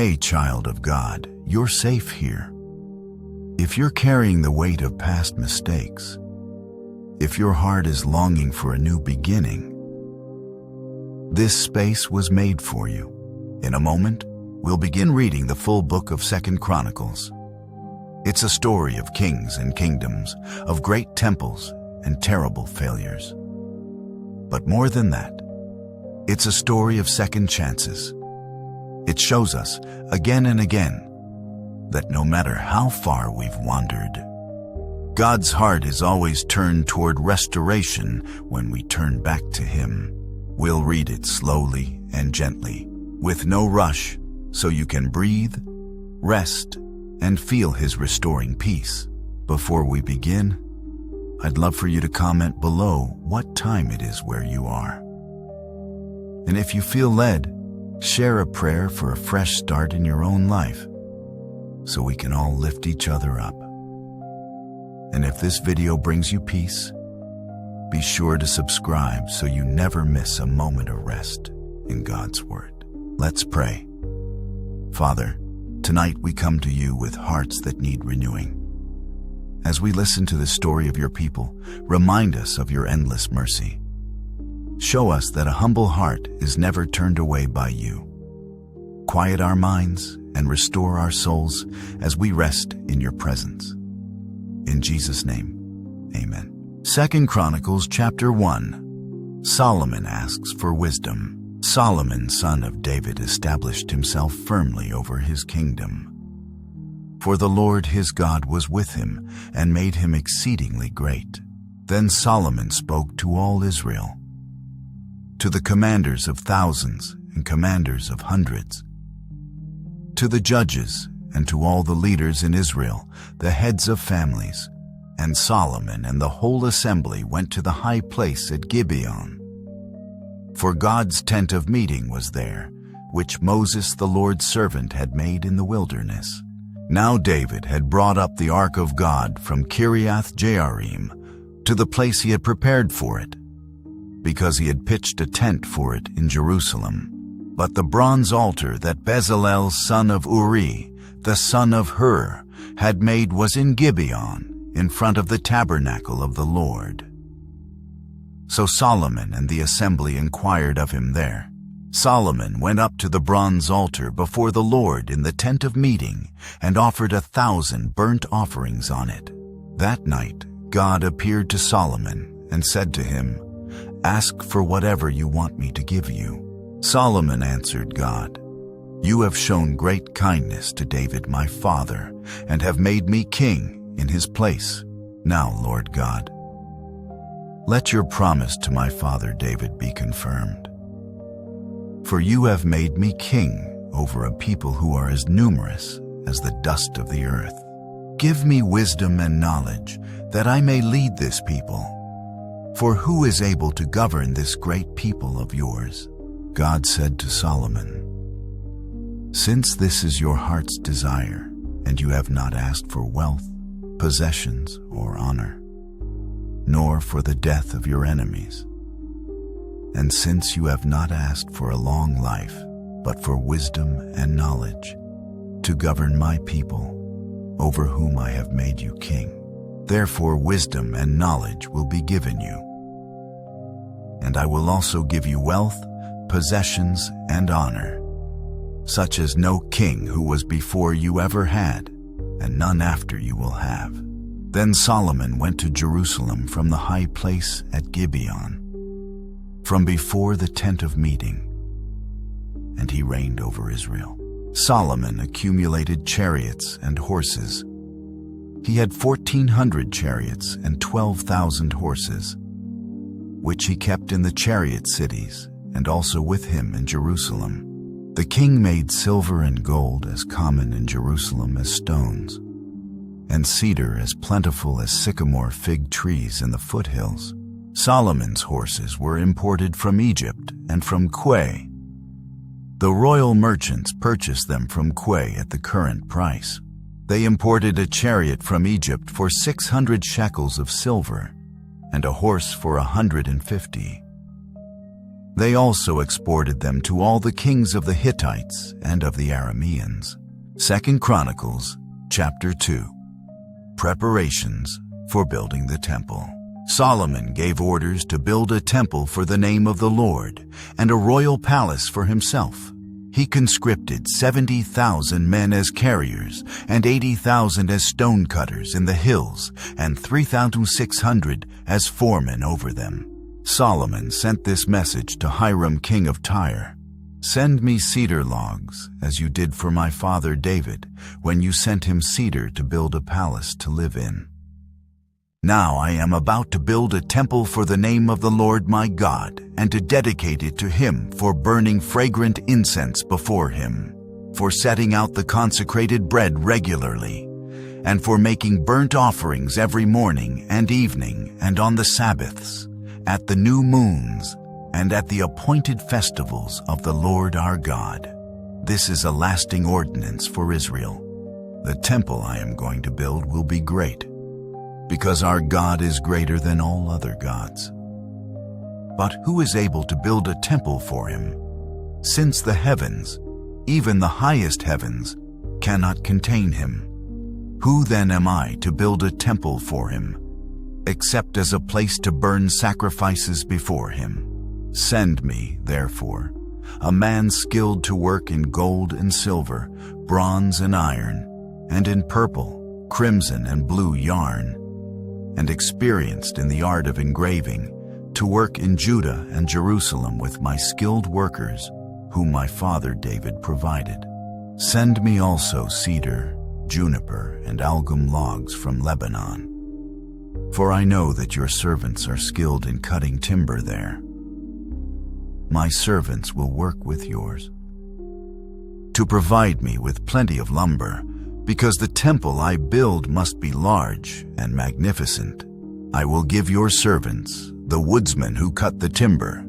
Hey, child of God, you're safe here. If you're carrying the weight of past mistakes, if your heart is longing for a new beginning, this space was made for you. In a moment, we'll begin reading the full book of 2 Chronicles. It's a story of kings and kingdoms, of great temples and terrible failures. But more than that, it's a story of second chances. It shows us, again and again, that no matter how far we've wandered, God's heart is always turned toward restoration when we turn back to Him. We'll read it slowly and gently, with no rush, so you can breathe, rest, and feel His restoring peace. Before we begin, I'd love for you to comment below what time it is where you are. And if you feel led, share a prayer for a fresh start in your own life, so we can all lift each other up. And if this video brings you peace, be sure to subscribe so you never miss a moment of rest in God's Word. Let's pray. Father, tonight we come to you with hearts that need renewing. As we listen to the story of your people, remind us of your endless mercy. Show us that a humble heart is never turned away by you. Quiet our minds and restore our souls as we rest in your presence. In Jesus' name, amen. 2 Chronicles chapter 1. Solomon asks for wisdom. Solomon, son of David, established himself firmly over his kingdom. For the Lord his God was with him and made him exceedingly great. Then Solomon spoke to all Israel, to the commanders of thousands and commanders of hundreds, to the judges and to all the leaders in Israel, the heads of families. And Solomon and the whole assembly went to the high place at Gibeon. For God's tent of meeting was there, which Moses the Lord's servant had made in the wilderness. Now David had brought up the ark of God from Kiriath Jearim to the place he had prepared for it, because he had pitched a tent for it in Jerusalem. But the bronze altar that Bezalel son of Uri, the son of Hur, had made was in Gibeon, in front of the tabernacle of the Lord. So Solomon and the assembly inquired of him there. Solomon went up to the bronze altar before the Lord in the tent of meeting and offered 1,000 burnt offerings on it. That night God appeared to Solomon and said to him, "Ask for whatever you want me to give you." Solomon answered God, "You have shown great kindness to David my father, and have made me king in his place. Now, Lord God, let your promise to my father David be confirmed. For you have made me king over a people who are as numerous as the dust of the earth. Give me wisdom and knowledge, that I may lead this people. For who is able to govern this great people of yours?" God said to Solomon, "Since this is your heart's desire, and you have not asked for wealth, possessions, or honor, nor for the death of your enemies, and since you have not asked for a long life, but for wisdom and knowledge, to govern my people, over whom I have made you king, therefore wisdom and knowledge will be given you. And I will also give you wealth, possessions, and honor, such as no king who was before you ever had, and none after you will have." Then Solomon went to Jerusalem from the high place at Gibeon, from before the tent of meeting, and he reigned over Israel. Solomon accumulated chariots and horses. He had 1,400 chariots and 12,000 horses, which he kept in the chariot cities, and also with him in Jerusalem. The king made silver and gold as common in Jerusalem as stones, and cedar as plentiful as sycamore fig trees in the foothills. Solomon's horses were imported from Egypt and from Quay. The royal merchants purchased them from Quay at the current price. They imported a chariot from Egypt for 600 shekels of silver, and a horse for 150. They also exported them to all the kings of the Hittites and of the Arameans. 2 Chronicles, chapter 2. Preparations for building the temple. Solomon gave orders to build a temple for the name of the Lord and a royal palace for himself. He conscripted 70,000 men as carriers and 80,000 as stone cutters in the hills and 3,600 as foremen over them. Solomon sent this message to Hiram, king of Tyre: "Send me cedar logs, as you did for my father David, when you sent him cedar to build a palace to live in. Now I am about to build a temple for the name of the Lord my God, and to dedicate it to him for burning fragrant incense before him, for setting out the consecrated bread regularly, and for making burnt offerings every morning and evening and on the Sabbaths, at the new moons, and at the appointed festivals of the Lord our God. This is a lasting ordinance for Israel. The temple I am going to build will be great, because our God is greater than all other gods. But who is able to build a temple for him? Since the heavens, even the highest heavens, cannot contain him. Who then am I to build a temple for him, except as a place to burn sacrifices before him? Send me, therefore, a man skilled to work in gold and silver, bronze and iron, and in purple, crimson and blue yarn, and experienced in the art of engraving, to work in Judah and Jerusalem with my skilled workers, whom my father David provided. Send me also cedar, juniper, and algum logs from Lebanon, for I know that your servants are skilled in cutting timber there. My servants will work with yours, to provide me with plenty of lumber, because the temple I build must be large and magnificent. I will give your servants, the woodsmen who cut the timber,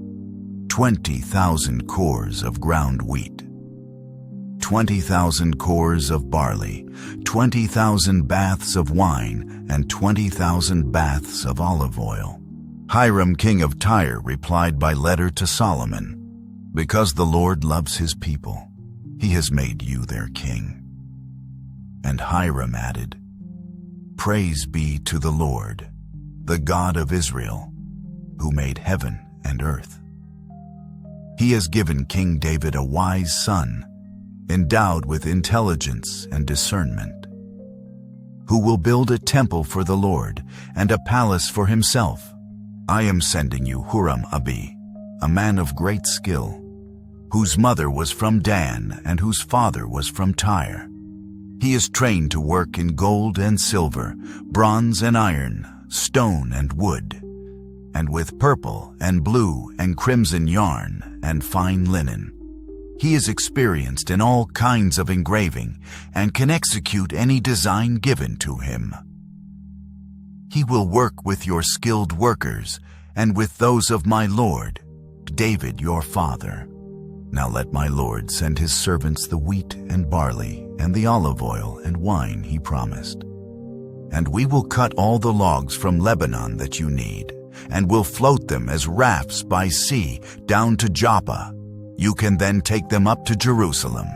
20,000 cores of ground wheat, 20,000 cores of barley, 20,000 baths of wine, and 20,000 baths of olive oil." Hiram, king of Tyre, replied by letter to Solomon, "Because the Lord loves his people, he has made you their king." And Hiram added, "Praise be to the Lord, the God of Israel, who made heaven and earth. He has given King David a wise son, endowed with intelligence and discernment, who will build a temple for the Lord and a palace for himself. I am sending you Huram-Abi, a man of great skill, whose mother was from Dan and whose father was from Tyre. He is trained to work in gold and silver, bronze and iron, stone and wood, and with purple and blue and crimson yarn and fine linen. He is experienced in all kinds of engraving and can execute any design given to him. He will work with your skilled workers and with those of my lord, David your father. Now let my lord send his servants the wheat and barley and the olive oil and wine he promised. And we will cut all the logs from Lebanon that you need, and will float them as rafts by sea down to Joppa. You can then take them up to Jerusalem."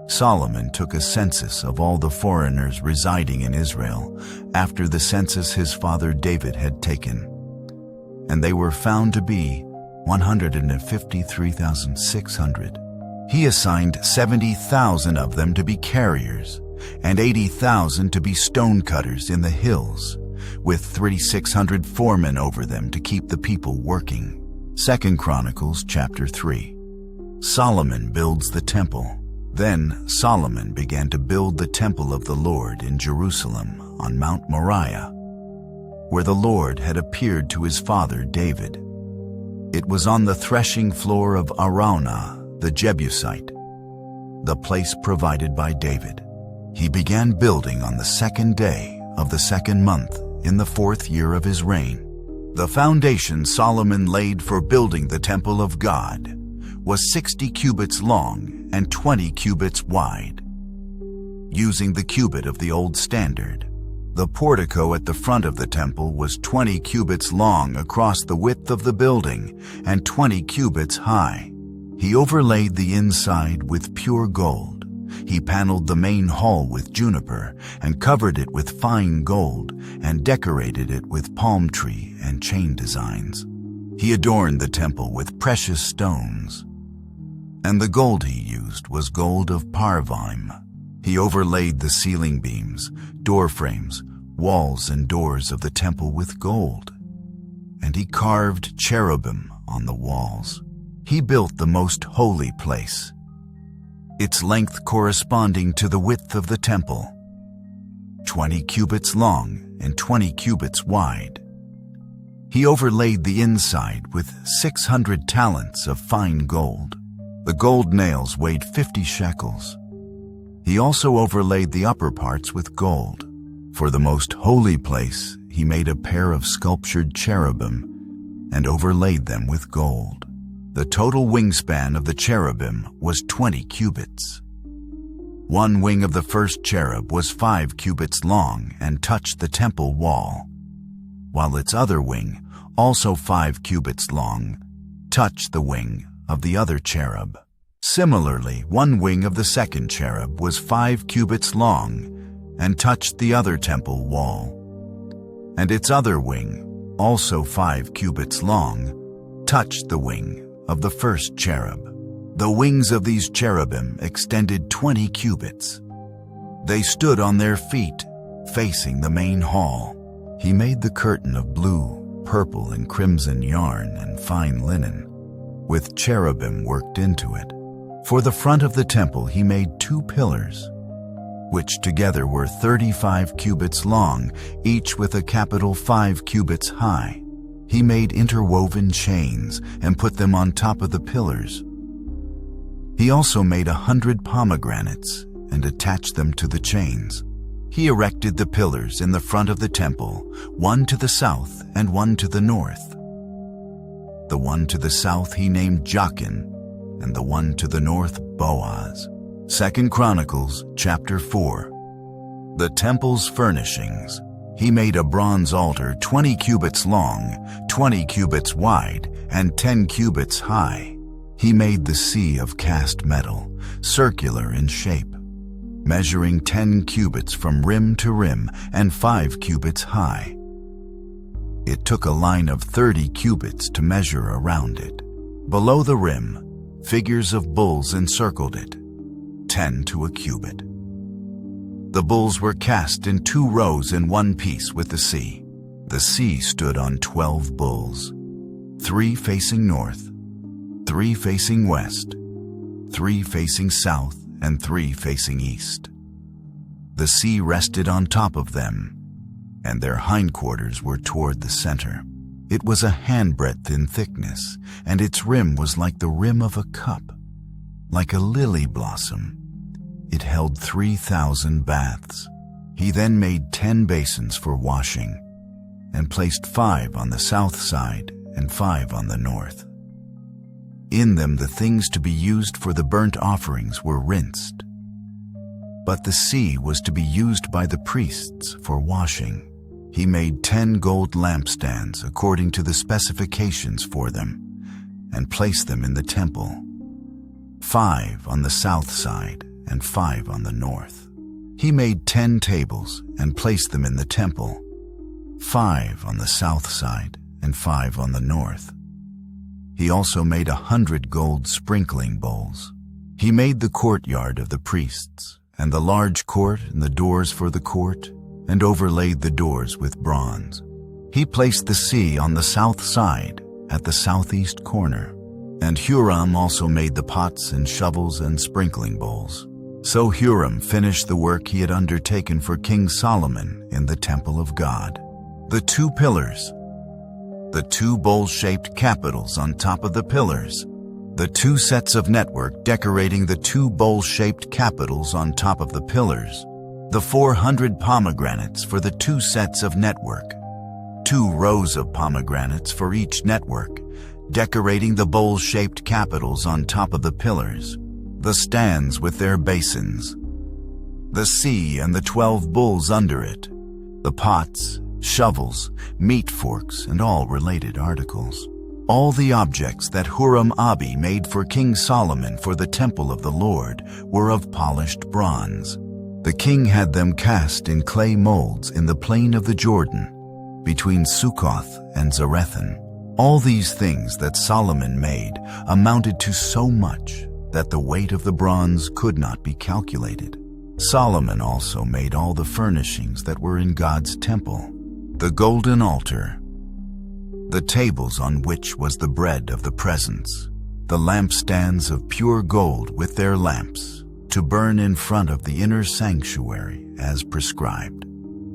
Solomon took a census of all the foreigners residing in Israel after the census his father David had taken, and they were found to be 153,600. He assigned 70,000 of them to be carriers and 80,000 to be stone cutters in the hills, with 3,600 foremen over them to keep the people working. 2 Chronicles chapter 3. Solomon builds the temple. Then Solomon began to build the temple of the Lord in Jerusalem on Mount Moriah, where the Lord had appeared to his father David. It was on the threshing floor of Araunah the Jebusite, the place provided by David. He began building on the 2nd day of the 2nd month in the 4th year of his reign. The foundation Solomon laid for building the temple of God was 60 cubits long and 20 cubits wide. Using the cubit of the old standard, The portico at the front of the temple was 20 cubits long across the width of the building and 20 cubits high. He overlaid the inside with pure gold. He paneled the main hall with juniper and covered it with fine gold and decorated it with palm tree and chain designs. He adorned the temple with precious stones, and the gold he used was gold of Parvaim. He overlaid the ceiling beams, door frames, walls and doors of the temple with gold, and he carved cherubim on the walls. He built the most holy place, its length corresponding to the width of the temple, 20 cubits long and 20 cubits wide. He overlaid the inside with 600 talents of fine gold. The gold nails weighed 50 shekels. He also overlaid the upper parts with gold. For the most holy place, he made a pair of sculptured cherubim and overlaid them with gold. The total wingspan of the cherubim was 20 cubits. One wing of the first cherub was 5 cubits long and touched the temple wall, while its other wing, also 5 cubits long, touched the wing of the other cherub. Similarly, one wing of the second cherub was 5 cubits long and touched the other temple wall, and its other wing, also 5 cubits long, touched the wing of the first cherub. The wings of these cherubim extended 20 cubits. They stood on their feet, facing the main hall. He made the curtain of blue, purple, and crimson yarn and fine linen, with cherubim worked into it. For the front of the temple he made 2 pillars, which together were 35 cubits long, each with a capital 5 cubits high. He made interwoven chains and put them on top of the pillars. He also made 100 pomegranates and attached them to the chains. He erected the pillars in the front of the temple, one to the south and one to the north. The one to the south he named Jachin, and the one to the north Boaz. 2 Chronicles chapter 4. The temple's furnishings. He made a bronze altar 20 cubits long, 20 cubits wide, and 10 cubits high. He made the sea of cast metal, circular in shape, measuring 10 cubits from rim to rim and 5 cubits high. It took a line of 30 cubits to measure around it. Below the rim, figures of bulls encircled it, 10 to a cubit. The bulls were cast in 2 rows in one piece with the sea. The sea stood on 12 bulls, 3 facing north, 3 facing west, 3 facing south, and 3 facing east. The sea rested on top of them, and their hindquarters were toward the center. It was a handbreadth in thickness, and its rim was like the rim of a cup, like a lily blossom. It held 3,000 baths. He then made 10 basins for washing, and placed 5 on the south side and 5 on the north. In them the things to be used for the burnt offerings were rinsed, but the sea was to be used by the priests for washing. He made 10 gold lampstands according to the specifications for them, and placed them in the temple, 5 on the south side and 5 on the north. He made 10 tables and placed them in the temple, 5 on the south side and 5 on the north. He also made 100 gold sprinkling bowls. He made the courtyard of the priests, and the large court and the doors for the court, and overlaid the doors with bronze. He placed the sea on the south side at the southeast corner, and Huram also made the pots and shovels and sprinkling bowls. So Huram finished the work he had undertaken for King Solomon in the temple of God. The 2 pillars, the 2 bowl-shaped capitals on top of the pillars, the 2 sets of network decorating the 2 bowl-shaped capitals on top of the pillars, the 400 pomegranates for the 2 sets of network, 2 rows of pomegranates for each network, decorating the bowl-shaped capitals on top of the pillars, the stands with their basins, the sea and the 12 bulls under it, the pots, shovels, meat forks, and all related articles. All the objects that Huram-Abi made for King Solomon for the temple of the Lord were of polished bronze. The king had them cast in clay molds in the plain of the Jordan, between Succoth and Zarethan. All these things that Solomon made amounted to so much that the weight of the bronze could not be calculated. Solomon also made all the furnishings that were in God's temple: the golden altar, the tables on which was the bread of the presence, the lampstands of pure gold with their lamps, to burn in front of the inner sanctuary as prescribed,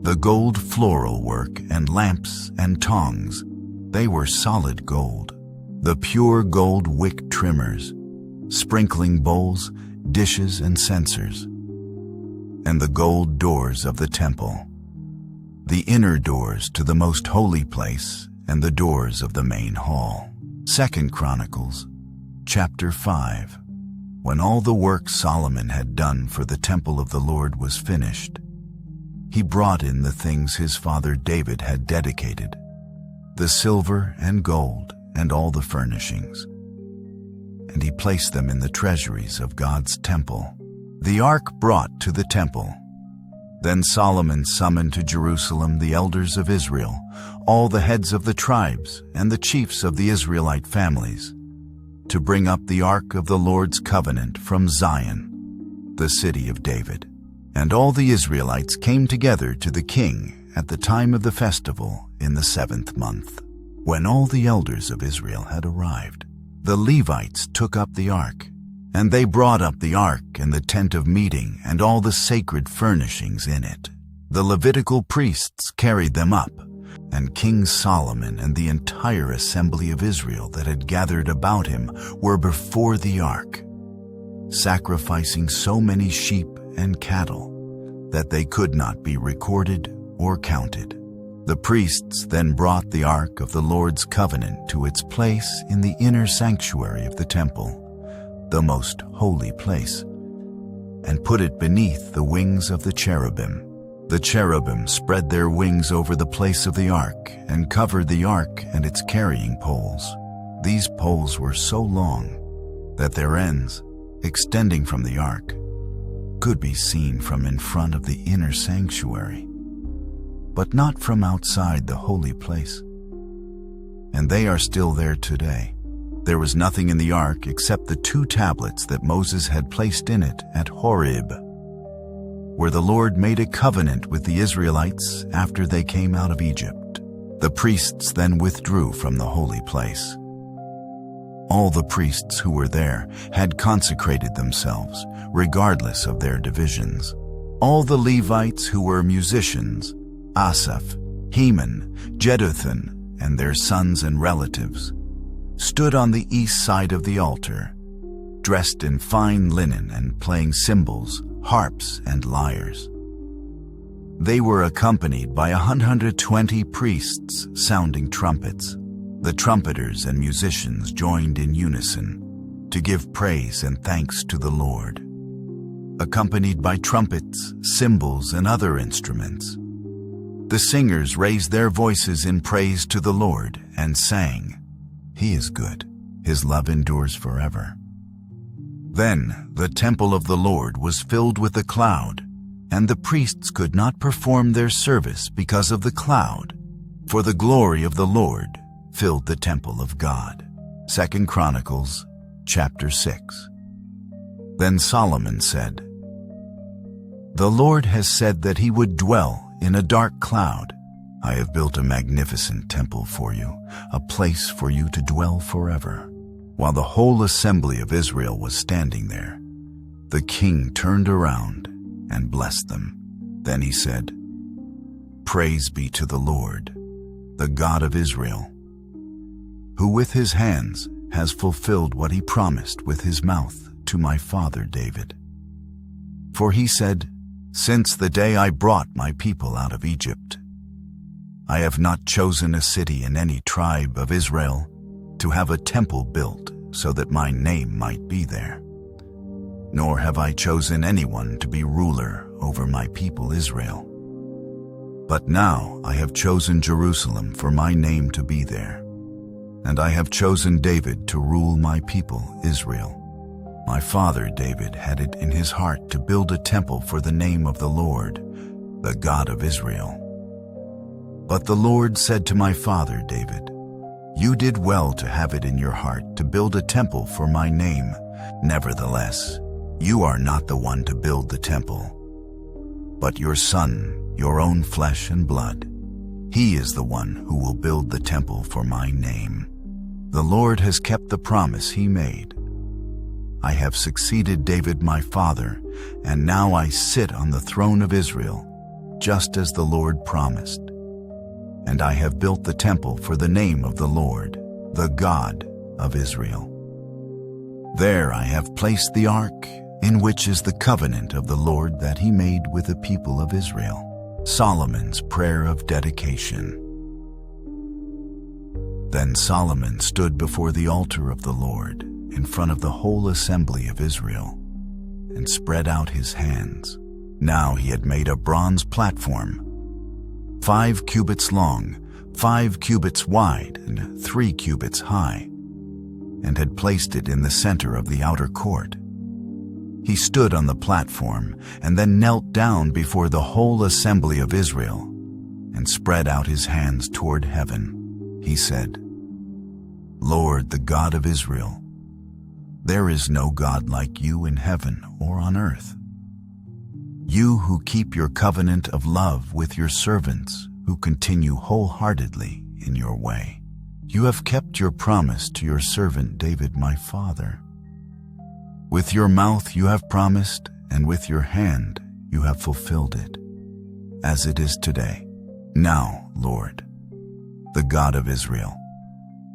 the gold floral work and lamps and tongs, they were solid gold, the pure gold wick trimmers, sprinkling bowls, dishes, and censers, and the gold doors of the temple, the inner doors to the most holy place, and the doors of the main hall. 2 Chronicles, chapter 5. When all the work Solomon had done for the temple of the Lord was finished, he brought in the things his father David had dedicated, the silver and gold and all the furnishings, and he placed them in the treasuries of God's temple. The ark brought to the temple. Then Solomon summoned to Jerusalem the elders of Israel, all the heads of the tribes and the chiefs of the Israelite families, to bring up the ark of the Lord's covenant from Zion, the city of David. And all the Israelites came together to the king at the time of the festival in the 7th month. When all the elders of Israel had arrived, the Levites took up the ark, and they brought up the ark and the tent of meeting and all the sacred furnishings in it. The Levitical priests carried them up, and King Solomon and the entire assembly of Israel that had gathered about him were before the ark, sacrificing so many sheep and cattle that they could not be recorded or counted. The priests then brought the ark of the Lord's covenant to its place in the inner sanctuary of the temple, the most holy place, and put it beneath the wings of the cherubim. The cherubim spread their wings over the place of the ark and covered the ark and its carrying poles. These poles were so long that their ends, extending from the ark, could be seen from in front of the inner sanctuary, but not from outside the holy place. And they are still there today. There was nothing in the ark except the 2 tablets that Moses had placed in it at Horeb, where the Lord made a covenant with the Israelites after they came out of Egypt. The priests then withdrew from the holy place. All the priests who were there had consecrated themselves, regardless of their divisions. All the Levites who were musicians, Asaph, Heman, Jeduthun, and their sons and relatives, stood on the east side of the altar, dressed in fine linen and playing cymbals, harps, and lyres. They were accompanied by 120 priests sounding trumpets. The trumpeters and musicians joined in unison to give praise and thanks to the Lord, accompanied by trumpets, cymbals, and other instruments. The singers raised their voices in praise to the Lord and sang, "He is good, his love endures forever." Then the temple of the Lord was filled with a cloud, and the priests could not perform their service because of the cloud, for the glory of the Lord filled the temple of God. 2 Chronicles, chapter 6. Then Solomon said, "The Lord has said that he would dwell in a dark cloud. I have built a magnificent temple for you, a place for you to dwell forever." While the whole assembly of Israel was standing there, the king turned around and blessed them. Then he said, "Praise be to the Lord, the God of Israel, who with his hands has fulfilled what he promised with his mouth to my father David. For he said, 'Since the day I brought my people out of Egypt, I have not chosen a city in any tribe of Israel to have a temple built so that my name might be there. Nor have I chosen anyone to be ruler over my people Israel. But now I have chosen Jerusalem for my name to be there, and I have chosen David to rule my people Israel. My father David had it in his heart to build a temple for the name of the Lord, the God of Israel. But the Lord said to my father David, "You did well to have it in your heart to build a temple for my name. Nevertheless, you are not the one to build the temple, but your son, your own flesh and blood. He is the one who will build the temple for my name. The Lord has kept the promise he made. I have succeeded David my father, and now I sit on the throne of Israel, just as the Lord promised. And I have built the temple for the name of the Lord, the God of Israel. There I have placed the ark, in which is the covenant of the Lord that he made with the people of Israel." Solomon's prayer of dedication. Then Solomon stood before the altar of the Lord, in front of the whole assembly of Israel, and spread out his hands. Now he had made a bronze platform, 5 cubits long, 5 cubits wide, and 3 cubits high, and had placed it in the center of the outer court. He stood on the platform and then knelt down before the whole assembly of Israel and spread out his hands toward heaven. He said, "Lord, the God of Israel, there is no God like you in heaven or on earth. You who keep your covenant of love with your servants who continue wholeheartedly in your way. You have kept your promise to your servant David my father. With your mouth you have promised, and with your hand you have fulfilled it, as it is today. Now, Lord, the God of Israel,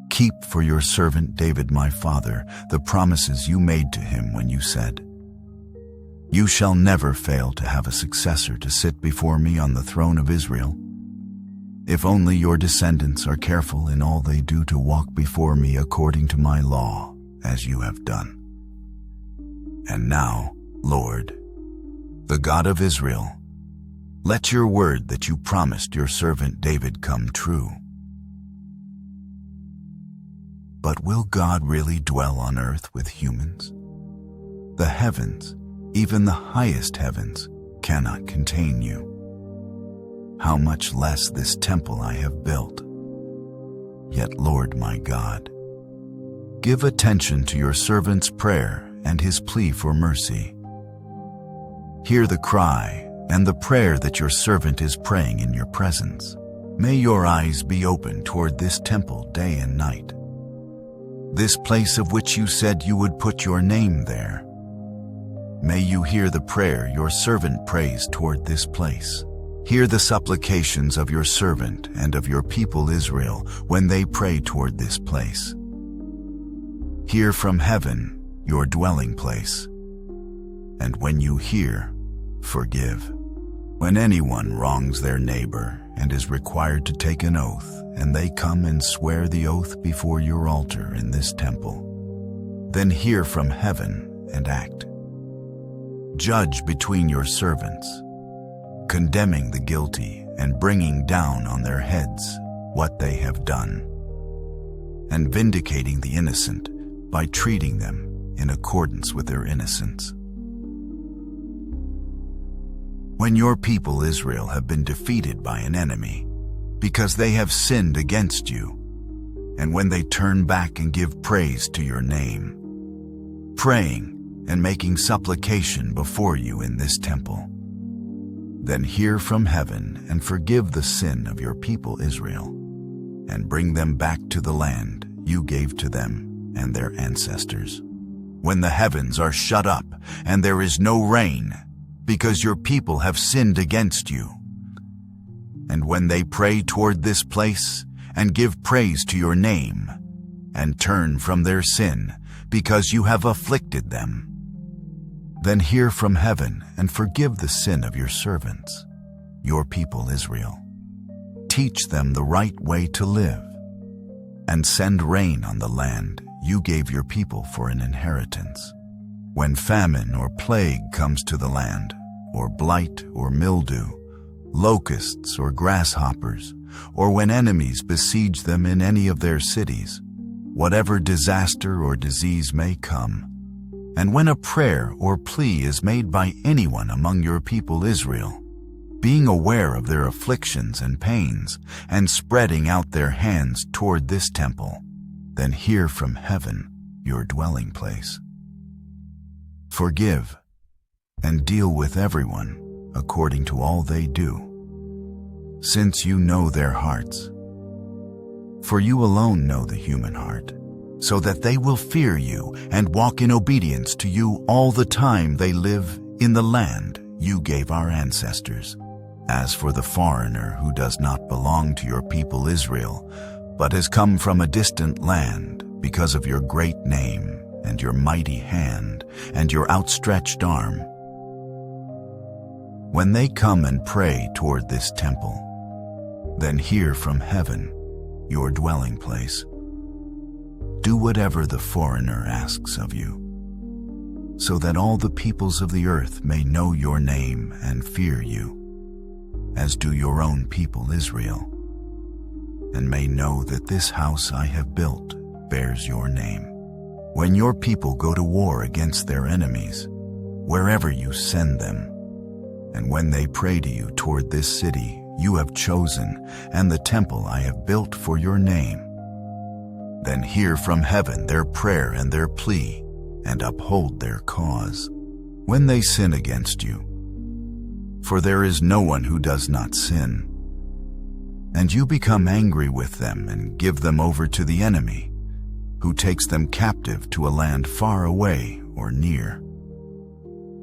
keep for your servant David my father the promises you made to him when you said, 'You shall never fail to have a successor to sit before me on the throne of Israel. If only your descendants are careful in all they do to walk before me according to my law, as you have done. And now, Lord, the God of Israel, let your word that you promised your servant David come true. But will God really dwell on earth with humans? The heavens, even the highest heavens, cannot contain you. How much less this temple I have built? Yet, Lord my God, give attention to your servant's prayer and his plea for mercy. Hear the cry and the prayer that your servant is praying in your presence. May your eyes be open toward this temple day and night, this place of which you said you would put your name there. May you hear the prayer your servant prays toward this place. Hear the supplications of your servant and of your people Israel when they pray toward this place. Hear from heaven, your dwelling place, and when you hear, forgive. When anyone wrongs their neighbor and is required to take an oath, and they come and swear the oath before your altar in this temple, then hear from heaven and act. Judge between your servants, condemning the guilty and bringing down on their heads what they have done, and vindicating the innocent by treating them in accordance with their innocence. When your people Israel have been defeated by an enemy, because they have sinned against you, and when they turn back and give praise to your name, praying and making supplication before you in this temple, then hear from heaven and forgive the sin of your people Israel, and bring them back to the land you gave to them and their ancestors. When the heavens are shut up and there is no rain, because your people have sinned against you, and when they pray toward this place and give praise to your name, and turn from their sin, because you have afflicted them, then hear from heaven and forgive the sin of your servants, your people Israel. Teach them the right way to live, and send rain on the land you gave your people for an inheritance. When famine or plague comes to the land, or blight or mildew, locusts or grasshoppers, or when enemies besiege them in any of their cities, whatever disaster or disease may come, and when a prayer or plea is made by anyone among your people Israel, being aware of their afflictions and pains, and spreading out their hands toward this temple, then hear from heaven, your dwelling place. Forgive and deal with everyone according to all they do, since you know their hearts. For you alone know the human heart, so that they will fear you and walk in obedience to you all the time they live in the land you gave our ancestors. As for the foreigner who does not belong to your people Israel, but has come from a distant land because of your great name and your mighty hand and your outstretched arm, when they come and pray toward this temple, then hear from heaven, your dwelling place. Do whatever the foreigner asks of you, so that all the peoples of the earth may know your name and fear you, as do your own people Israel, and may know that this house I have built bears your name. When your people go to war against their enemies, wherever you send them, and when they pray to you toward this city you have chosen and the temple I have built for your name, then hear from heaven their prayer and their plea, and uphold their cause. When they sin against you, for there is no one who does not sin, and you become angry with them and give them over to the enemy, who takes them captive to a land far away or near.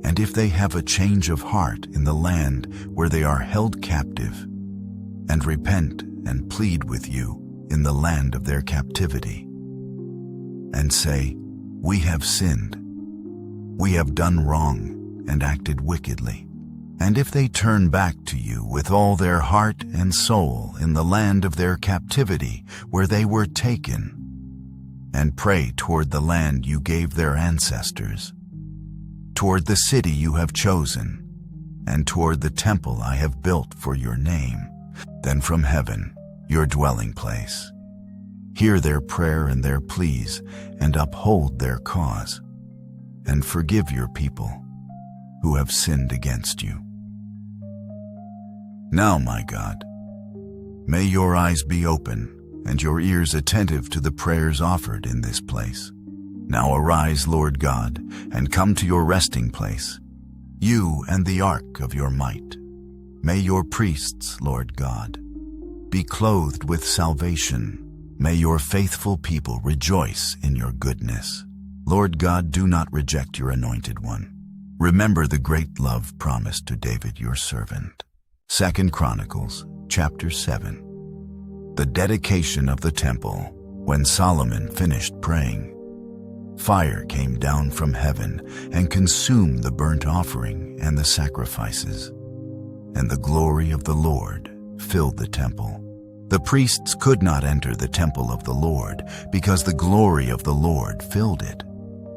And if they have a change of heart in the land where they are held captive, and repent and plead with you in the land of their captivity, and say, we have sinned, we have done wrong and acted wickedly, and if they turn back to you with all their heart and soul in the land of their captivity where they were taken, and pray toward the land you gave their ancestors, toward the city you have chosen, and toward the temple I have built for your name, then from heaven, your dwelling place, hear their prayer and their pleas, and uphold their cause, and forgive your people who have sinned against you. Now, my God, may your eyes be open and your ears attentive to the prayers offered in this place. Now arise, Lord God, and come to your resting place, you and the ark of your might. May your priests, Lord God, be clothed with salvation. May your faithful people rejoice in your goodness. Lord God, do not reject your anointed one. Remember the great love promised to David your servant. 2 Chronicles, chapter 7. The dedication of the temple. When Solomon finished praying, fire came down from heaven and consumed the burnt offering and the sacrifices, and the glory of the Lord filled the temple. The priests could not enter the temple of the Lord because the glory of the Lord filled it.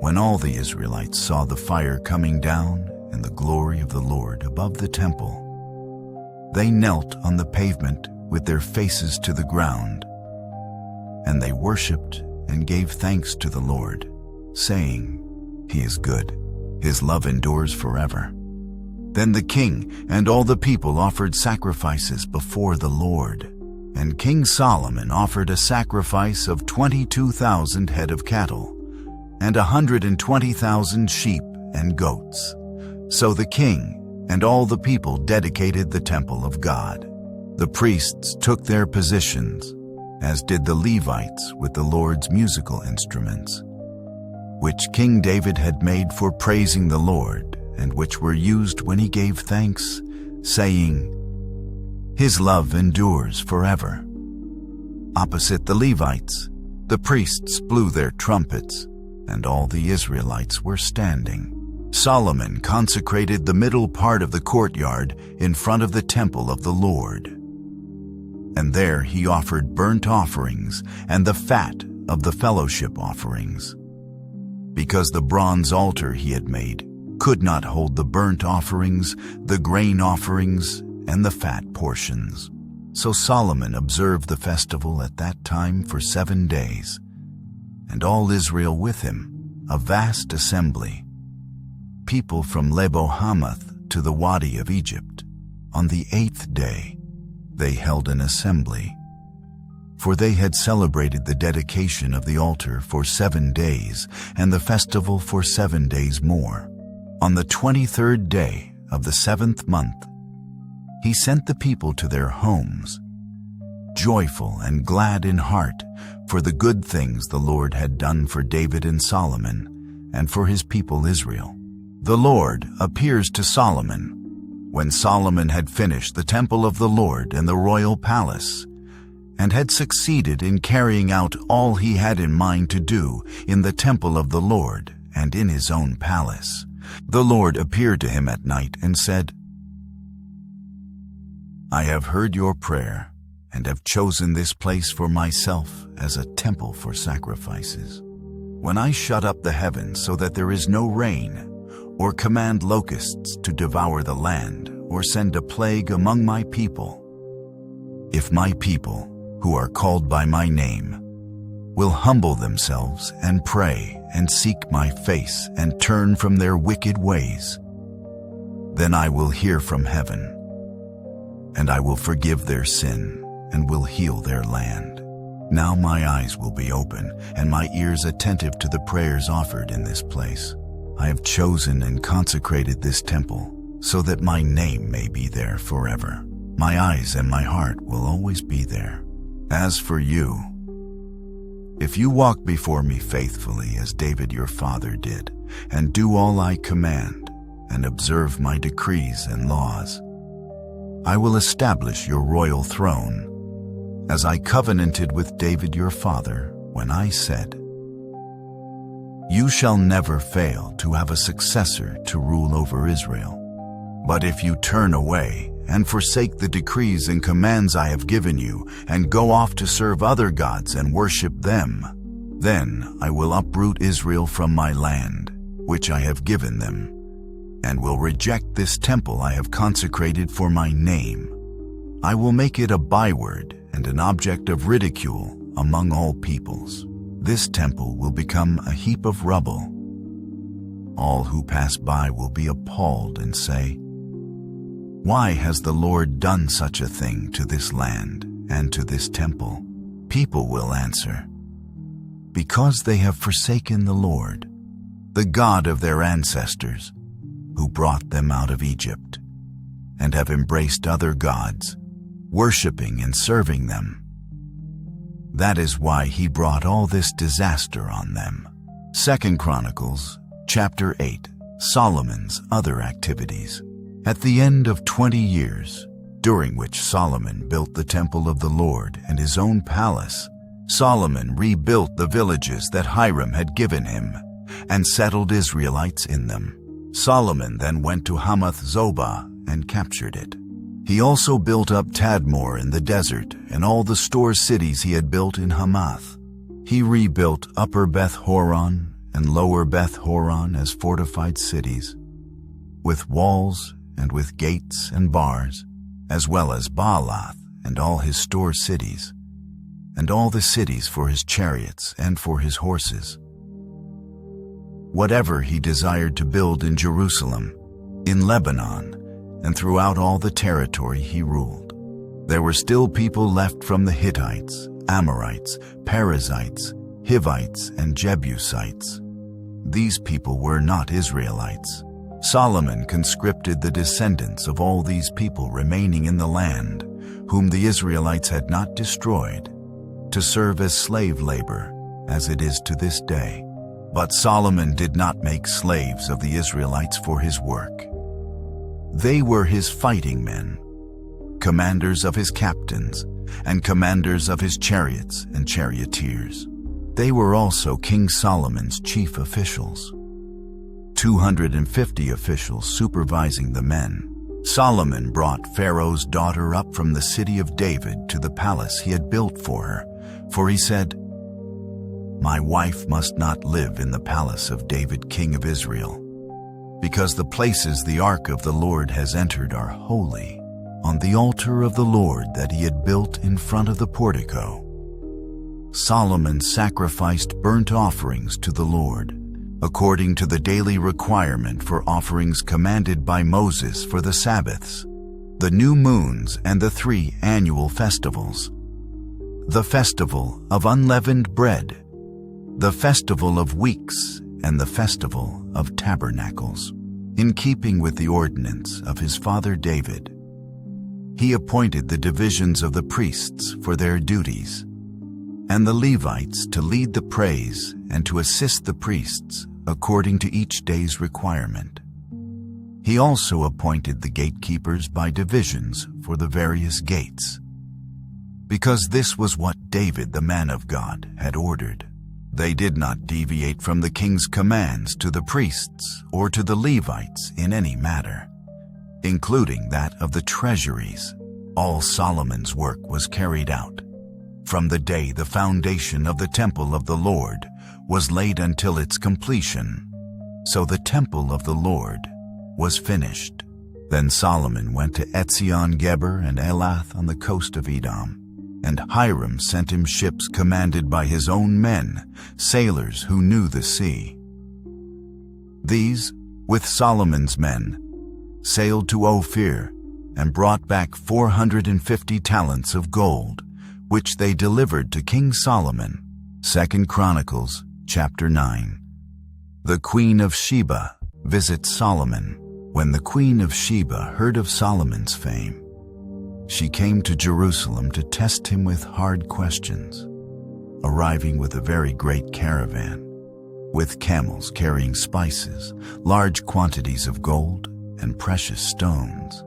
When all the Israelites saw the fire coming down and the glory of the Lord above the temple, they knelt on the pavement with their faces to the ground, and they worshipped and gave thanks to the Lord, saying, He is good, His love endures forever. Then the king and all the people offered sacrifices before the Lord, and King Solomon offered a sacrifice of 22,000 head of cattle, and 120,000 sheep and goats. So the king and all the people dedicated the temple of God. The priests took their positions, as did the Levites with the Lord's musical instruments, which King David had made for praising the Lord, and which were used when he gave thanks, saying, His love endures forever. Opposite the Levites, the priests blew their trumpets, and all the Israelites were standing. Solomon consecrated the middle part of the courtyard in front of the temple of the Lord. And there he offered burnt offerings and the fat of the fellowship offerings, because the bronze altar he had made could not hold the burnt offerings, the grain offerings, and the fat portions. So Solomon observed the festival at that time for 7 days, and all Israel with him, a vast assembly, people from Lebo Hamath to the Wadi of Egypt. On the 8th day, they held an assembly, for they had celebrated the dedication of the altar for 7 days, and the festival for 7 days more. On the 23rd day of the 7th month, he sent the people to their homes, joyful and glad in heart for the good things the Lord had done for David and Solomon, and for his people Israel. The Lord appears to Solomon when Solomon had finished the temple of the Lord and the royal palace, and had succeeded in carrying out all he had in mind to do in the temple of the Lord and in his own palace. The Lord appeared to him at night and said, "I have heard your prayer and have chosen this place for myself as a temple for sacrifices. When I shut up the heavens so that there is no rain, or command locusts to devour the land, or send a plague among my people, if my people, who are called by my name, will humble themselves and pray and seek my face and turn from their wicked ways, then I will hear from heaven, and I will forgive their sin and will heal their land. Now my eyes will be open and my ears attentive to the prayers offered in this place. I have chosen and consecrated this temple so that my name may be there forever. My eyes and my heart will always be there. As for you, if you walk before me faithfully as David your father did, and do all I command, and observe my decrees and laws, I will establish your royal throne, as I covenanted with David your father when I said, 'You shall never fail to have a successor to rule over Israel.' But if you turn away and forsake the decrees and commands I have given you, and go off to serve other gods and worship them, then I will uproot Israel from my land, which I have given them, and will reject this temple I have consecrated for my name. I will make it a byword and an object of ridicule among all peoples. This temple will become a heap of rubble. All who pass by will be appalled and say, 'Why has the Lord done such a thing to this land and to this temple?' People will answer, 'Because they have forsaken the Lord, the God of their ancestors, who brought them out of Egypt, and have embraced other gods, worshiping and serving them. That is why he brought all this disaster on them." 2 Chronicles chapter 8, Solomon's other activities. At the end of 20 years, during which Solomon built the temple of the Lord and his own palace, Solomon rebuilt the villages that Hiram had given him and settled Israelites in them. Solomon then went to Hamath Zobah and captured it. He also built up Tadmor in the desert and all the store cities he had built in Hamath. He rebuilt Upper Beth Horon and Lower Beth Horon as fortified cities, with walls and with gates and bars, as well as Baalath and all his store cities, and all the cities for his chariots and for his horses. Whatever he desired to build in Jerusalem, in Lebanon, and throughout all the territory he ruled. There were still people left from the Hittites, Amorites, Perizzites, Hivites, and Jebusites. These people were not Israelites. Solomon conscripted the descendants of all these people remaining in the land, whom the Israelites had not destroyed, to serve as slave labor, as it is to this day. But Solomon did not make slaves of the Israelites for his work. They were his fighting men, commanders of his captains, and commanders of his chariots and charioteers. They were also King Solomon's chief officials, 250 officials supervising the men. Solomon brought Pharaoh's daughter up from the city of David to the palace he had built for her, for he said, "My wife must not live in the palace of David, king of Israel, because the places the ark of the Lord has entered are holy. on the altar of the Lord that he had built in front of the portico. Solomon sacrificed burnt offerings to the Lord, according to the daily requirement for offerings commanded by Moses for the Sabbaths, the new moons, and the 3 annual festivals: the festival of unleavened bread, the festival of weeks, and the festival of tabernacles. In keeping with the ordinance of his father David, he appointed the divisions of the priests for their duties, and the Levites to lead the praise and to assist the priests according to each day's requirement. He also appointed the gatekeepers by divisions for the various gates, because this was what David the man of God had ordered. They did not deviate from the king's commands to the priests or to the Levites in any matter, including that of the treasuries. All Solomon's work was carried out, from the day the foundation of the temple of the Lord was laid until its completion. So the temple of the Lord was finished. Then Solomon went to Etzion-Geber and Elath on the coast of Edom, and Hiram sent him ships commanded by his own men, sailors who knew the sea. These, with Solomon's men, sailed to Ophir and brought back 450 talents of gold, which they delivered to King Solomon. 2 Chronicles, chapter 9. The Queen of Sheba visits Solomon. When the Queen of Sheba heard of Solomon's fame, she came to Jerusalem to test him with hard questions, arriving with a very great caravan, with camels carrying spices, large quantities of gold, and precious stones.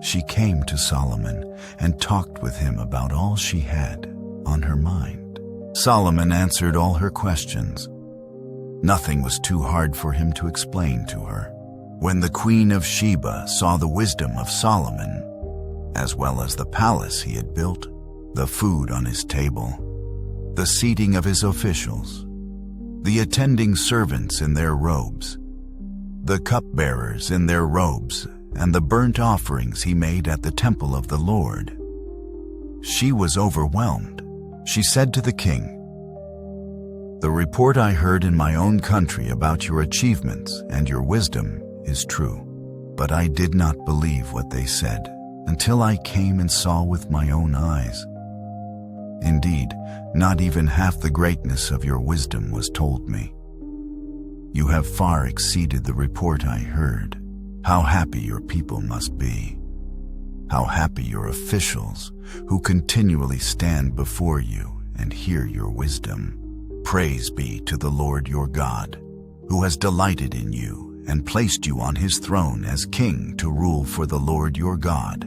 She came to Solomon and talked with him about all she had on her mind. Solomon answered all her questions. Nothing was too hard for him to explain to her. When the Queen of Sheba saw the wisdom of Solomon, as well as the palace he had built, the food on his table, the seating of his officials, the attending servants in their robes, the cupbearers in their robes, and the burnt offerings he made at the temple of the Lord, she was overwhelmed. She said to the king, "The report I heard in my own country about your achievements and your wisdom is true, but I did not believe what they said until I came and saw with my own eyes. Indeed, not even half the greatness of your wisdom was told me. You have far exceeded the report I heard. How happy your people must be. How happy your officials who continually stand before you and hear your wisdom. Praise be to the Lord your God, who has delighted in you and placed you on his throne as king to rule for the Lord your God.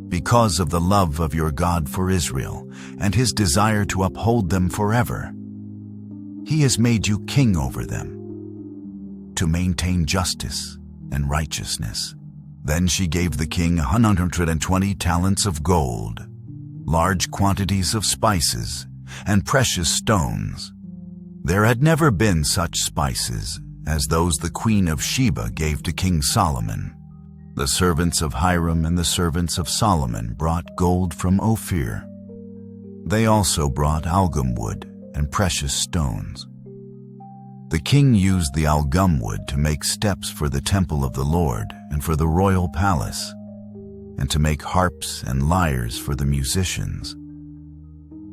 Because of the love of your God for Israel and his desire to uphold them forever, he has made you king over them, to maintain justice and righteousness." Then she gave the king 120 talents of gold, large quantities of spices, and precious stones. There had never been such spices as those the Queen of Sheba gave to King Solomon. The servants of Hiram and the servants of Solomon brought gold from Ophir. They also brought algum wood and precious stones. The king used the algum wood to make steps for the temple of the Lord and for the royal palace, and to make harps and lyres for the musicians.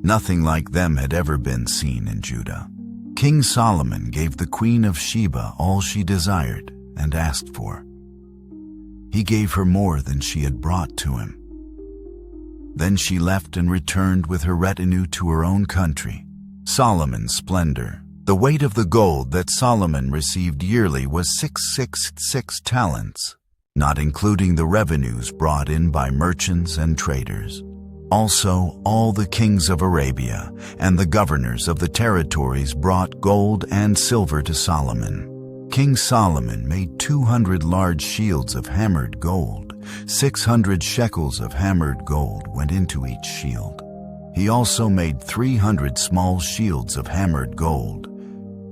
Nothing like them had ever been seen in Judah. King Solomon gave the Queen of Sheba all she desired and asked for. He gave her more than she had brought to him. Then she left and returned with her retinue to her own country. Solomon's splendor. The weight of the gold that Solomon received yearly was 666 talents, not including the revenues brought in by merchants and traders. Also, all the kings of Arabia and the governors of the territories brought gold and silver to Solomon. King Solomon made 200 large shields of hammered gold. 600 shekels of hammered gold went into each shield. He also made 300 small shields of hammered gold,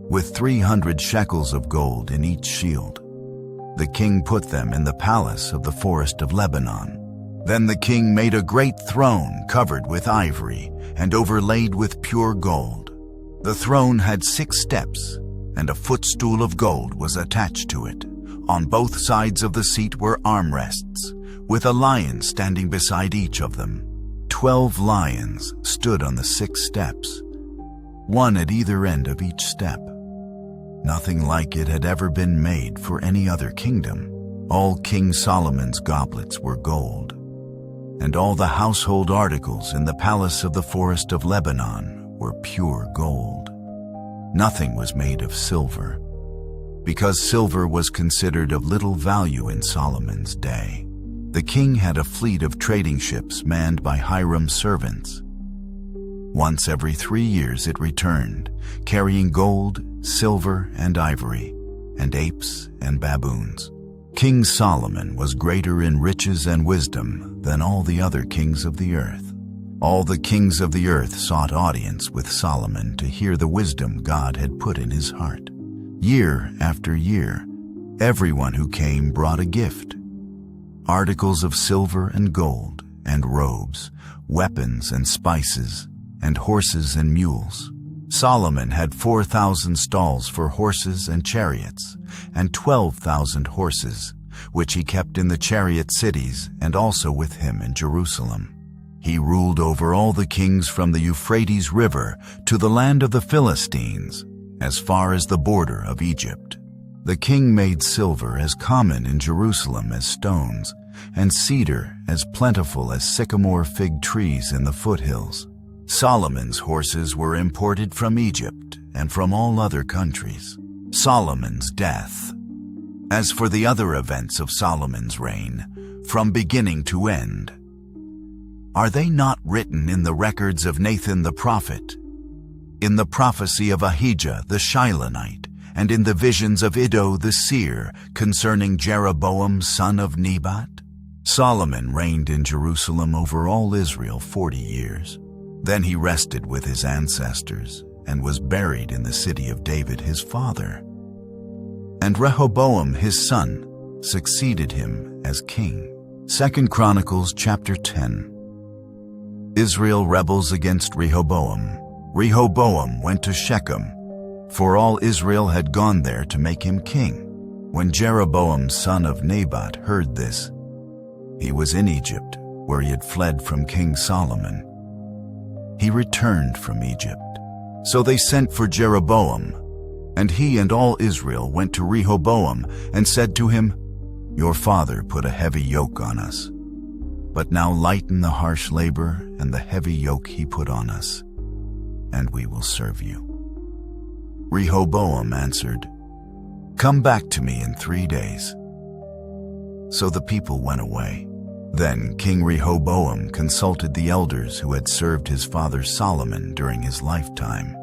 with 300 shekels of gold in each shield. The king put them in the palace of the forest of Lebanon. Then the king made a great throne covered with ivory and overlaid with pure gold. The throne had 6 steps, and a footstool of gold was attached to it. On both sides of the seat were armrests, with a lion standing beside each of them. 12 lions stood on the 6 steps, one at either end of each step. Nothing like it had ever been made for any other kingdom. All King Solomon's goblets were gold, and all the household articles in the palace of the forest of Lebanon were pure gold. Nothing was made of silver, because silver was considered of little value in Solomon's day. The king had a fleet of trading ships manned by Hiram's servants. Once every 3 years it returned, carrying gold, silver, and ivory, and apes and baboons. King Solomon was greater in riches and wisdom than all the other kings of the earth. All the kings of the earth sought audience with Solomon to hear the wisdom God had put in his heart. Year after year, everyone who came brought a gift: articles of silver and gold, and robes, weapons and spices, and horses and mules. Solomon had 4,000 stalls for horses and chariots, and 12,000 horses, which he kept in the chariot cities and also with him in Jerusalem. He ruled over all the kings from the Euphrates River to the land of the Philistines, as far as the border of Egypt. The king made silver as common in Jerusalem as stones, and cedar as plentiful as sycamore fig trees in the foothills. Solomon's horses were imported from Egypt and from all other countries. Solomon's death. As for the other events of Solomon's reign, from beginning to end, are they not written in the records of Nathan the prophet, in the prophecy of Ahijah the Shilonite, and in the visions of Iddo the seer concerning Jeroboam son of Nebat? Solomon reigned in Jerusalem over all Israel 40 years. Then he rested with his ancestors and was buried in the city of David his father. And Rehoboam his son succeeded him as king. 2 Chronicles chapter 10. Israel rebels against Rehoboam. Rehoboam went to Shechem, for all Israel had gone there to make him king. When Jeroboam son of Nebat heard this, he was in Egypt, where he had fled from King Solomon. He returned from Egypt. So they sent for Jeroboam, and he and all Israel went to Rehoboam and said to him, "Your father put a heavy yoke on us, but now lighten the harsh labor and the heavy yoke he put on us, and we will serve you." Rehoboam answered, "Come back to me in 3 days." So the people went away. Then King Rehoboam consulted the elders who had served his father Solomon during his lifetime.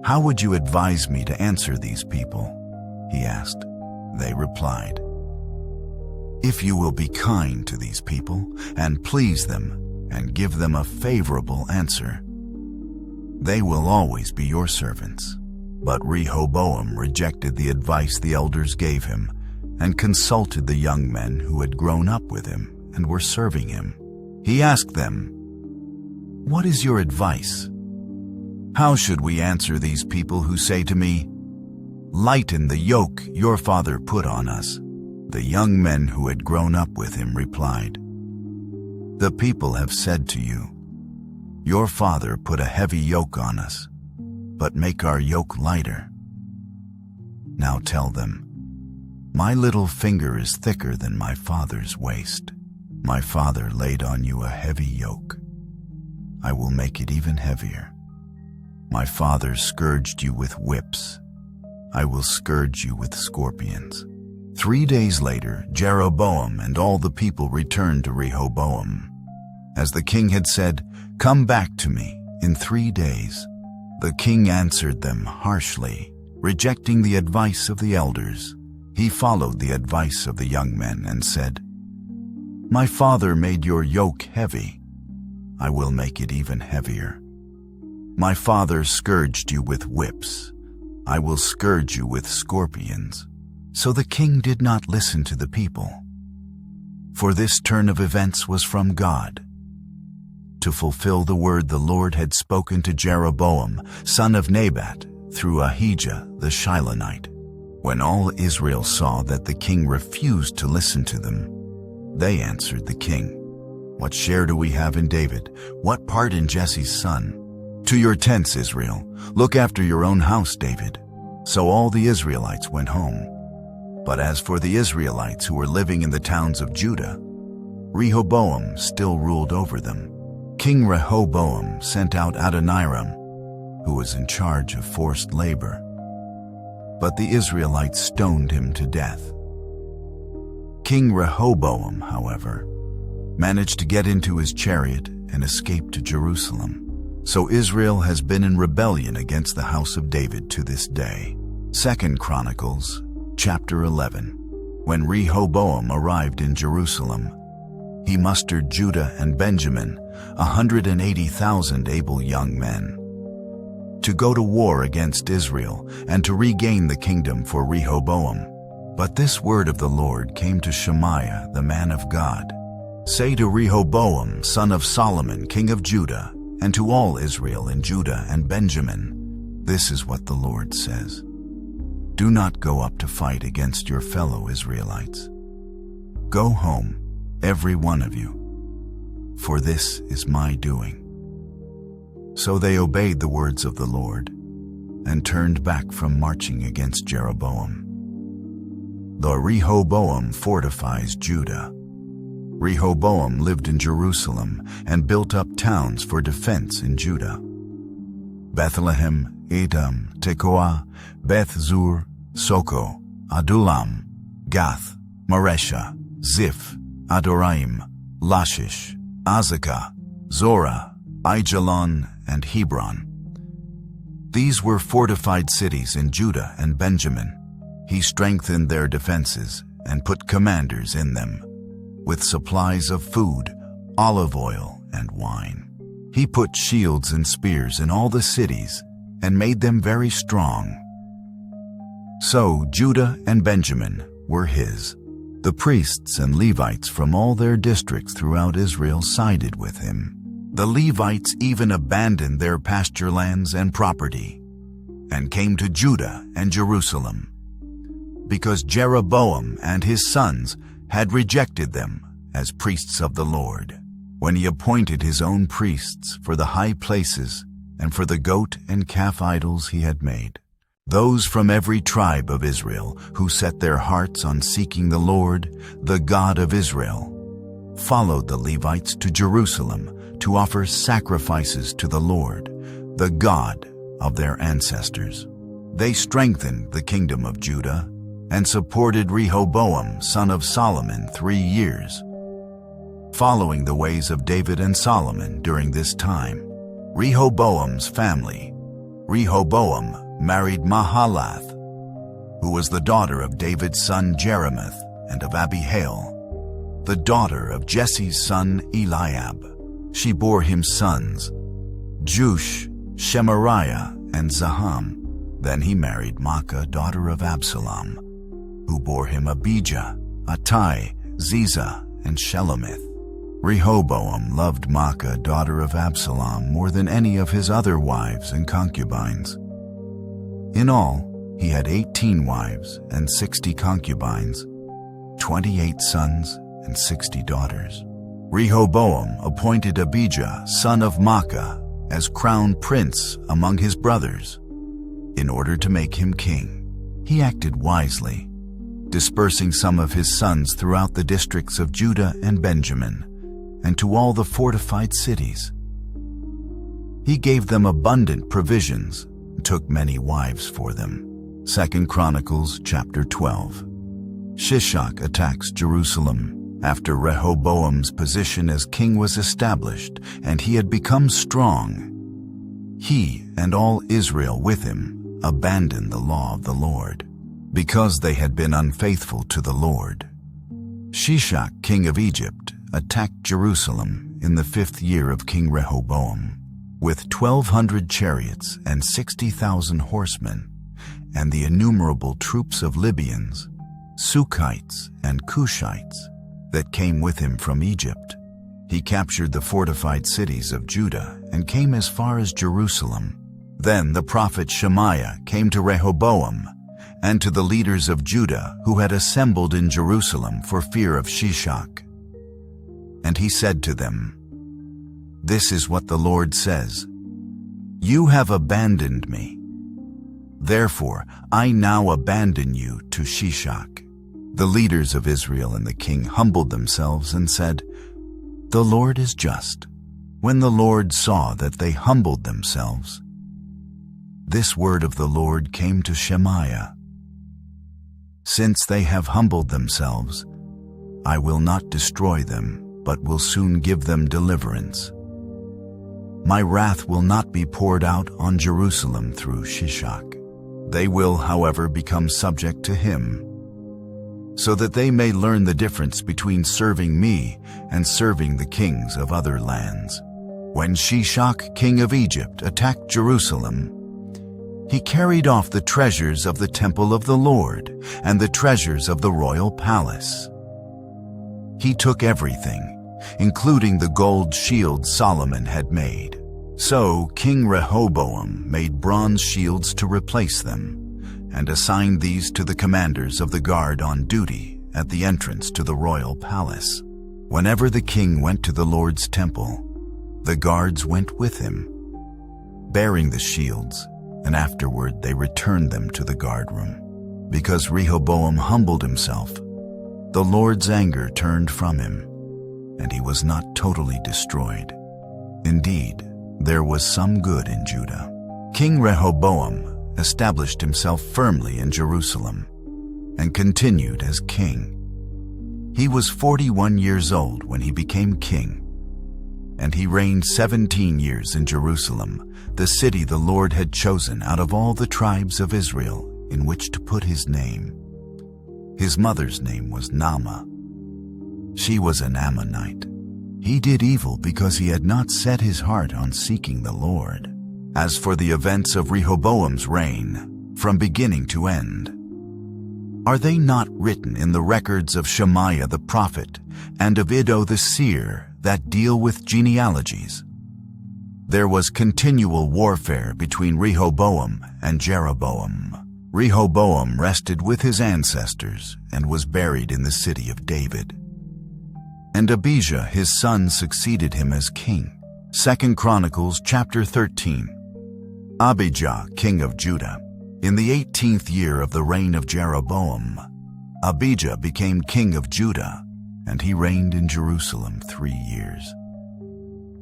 "How would you advise me to answer these people?" he asked. They replied, "If you will be kind to these people and please them and give them a favorable answer, they will always be your servants." But Rehoboam rejected the advice the elders gave him and consulted the young men who had grown up with him and were serving him. He asked them, "What is your advice? How should we answer these people who say to me, 'Lighten the yoke your father put on us'?" The young men who had grown up with him replied, "The people have said to you, 'Your father put a heavy yoke on us, but make our yoke lighter.' Now tell them, 'My little finger is thicker than my father's waist. My father laid on you a heavy yoke. I will make it even heavier. My father scourged you with whips. I will scourge you with scorpions." 3 days later, Jeroboam and all the people returned to Rehoboam. As the king had said, "Come back to me in 3 days." The king answered them harshly, rejecting the advice of the elders. He followed the advice of the young men and said, "My father made your yoke heavy. I will make it even heavier. My father scourged you with whips. I will scourge you with scorpions." So the king did not listen to the people, for this turn of events was from God, to fulfill the word the Lord had spoken to Jeroboam, son of Nebat, through Ahijah the Shilonite. When all Israel saw that the king refused to listen to them, they answered the king, "What share do we have in David? What part in Jesse's son? To your tents, Israel. Look after your own house, David." So all the Israelites went home. But as for the Israelites who were living in the towns of Judah, Rehoboam still ruled over them. King Rehoboam sent out Adoniram, who was in charge of forced labor. But the Israelites stoned him to death. King Rehoboam, however, managed to get into his chariot and escape to Jerusalem. So Israel has been in rebellion against the house of David to this day. 2 Chronicles, chapter 11. When Rehoboam arrived in Jerusalem, he mustered Judah and Benjamin, 180,000 able young men, to go to war against Israel and to regain the kingdom for Rehoboam. But this word of the Lord came to Shemaiah, the man of God. "Say to Rehoboam, son of Solomon, king of Judah, and to all Israel in Judah and Benjamin, this is what the Lord says. Do not go up to fight against your fellow Israelites. Go home, every one of you, for this is my doing." So they obeyed the words of the Lord and turned back from marching against Jeroboam. The Rehoboam fortifies Judah. Rehoboam lived in Jerusalem and built up towns for defense in Judah: Bethlehem, Edom, Tekoa, Beth-zur, Soko, Adullam, Gath, Maresha, Ziph, Adoraim, Lachish, Azekah, Zorah, Aijalon, and Hebron. These were fortified cities in Judah and Benjamin. He strengthened their defenses and put commanders in them, with supplies of food, olive oil, and wine. He put shields and spears in all the cities and made them very strong. So Judah and Benjamin were his. The priests and Levites from all their districts throughout Israel sided with him. The Levites even abandoned their pasture lands and property and came to Judah and Jerusalem, because Jeroboam and his sons had rejected them as priests of the Lord, when he appointed his own priests for the high places and for the goat and calf idols he had made. Those from every tribe of Israel who set their hearts on seeking the Lord, the God of Israel, followed the Levites to Jerusalem to offer sacrifices to the Lord, the God of their ancestors. They strengthened the kingdom of Judah and supported Rehoboam, son of Solomon, 3 years. Following the ways of David and Solomon during this time, Rehoboam's family, Rehoboam married Mahalath, who was the daughter of David's son Jeremoth and of Abihail, the daughter of Jesse's son Eliab. She bore him sons, Jush, Shemariah, and Zaham. Then he married Maacah, daughter of Absalom, who bore him Abijah, Attai, Ziza, and Shelomith. Rehoboam loved Maacah, daughter of Absalom, more than any of his other wives and concubines. In all, he had 18 wives and 60 concubines, 28 sons and 60 daughters. Rehoboam appointed Abijah, son of Maacah, as crown prince among his brothers, in order to make him king. He acted wisely, dispersing some of his sons throughout the districts of Judah and Benjamin, and to all the fortified cities. He gave them abundant provisions and took many wives for them. 2 Chronicles chapter 12. Shishak attacks Jerusalem. After Rehoboam's position as king was established and he had become strong, he and all Israel with him abandoned the law of the Lord, because they had been unfaithful to the Lord. Shishak, king of Egypt, attacked Jerusalem in the 5th year of King Rehoboam, with 1,200 chariots and 60,000 horsemen, and the innumerable troops of Libyans Sukhites, and Cushites that came with him from Egypt. He captured the fortified cities of Judah and came as far as Jerusalem. Then the prophet Shemaiah came to Rehoboam and to the leaders of Judah who had assembled in Jerusalem for fear of Shishak. And he said to them, "This is what the Lord says, You have abandoned me. Therefore, I now abandon you to Shishak." The leaders of Israel and the king humbled themselves and said, "The Lord is just." When the Lord saw that they humbled themselves, this word of the Lord came to Shemaiah: "Since they have humbled themselves, I will not destroy them, but will soon give them deliverance. My wrath will not be poured out on Jerusalem through Shishak. They will, however, become subject to him, so that they may learn the difference between serving me and serving the kings of other lands." When Shishak, king of Egypt, attacked Jerusalem, he carried off the treasures of the temple of the Lord and the treasures of the royal palace. He took everything, including the gold shield Solomon had made. So King Rehoboam made bronze shields to replace them, and assigned these to the commanders of the guard on duty at the entrance to the royal palace. Whenever the king went to the Lord's temple, the guards went with him, bearing the shields, and afterward they returned them to the guard room. Because Rehoboam humbled himself, the Lord's anger turned from him, and he was not totally destroyed. Indeed, there was some good in Judah. King Rehoboam established himself firmly in Jerusalem and continued as king. He was 41 years old when he became king, and he reigned 17 years in Jerusalem, the city the Lord had chosen out of all the tribes of Israel in which to put his name. His mother's name was Naamah. She was an Ammonite. He did evil because he had not set his heart on seeking the Lord. As for the events of Rehoboam's reign, from beginning to end, are they not written in the records of Shemaiah the prophet and of Iddo the seer that deal with genealogies? There was continual warfare between Rehoboam and Jeroboam. Rehoboam rested with his ancestors and was buried in the city of David. And Abijah his son succeeded him as king. 2 Chronicles chapter 13. Abijah, king of Judah. In the 18th year of the reign of Jeroboam, Abijah became king of Judah, and he reigned in Jerusalem 3 years.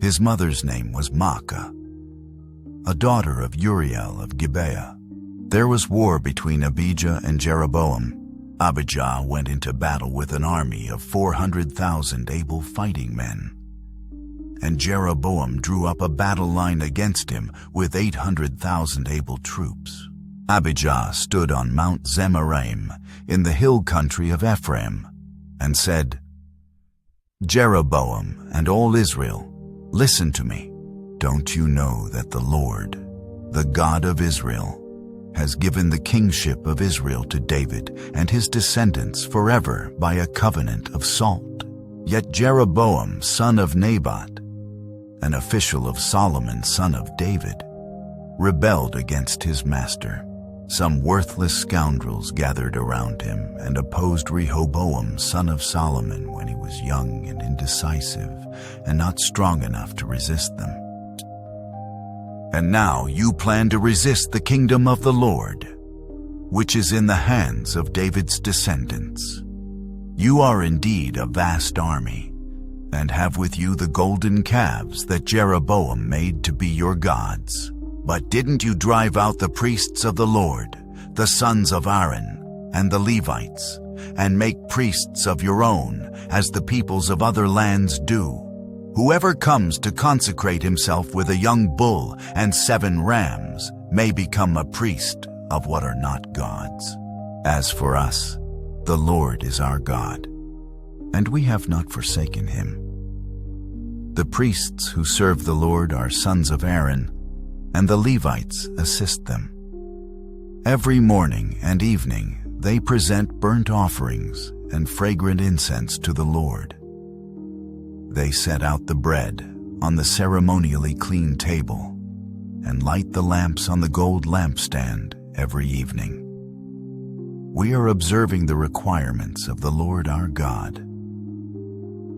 His mother's name was Maacah, a daughter of Uriel of Gibeah. There was war between Abijah and Jeroboam. Abijah went into battle with an army of 400,000 able fighting men, and Jeroboam drew up a battle line against him with 800,000 able troops. Abijah stood on Mount Zemaraim in the hill country of Ephraim and said, "Jeroboam and all Israel, listen to me. Don't you know that the Lord, the God of Israel, has given the kingship of Israel to David and his descendants forever by a covenant of salt? Yet Jeroboam, son of Nebat, an official of Solomon, son of David, rebelled against his master. Some worthless scoundrels gathered around him and opposed Rehoboam, son of Solomon, when he was young and indecisive and not strong enough to resist them. And now you plan to resist the kingdom of the Lord, which is in the hands of David's descendants. You are indeed a vast army, and have with you the golden calves that Jeroboam made to be your gods. But didn't you drive out the priests of the Lord, the sons of Aaron, and the Levites, and make priests of your own, as the peoples of other lands do? Whoever comes to consecrate himself with a young bull and 7 rams may become a priest of what are not gods. As for us, the Lord is our God, and we have not forsaken him. The priests who serve the Lord are sons of Aaron, and the Levites assist them. Every morning and evening they present burnt offerings and fragrant incense to the Lord. They set out the bread on the ceremonially clean table and light the lamps on the gold lampstand every evening. We are observing the requirements of the Lord our God.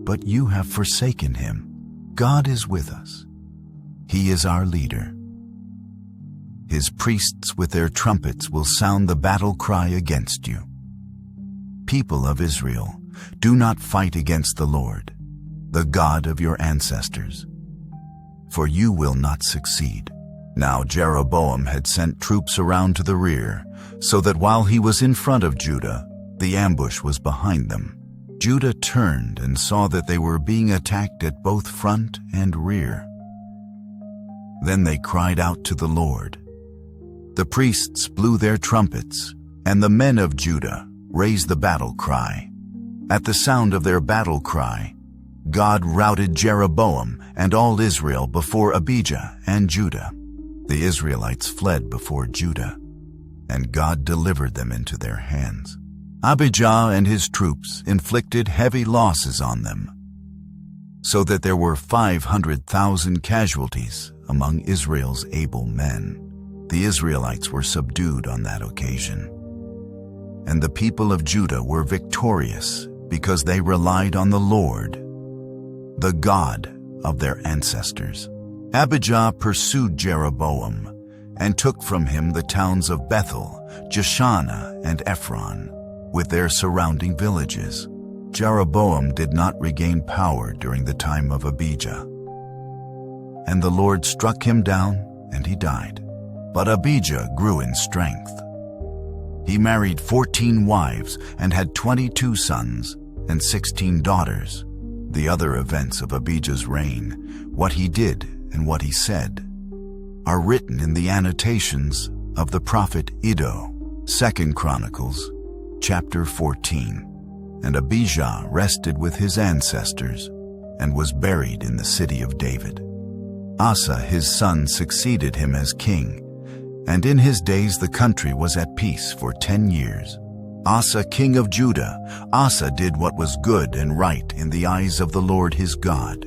But you have forsaken him. God is with us. He is our leader. His priests with their trumpets will sound the battle cry against you. People of Israel, do not fight against the Lord, the God of your ancestors, for you will not succeed. Now Jeroboam had sent troops around to the rear, so that while he was in front of Judah, the ambush was behind them. Judah turned and saw that they were being attacked at both front and rear. Then they cried out to the Lord. The priests blew their trumpets, and the men of Judah raised the battle cry. At the sound of their battle cry, God routed Jeroboam and all Israel before Abijah and Judah. The Israelites fled before Judah, and God delivered them into their hands. Abijah and his troops inflicted heavy losses on them, so that there were 500,000 casualties among Israel's able men. The Israelites were subdued on that occasion, and the people of Judah were victorious because they relied on the Lord, the God of their ancestors. Abijah pursued Jeroboam and took from him the towns of Bethel, Jeshanah, and Ephron, with their surrounding villages. Jeroboam did not regain power during the time of Abijah, and the Lord struck him down, and he died. But Abijah grew in strength. He married 14 wives and had 22 sons and 16 daughters. The other events of Abijah's reign, what he did and what he said, are written in the annotations of the prophet Iddo. 2 Chronicles, chapter 14. And Abijah rested with his ancestors and was buried in the city of David. Asa his son succeeded him as king, and in his days the country was at peace for 10 years. Asa king of Judah, Asa did what was good and right in the eyes of the Lord his God.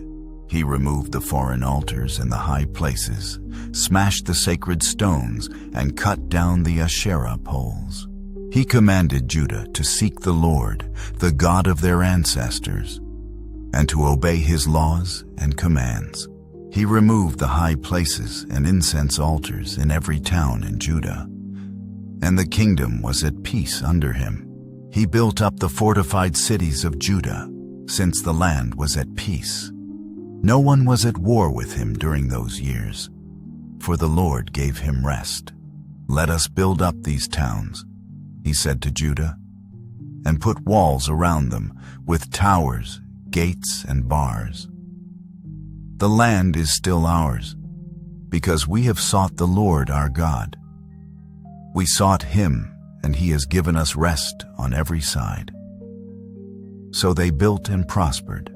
He removed the foreign altars and the high places, smashed the sacred stones, and cut down the Asherah poles. He commanded Judah to seek the Lord, the God of their ancestors, and to obey his laws and commands. He removed the high places and incense altars in every town in Judah, and the kingdom was at peace under him. He built up the fortified cities of Judah, since the land was at peace. No one was at war with him during those years, for the Lord gave him rest. Let us build up these towns, he said to Judah, and put walls around them with towers, gates, and bars. The land is still ours, because we have sought the Lord our God. We sought him, and he has given us rest on every side. So they built and prospered.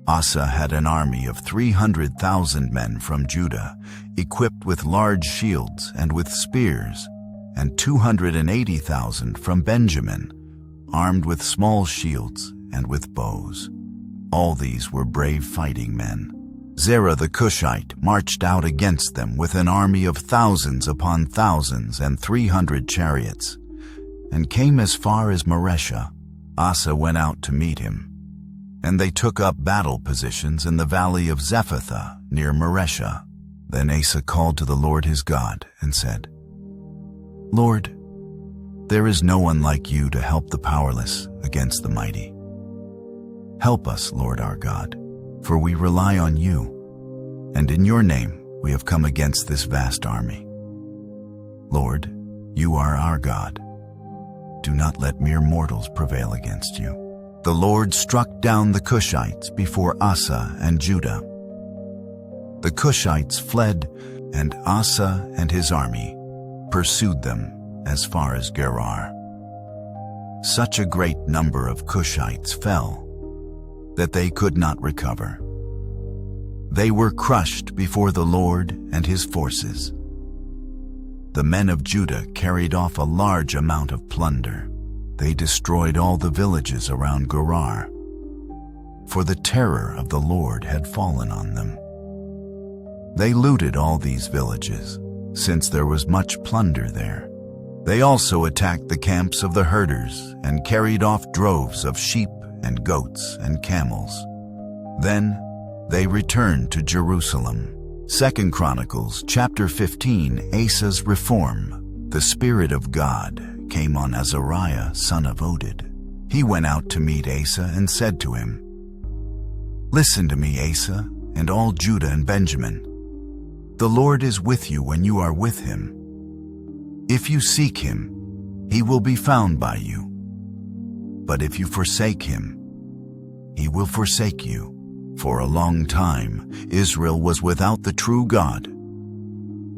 Asa had an army of 300,000 men from Judah, equipped with large shields and with spears, and 280,000 from Benjamin, armed with small shields and with bows. All these were brave fighting men. Zerah the Cushite marched out against them with an army of thousands upon thousands and 300 chariots, and came as far as Mareshah. Asa went out to meet him, and they took up battle positions in the valley of Zephathah near Mareshah. Then Asa called to the Lord his God and said, Lord, there is no one like you to help the powerless against the mighty. Help us, Lord our God, for we rely on you, and in your name we have come against this vast army. Lord, you are our God. Do not let mere mortals prevail against you. The Lord struck down the Cushites before Asa and Judah. The Cushites fled, and Asa and his army pursued them as far as Gerar. Such a great number of Cushites fell that they could not recover. They were crushed before the Lord and his forces. the men of Judah carried off a large amount of plunder. They destroyed all the villages around Gerar, for the terror of the Lord had fallen on them. They looted all these villages, since there was much plunder there. They also attacked the camps of the herders and carried off droves of sheep and goats and camels. Then they returned to Jerusalem. 2 Chronicles chapter 15. Asa's reform. The Spirit of God came on Azariah, son of Oded. He went out to meet Asa and said to him, "Listen to me, Asa, and all Judah and Benjamin. The Lord is with you when you are with him. If you seek him, he will be found by you. But if you forsake him, he will forsake you." For a long time, Israel was without the true God,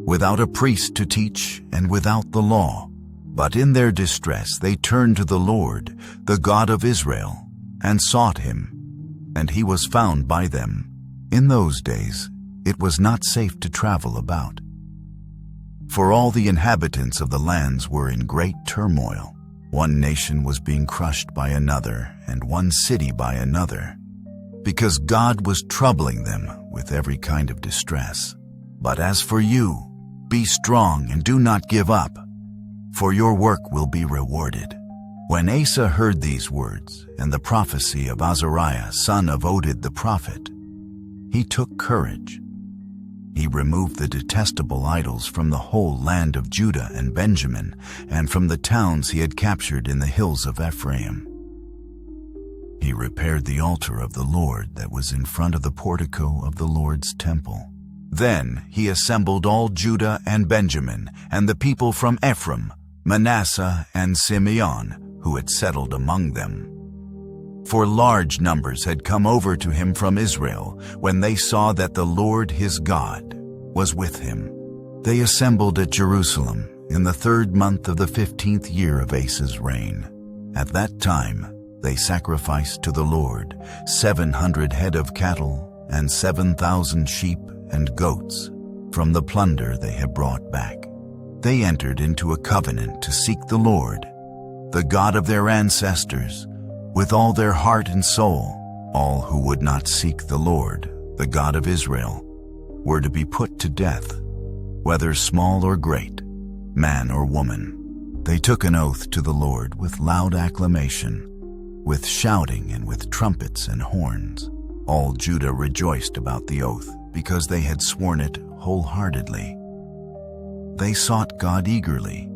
without a priest to teach, and without the law. But in their distress they turned to the Lord, the God of Israel, and sought him, and he was found by them. In those days, it was not safe to travel about, for all the inhabitants of the lands were in great turmoil. One nation was being crushed by another, and one city by another, because God was troubling them with every kind of distress. But as for you, be strong and do not give up, for your work will be rewarded. When Asa heard these words and the prophecy of Azariah, son of Oded the prophet, he took courage. He removed the detestable idols from the whole land of Judah and Benjamin, and from the towns he had captured in the hills of Ephraim. He repaired the altar of the Lord that was in front of the portico of the Lord's temple. Then he assembled all Judah and Benjamin, and the people from Ephraim, Manasseh, and Simeon, who had settled among them. For large numbers had come over to him from Israel when they saw that the Lord his God was with him. They assembled at Jerusalem in the 3rd month of the 15th year of Asa's reign. At that time they sacrificed to the Lord 700 head of cattle and 7,000 sheep and goats from the plunder they had brought back. They entered into a covenant to seek the Lord, the God of their ancestors, with all their heart and soul. All who would not seek the Lord, the God of Israel, were to be put to death, whether small or great, man or woman. They took an oath to the Lord with loud acclamation, with shouting and with trumpets and horns. All Judah rejoiced about the oath, because they had sworn it wholeheartedly. They sought God eagerly,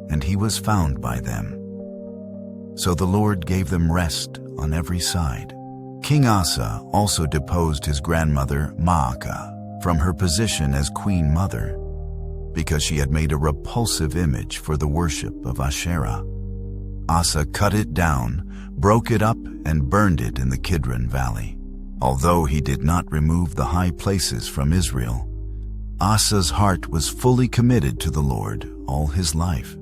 and he was found by them. So the Lord gave them rest on every side. King Asa also deposed his grandmother Maacah from her position as queen mother, because she had made a repulsive image for the worship of Asherah. Asa cut it down, broke it up, and burned it in the Kidron Valley. Although he did not remove the high places from Israel, Asa's heart was fully committed to the Lord all his life.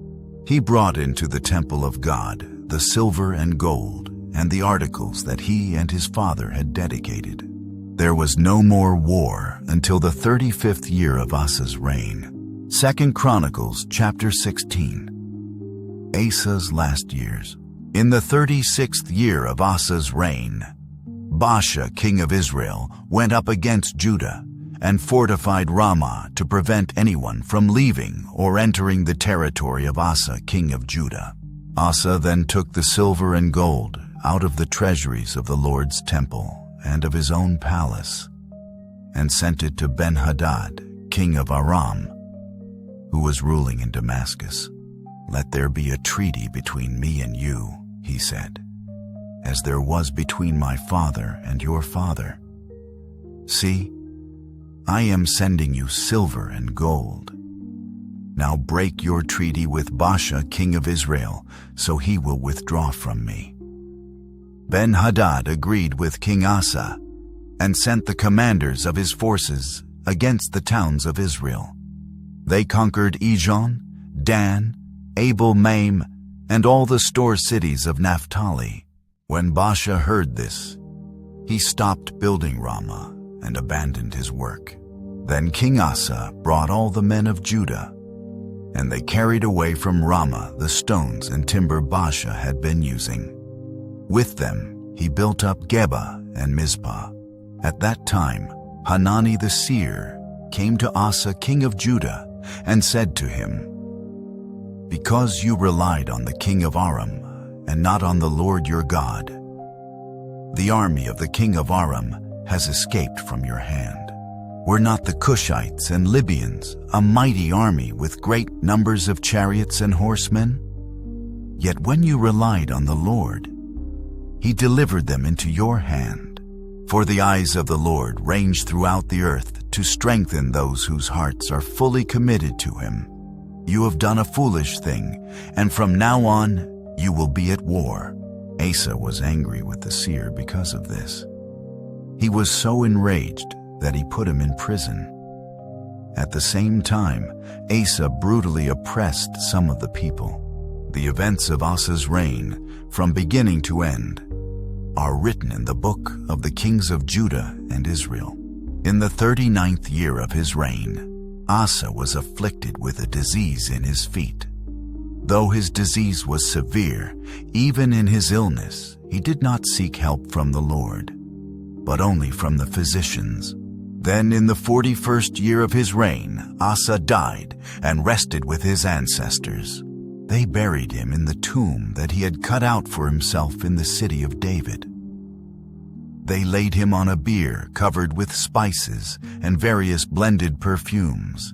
He brought into the temple of God the silver and gold and the articles that he and his father had dedicated. There was no more war until the 35th year of Asa's reign. 2 Chronicles chapter 16. Asa's last years. In the 36th year of Asa's reign, Baasha, king of Israel, went up against Judah and fortified Ramah to prevent anyone from leaving or entering the territory of Asa, king of Judah. Asa then took the silver and gold out of the treasuries of the Lord's temple and of his own palace, and sent it to Ben-Hadad, king of Aram, who was ruling in Damascus. "Let there be a treaty between me and you," he said, "as there was between my father and your father. See, I am sending you silver and gold. Now break your treaty with Baasha, king of Israel, so he will withdraw from me." Ben-Hadad agreed with King Asa and sent the commanders of his forces against the towns of Israel. They conquered Ijon, Dan, Abel-Maim, and all the store cities of Naphtali. When Baasha heard this, he stopped building Ramah and abandoned his work. Then King Asa brought all the men of Judah, and they carried away from Ramah the stones and timber Baasha had been using. With them he built up Geba and Mizpah. At that time Hanani the seer came to Asa king of Judah and said to him, "Because you relied on the king of Aram and not on the Lord your God, the army of the king of Aram has escaped from your hand. Were not the Cushites and Libyans a mighty army with great numbers of chariots and horsemen? Yet when you relied on the Lord, he delivered them into your hand. For the eyes of the Lord range throughout the earth to strengthen those whose hearts are fully committed to him. You have done a foolish thing, and from now on you will be at war." Asa was angry with the seer because of this. He was so enraged that he put him in prison. At the same time, Asa brutally oppressed some of the people. The events of Asa's reign, from beginning to end, are written in the book of the kings of Judah and Israel. In the 39th year of his reign, Asa was afflicted with a disease in his feet. Though his disease was severe, even in his illness, he did not seek help from the Lord, but only from the physicians. Then in the 41st year of his reign, Asa died and rested with his ancestors. They buried him in the tomb that he had cut out for himself in the city of David. They laid him on a bier covered with spices and various blended perfumes,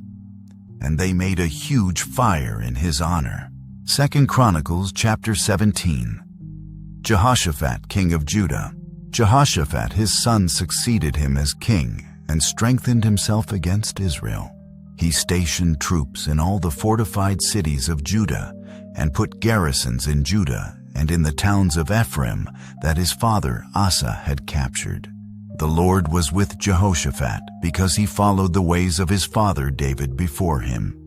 and they made a huge fire in his honor. 2 Chronicles chapter 17. Jehoshaphat, king of Judah. Jehoshaphat his son succeeded him as king and strengthened himself against Israel. He stationed troops in all the fortified cities of Judah and put garrisons in Judah and in the towns of Ephraim that his father Asa had captured. The Lord was with Jehoshaphat because he followed the ways of his father David before him.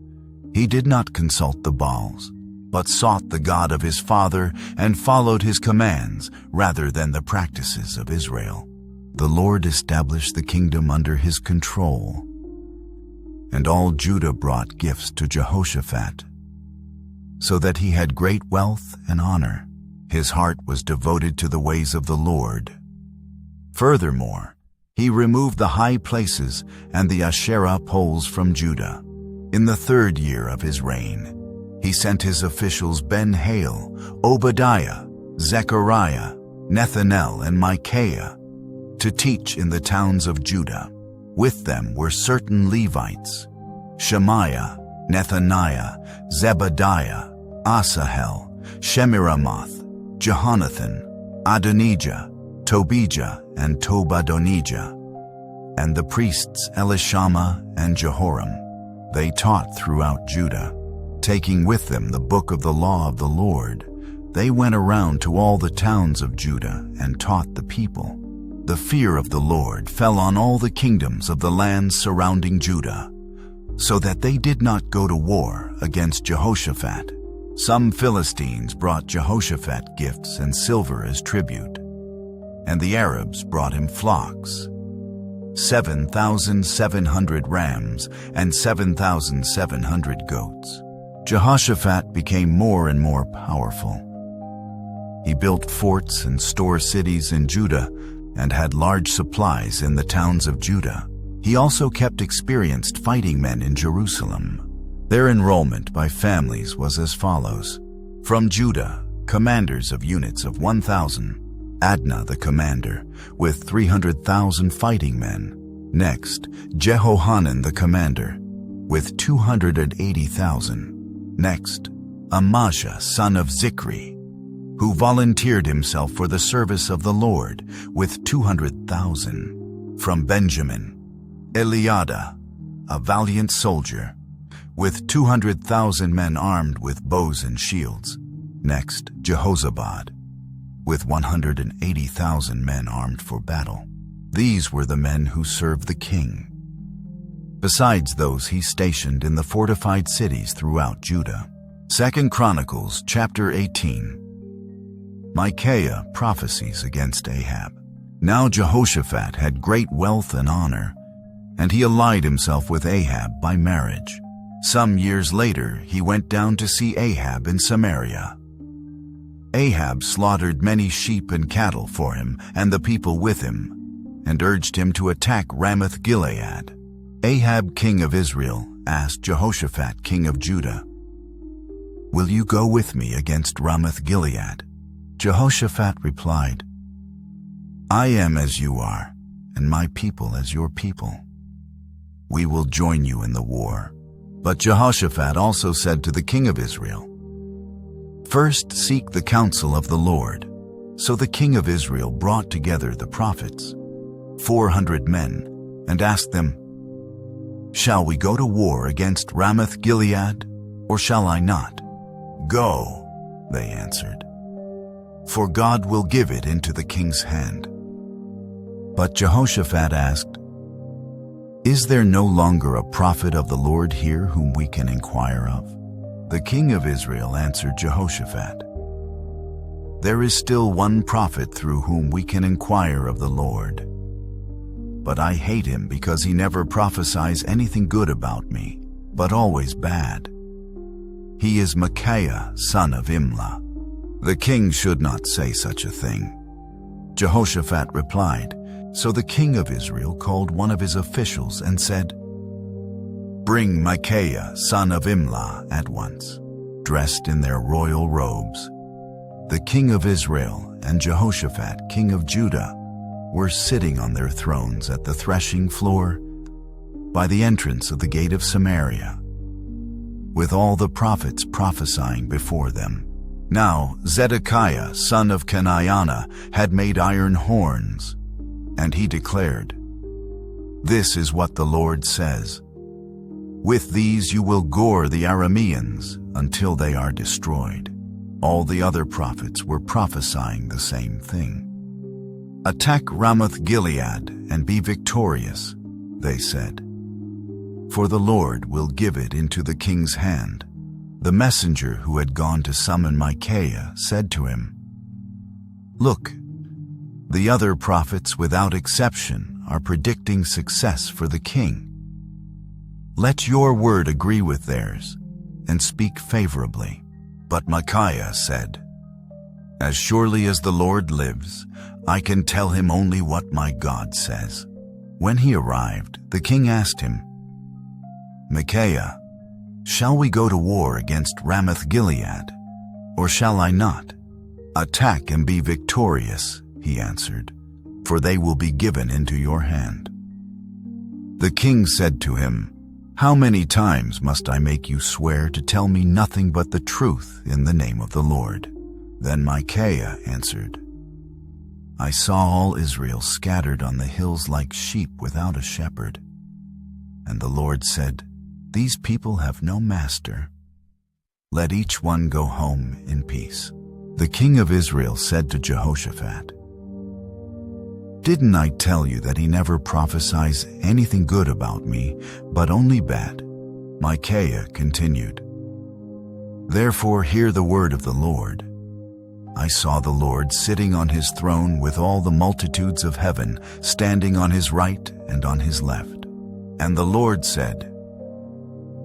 He did not consult the Baals, but sought the God of his father and followed his commands rather than the practices of Israel. The Lord established the kingdom under his control, and all Judah brought gifts to Jehoshaphat, so that he had great wealth and honor. His heart was devoted to the ways of the Lord. Furthermore, he removed the high places and the Asherah poles from Judah. In the 3rd year of his reign, he sent his officials Ben-Hail, Obadiah, Zechariah, Nethanel, and Micaiah to teach in the towns of Judah. With them were certain Levites: Shemaiah, Nethaniah, Zebadiah, Asahel, Shemiramoth, Jehonathan, Adonijah, Tobijah, and Tobadonijah, and the priests Elishama and Jehoram. They taught throughout Judah, taking with them the book of the law of the Lord. They went around to all the towns of Judah and taught the people. The fear of the Lord fell on all the kingdoms of the lands surrounding Judah, so that they did not go to war against Jehoshaphat. Some Philistines brought Jehoshaphat gifts and silver as tribute, and the Arabs brought him flocks, 7,700 rams and 7,700 goats. Jehoshaphat became more and more powerful. He built forts and store cities in Judah and had large supplies in the towns of Judah. He also kept experienced fighting men in Jerusalem. Their enrollment by families was as follows. From Judah, commanders of units of 1,000. Adnah the commander, with 300,000 fighting men. Next, Jehohanan the commander, with 280,000. Next, Amashah son of Zikri, who volunteered himself for the service of the Lord, with 200,000. From Benjamin, Eliada, a valiant soldier, with 200,000 men armed with bows and shields. Next, Jehozabad, with 180,000 men armed for battle. These were the men who served the king, besides those he stationed in the fortified cities throughout Judah. 2 Chronicles chapter 18. Micaiah prophecies against Ahab. Now Jehoshaphat had great wealth and honor, and he allied himself with Ahab by marriage. Some years later, he went down to see Ahab in Samaria. Ahab slaughtered many sheep and cattle for him and the people with him, and urged him to attack Ramoth-Gilead. Ahab, king of Israel, asked Jehoshaphat, king of Judah, "Will you go with me against Ramoth-Gilead?" Jehoshaphat replied, "I am as you are, and my people as your people. We will join you in the war." But Jehoshaphat also said to the king of Israel, "First seek the counsel of the Lord." So the king of Israel brought together the prophets, 400 men, and asked them, "Shall we go to war against Ramoth-Gilead, or shall I not?" "Go," they answered, "for God will give it into the king's hand." But Jehoshaphat asked, "Is there no longer a prophet of the Lord here whom we can inquire of?" The king of Israel answered Jehoshaphat, "There is still one prophet through whom we can inquire of the Lord. But I hate him because he never prophesies anything good about me, but always bad. He is Micaiah, son of Imlah." The king should not say such a thing. Jehoshaphat replied. So the king of Israel called one of his officials and said, "Bring Micaiah, son of Imlah, at once, dressed in their royal robes." The king of Israel and Jehoshaphat, king of Judah, were sitting on their thrones at the threshing floor by the entrance of the gate of Samaria, with all the prophets prophesying before them. Now Zedekiah, son of Kenaiah, had made iron horns, and he declared, "This is what the Lord says. With these you will gore the Arameans until they are destroyed." All the other prophets were prophesying the same thing. "Attack Ramoth-Gilead and be victorious," they said, "for the Lord will give it into the king's hand." The messenger who had gone to summon Micaiah said to him, "Look, the other prophets without exception are predicting success for the king. Let your word agree with theirs and speak favorably." But Micaiah said, "As surely as the Lord lives, I can tell him only what my God says." When he arrived, the king asked him, "Micaiah, shall we go to war against Ramoth-Gilead, or shall I not?" "Attack and be victorious," he answered, "for they will be given into your hand." The king said to him, "How many times must I make you swear to tell me nothing but the truth in the name of the Lord?" Then Micaiah answered, "I saw all Israel scattered on the hills like sheep without a shepherd. And the Lord said, 'These people have no master. Let each one go home in peace.'" The king of Israel said to Jehoshaphat, "Didn't I tell you that he never prophesies anything good about me, but only bad?" Micaiah continued, "Therefore hear the word of the Lord. I saw the Lord sitting on his throne with all the multitudes of heaven standing on his right and on his left. And the Lord said,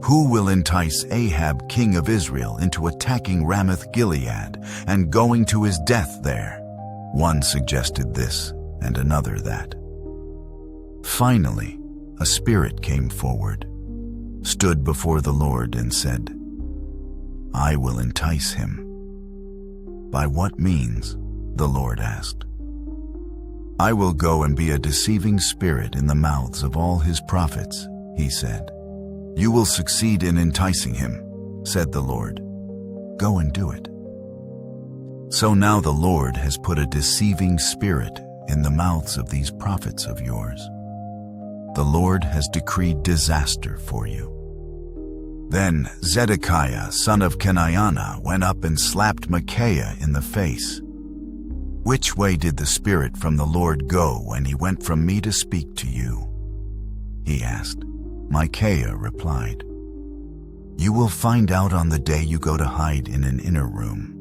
'Who will entice Ahab, king of Israel, into attacking Ramoth-Gilead and going to his death there?' One suggested this, and another that. Finally, a spirit came forward, stood before the Lord, and said, 'I will entice him.' By what means? The Lord asked. "I will go and be a deceiving spirit in the mouths of all his prophets," he said. "You will succeed in enticing him," said the Lord. "Go and do it." So now the Lord has put a deceiving spirit in the mouths of these prophets of yours. The Lord has decreed disaster for you." Then Zedekiah, son of Kenaiah, went up and slapped Micaiah in the face. "Which way did the Spirit from the Lord go when he went from me to speak to you?" he asked. Micaiah replied, "You will find out on the day you go to hide in an inner room."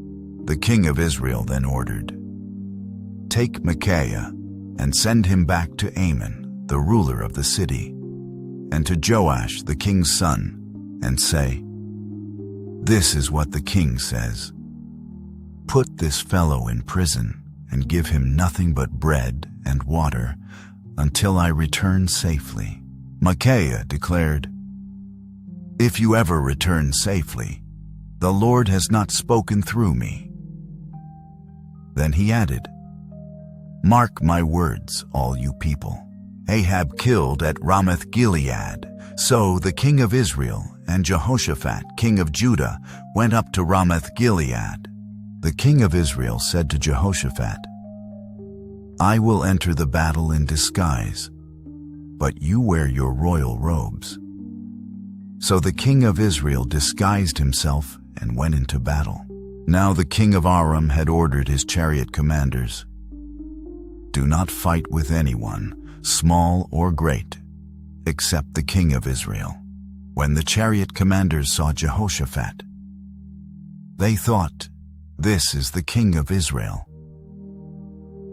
The king of Israel then ordered, "Take Micaiah and send him back to Amon, the ruler of the city, and to Joash the king's son, and say, "This is what the king says. Put this fellow in prison and give him nothing but bread and water until I return safely." Micaiah declared, "If you ever return safely, the Lord has not spoken through me." Then he added, "Mark my words, all you people. Ahab killed at Ramoth Gilead. So the king of Israel and Jehoshaphat, king of Judah, went up to Ramoth Gilead. The king of Israel said to Jehoshaphat, "I will enter the battle in disguise, but you wear your royal robes." So the king of Israel disguised himself and went into battle. Now the king of Aram had ordered his chariot commanders, "Do not fight with anyone, small or great, except the king of Israel." When the chariot commanders saw Jehoshaphat, they thought, "This is the king of Israel."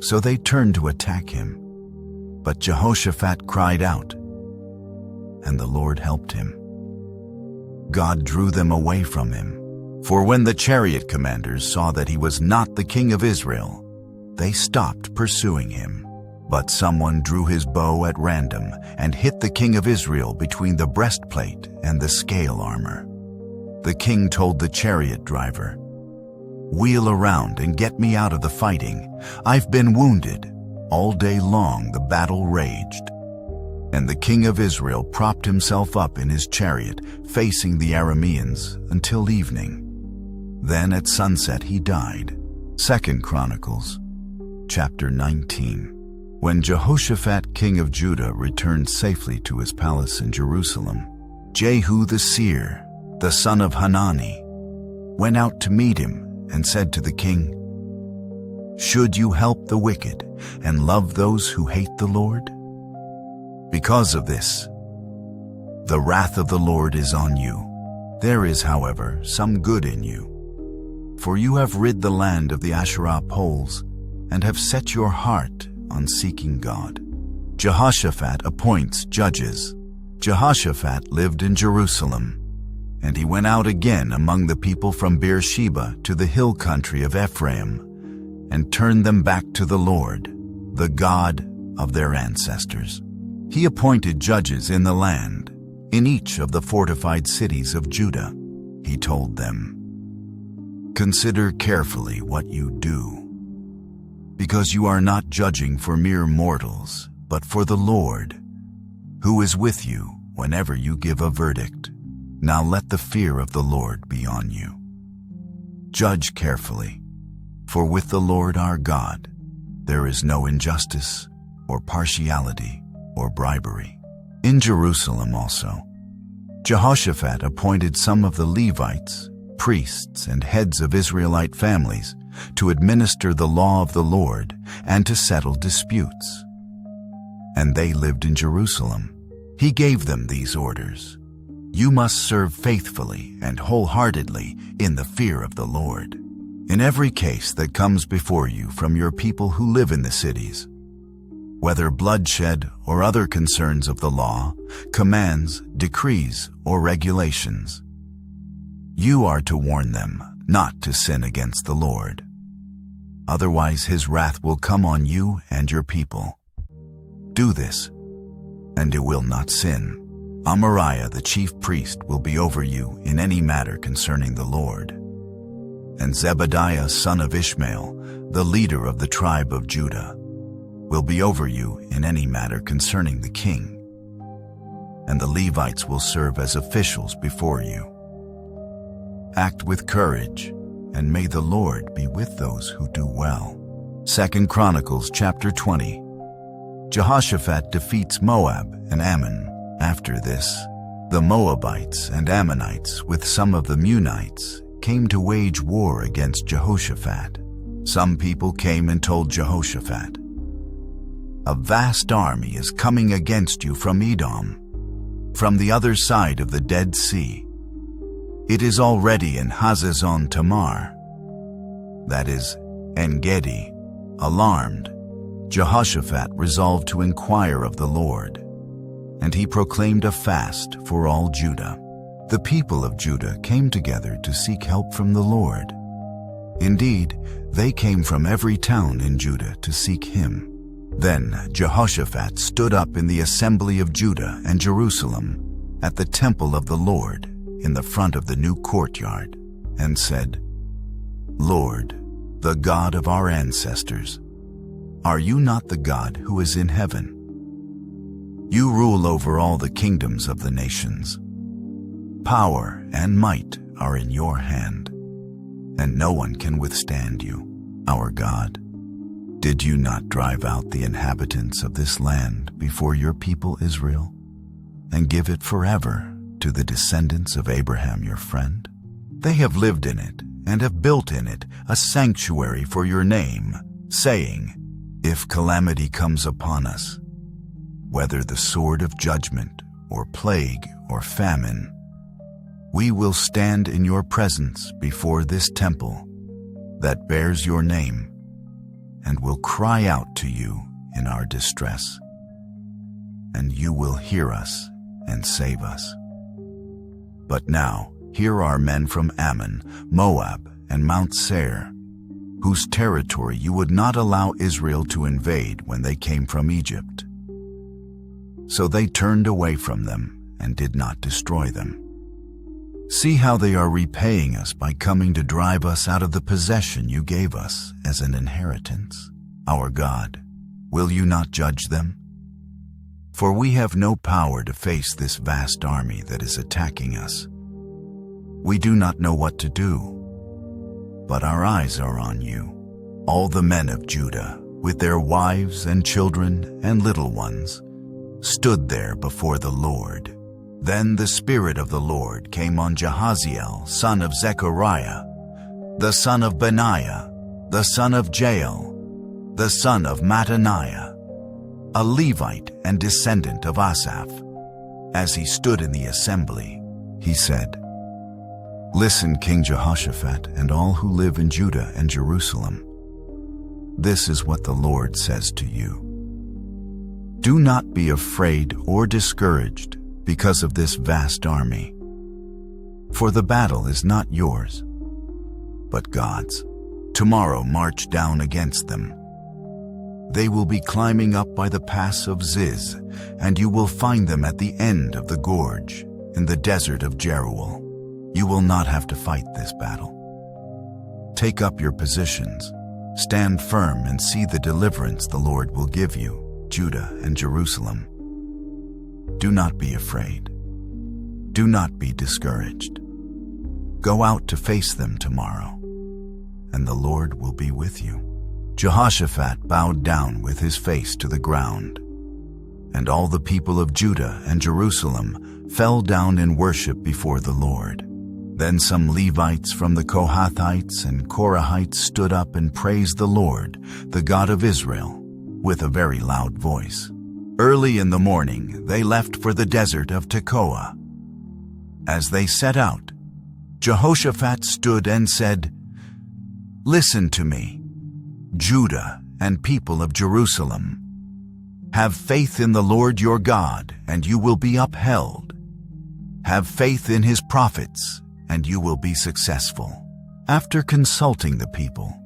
So they turned to attack him. But Jehoshaphat cried out, and the Lord helped him. God drew them away from him. For when the chariot commanders saw that he was not the king of Israel, they stopped pursuing him. But someone drew his bow at random and hit the king of Israel between the breastplate and the scale armor. The king told the chariot driver, "Wheel around and get me out of the fighting. I've been wounded." All day long the battle raged, and the king of Israel propped himself up in his chariot, facing the Arameans until evening. Then at sunset he died. 2 Chronicles, chapter 19. When Jehoshaphat, king of Judah, returned safely to his palace in Jerusalem, Jehu the seer, the son of Hanani, went out to meet him and said to the king, "Should you help the wicked and love those who hate the Lord? Because of this, the wrath of the Lord is on you. There is, however, some good in you. For you have rid the land of the Asherah poles and have set your heart on seeking God." Jehoshaphat appoints judges. Jehoshaphat lived in Jerusalem, and he went out again among the people from Beersheba to the hill country of Ephraim, and turned them back to the Lord, the God of their ancestors. He appointed judges in the land, in each of the fortified cities of Judah. He told them, "Consider carefully what you do, because you are not judging for mere mortals, but for the Lord, who is with you whenever you give a verdict. Now let the fear of the Lord be on you. Judge carefully, for with the Lord our God there is no injustice or partiality or bribery." In Jerusalem also, Jehoshaphat appointed some of the Levites, priests, and heads of Israelite families to administer the law of the Lord and to settle disputes. And they lived in Jerusalem. He gave them these orders: "You must serve faithfully and wholeheartedly in the fear of the Lord. In every case that comes before you from your people who live in the cities, whether bloodshed or other concerns of the law, commands, decrees, or regulations, you are to warn them not to sin against the Lord. Otherwise his wrath will come on you and your people. Do this, and it will not sin. Amariah the chief priest will be over you in any matter concerning the Lord. And Zebediah son of Ishmael, the leader of the tribe of Judah, will be over you in any matter concerning the king. And the Levites will serve as officials before you. Act with courage, and may the Lord be with those who do well." 2 Chronicles chapter 20. Jehoshaphat defeats Moab and Ammon. After this, the Moabites and Ammonites with some of the Meunites came to wage war against Jehoshaphat. Some people came and told Jehoshaphat, "A vast army is coming against you from Edom, from the other side of the Dead Sea. It is already in Hazazon Tamar," that is, En-Gedi. Alarmed, Jehoshaphat resolved to inquire of the Lord, and he proclaimed a fast for all Judah. The people of Judah came together to seek help from the Lord. Indeed, they came from every town in Judah to seek him. Then Jehoshaphat stood up in the assembly of Judah and Jerusalem at the temple of the Lord in the front of the new courtyard and said, "Lord, the God of our ancestors, are you not the God who is in heaven? You rule over all the kingdoms of the nations. Power and might are in your hand, and no one can withstand you, our God. Did you not drive out the inhabitants of this land before your people Israel, and give it forever to the descendants of Abraham your friend? They have lived in it and have built in it a sanctuary for your name, saying, 'If calamity comes upon us, whether the sword of judgment or plague or famine, we will stand in your presence before this temple that bears your name, and will cry out to you in our distress, and you will hear us and save us.' But now here are men from Ammon, Moab, and Mount Seir, whose territory you would not allow Israel to invade when they came from Egypt. So they turned away from them and did not destroy them. See how they are repaying us by coming to drive us out of the possession you gave us as an inheritance. Our God, will you not judge them? For we have no power to face this vast army that is attacking us. We do not know what to do, but our eyes are on you." All the men of Judah, with their wives and children and little ones, stood there before the Lord. Then the Spirit of the Lord came on Jahaziel, son of Zechariah, the son of Benaiah, the son of Jael, the son of Mattaniah, a Levite and descendant of Asaph. As he stood in the assembly, he said, "Listen, King Jehoshaphat, and all who live in Judah and Jerusalem. This is what the Lord says to you. Do not be afraid or discouraged because of this vast army. For the battle is not yours, but God's. Tomorrow march down against them. They will be climbing up by the pass of Ziz, and you will find them at the end of the gorge, in the desert of Jeruel. You will not have to fight this battle. Take up your positions, stand firm, and see the deliverance the Lord will give you, Judah and Jerusalem. Do not be afraid. Do not be discouraged. Go out to face them tomorrow, and the Lord will be with you." Jehoshaphat bowed down with his face to the ground, and all the people of Judah and Jerusalem fell down in worship before the Lord. Then some Levites from the Kohathites and Korahites stood up and praised the Lord, the God of Israel, with a very loud voice. Early in the morning they left for the desert of Tekoa. As they set out, Jehoshaphat stood and said, "Listen to me, Judah and people of Jerusalem. Have faith in the Lord your God, and you will be upheld. Have faith in his prophets, and you will be successful." After consulting the people,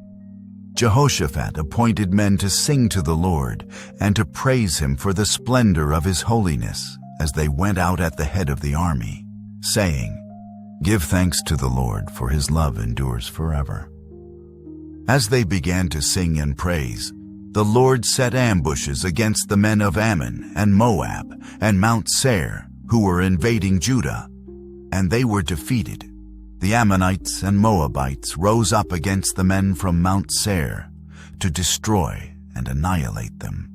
Jehoshaphat appointed men to sing to the Lord and to praise him for the splendor of his holiness as they went out at the head of the army, saying, "Give thanks to the Lord, for his love endures forever." As they began to sing and praise, the Lord set ambushes against the men of Ammon and Moab and Mount Seir who were invading Judah, and they were defeated. The Ammonites and Moabites rose up against the men from Mount Seir to destroy and annihilate them.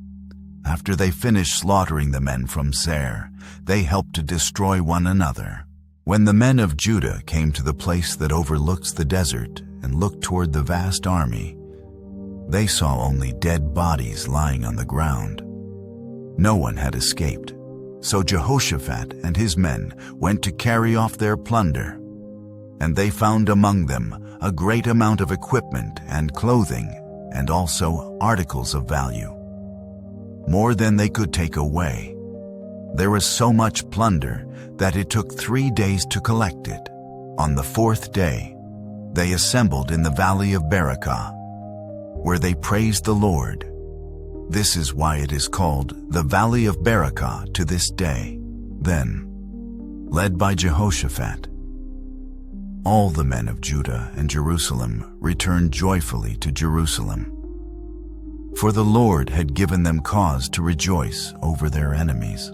After they finished slaughtering the men from Seir, they helped to destroy one another. When the men of Judah came to the place that overlooks the desert and looked toward the vast army, they saw only dead bodies lying on the ground. No one had escaped. So Jehoshaphat and his men went to carry off their plunder, and they found among them a great amount of equipment and clothing, and also articles of value, more than they could take away. There was so much plunder that it took 3 days to collect it. On the 4th day, they assembled in the valley of Berakah, where they praised the Lord. This is why it is called the Valley of Berakah to this day. Then, led by Jehoshaphat, all the men of Judah and Jerusalem returned joyfully to Jerusalem, for the Lord had given them cause to rejoice over their enemies.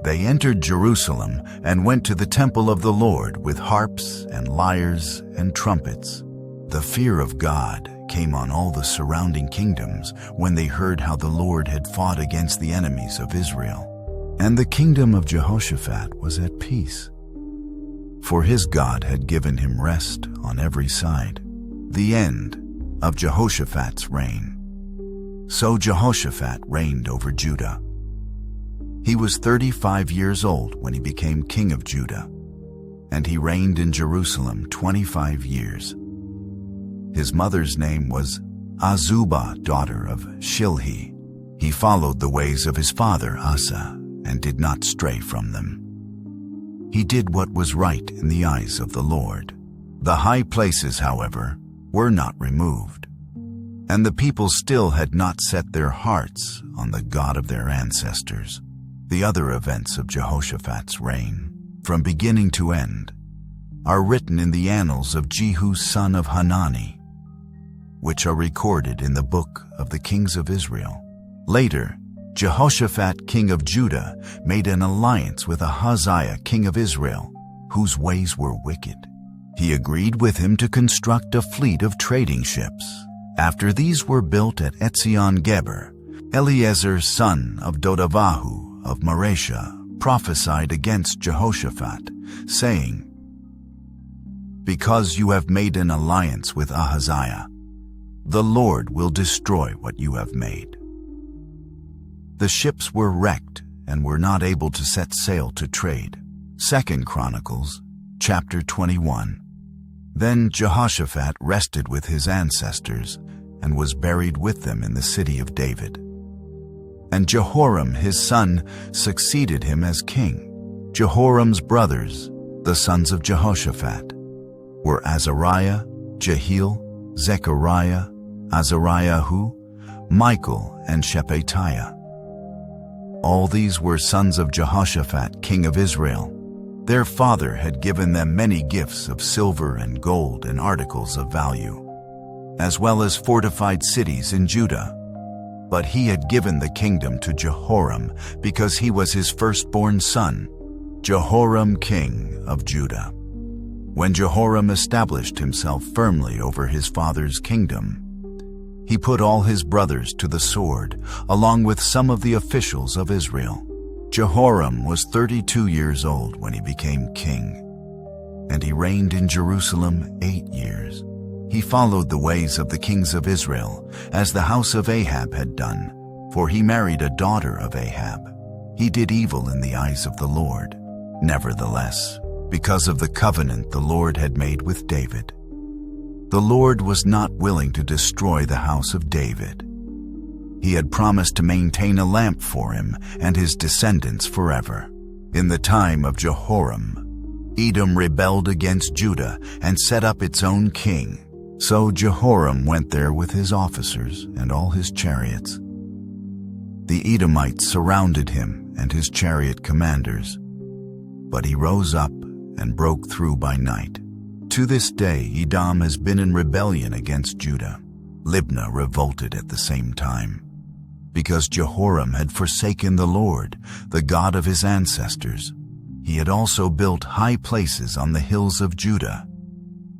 They entered Jerusalem and went to the temple of the Lord with harps and lyres and trumpets. The fear of God came on all the surrounding kingdoms when they heard how the Lord had fought against the enemies of Israel. And the kingdom of Jehoshaphat was at peace, for his God had given him rest on every side. The end of Jehoshaphat's reign. So Jehoshaphat reigned over Judah. He was 35 years old when he became king of Judah, and he reigned in Jerusalem 25 years. His mother's name was Azubah, daughter of Shilhi. He followed the ways of his father Asa and did not stray from them. He did what was right in the eyes of the Lord. The high places, however, were not removed, and the people still had not set their hearts on the God of their ancestors. The other events of Jehoshaphat's reign, from beginning to end, are written in the annals of Jehu son of Hanani, which are recorded in the book of the kings of Israel. Later, Jehoshaphat, king of Judah, made an alliance with Ahaziah, king of Israel, whose ways were wicked. He agreed with him to construct a fleet of trading ships. After these were built at Etzion-Geber, Eleazar, son of Dodavahu of Mareshah, prophesied against Jehoshaphat, saying, "Because you have made an alliance with Ahaziah, the Lord will destroy what you have made." The ships were wrecked and were not able to set sail to trade. 2 Chronicles, chapter 21. Then Jehoshaphat rested with his ancestors and was buried with them in the city of David. And Jehoram his son succeeded him as king. Jehoram's brothers, the sons of Jehoshaphat, were Azariah, Jehiel, Zechariah, Azariahu, Michael, and Shephatiah. All these were sons of Jehoshaphat, king of Israel. Their father had given them many gifts of silver and gold and articles of value, as well as fortified cities in Judah. But he had given the kingdom to Jehoram because he was his firstborn son, Jehoram king of Judah. When Jehoram established himself firmly over his father's kingdom, he put all his brothers to the sword, along with some of the officials of Israel. Jehoram was 32 years old when he became king, and he reigned in Jerusalem 8 years. He followed the ways of the kings of Israel, as the house of Ahab had done, for he married a daughter of Ahab. He did evil in the eyes of the Lord. Nevertheless, because of the covenant the Lord had made with David, the Lord was not willing to destroy the house of David. He had promised to maintain a lamp for him and his descendants forever. In the time of Jehoram, Edom rebelled against Judah and set up its own king. So Jehoram went there with his officers and all his chariots. The Edomites surrounded him and his chariot commanders, but he rose up and broke through by night. To this day, Edom has been in rebellion against Judah. Libnah revolted at the same time, because Jehoram had forsaken the Lord, the God of his ancestors. He had also built high places on the hills of Judah,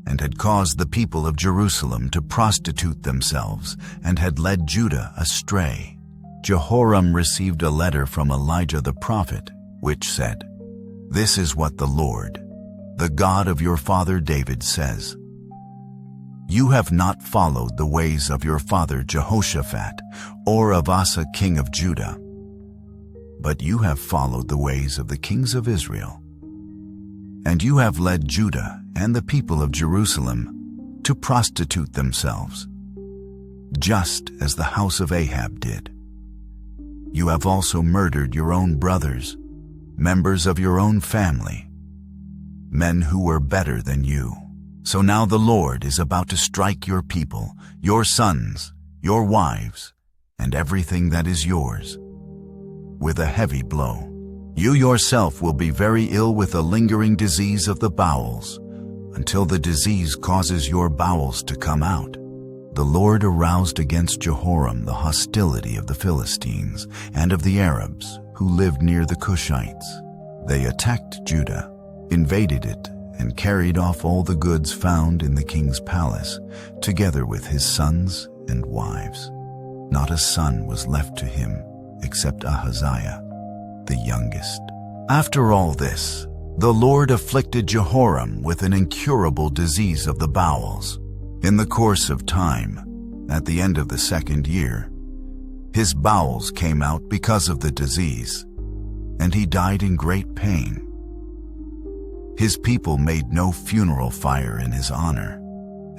and had caused the people of Jerusalem to prostitute themselves, and had led Judah astray. Jehoram received a letter from Elijah the prophet, which said, "This is what the Lord, the God of your father David, says. You have not followed the ways of your father Jehoshaphat or of Asa king of Judah, but you have followed the ways of the kings of Israel. And you have led Judah and the people of Jerusalem to prostitute themselves, just as the house of Ahab did. You have also murdered your own brothers, members of your own family, men who were better than you. So now the Lord is about to strike your people, your sons, your wives, and everything that is yours, with a heavy blow. You yourself will be very ill with a lingering disease of the bowels, until the disease causes your bowels to come out. The Lord aroused against Jehoram the hostility of the Philistines and of the Arabs who lived near the Cushites. They attacked Judah, invaded it, and carried off all the goods found in the king's palace, together with his sons and wives. Not a son was left to him except Ahaziah, the youngest. After all this, the Lord afflicted Jehoram with an incurable disease of the bowels. In the course of time, at the end of the 2nd year, his bowels came out because of the disease, and he died in great pain. His people made no funeral fire in his honor,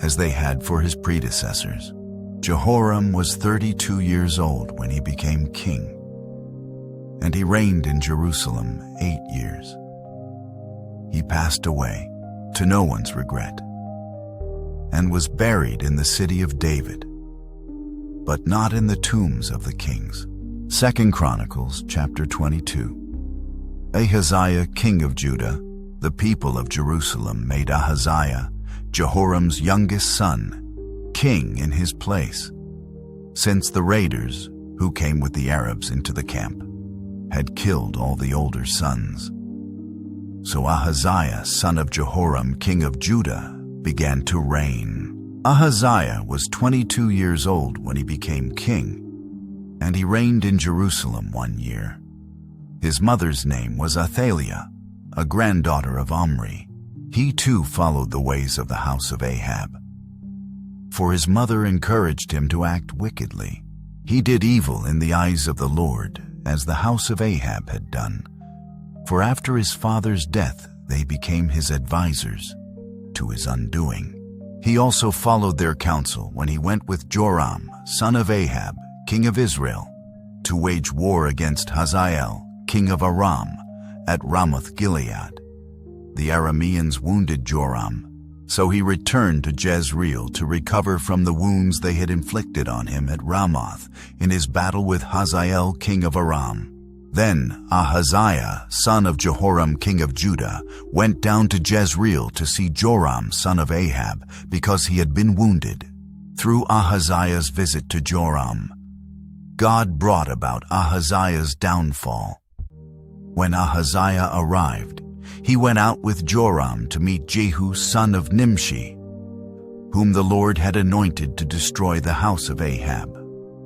as they had for his predecessors. Jehoram was 32 years old when he became king, and he reigned in Jerusalem 8 years. He passed away, to no one's regret, and was buried in the city of David, but not in the tombs of the kings. 2 Chronicles chapter 22. Ahaziah, king of Judah, the people of Jerusalem made Ahaziah, Jehoram's youngest son, king in his place, since the raiders, who came with the Arabs into the camp, had killed all the older sons. So Ahaziah, son of Jehoram, king of Judah, began to reign. Ahaziah was 22 years old when he became king, and he reigned in Jerusalem 1 year. His mother's name was Athaliah, a granddaughter of Omri. He too followed the ways of the house of Ahab, for his mother encouraged him to act wickedly. He did evil in the eyes of the Lord, as the house of Ahab had done. For after his father's death they became his advisers, to his undoing. He also followed their counsel when he went with Joram, son of Ahab, king of Israel, to wage war against Hazael, king of Aram, at Ramoth-Gilead. The Arameans wounded Joram, so he returned to Jezreel to recover from the wounds they had inflicted on him at Ramoth in his battle with Hazael, king of Aram. Then Ahaziah, son of Jehoram, king of Judah, went down to Jezreel to see Joram, son of Ahab, because he had been wounded. Through Ahaziah's visit to Joram, God brought about Ahaziah's downfall. When Ahaziah arrived, he went out with Joram to meet Jehu, son of Nimshi, whom the Lord had anointed to destroy the house of Ahab.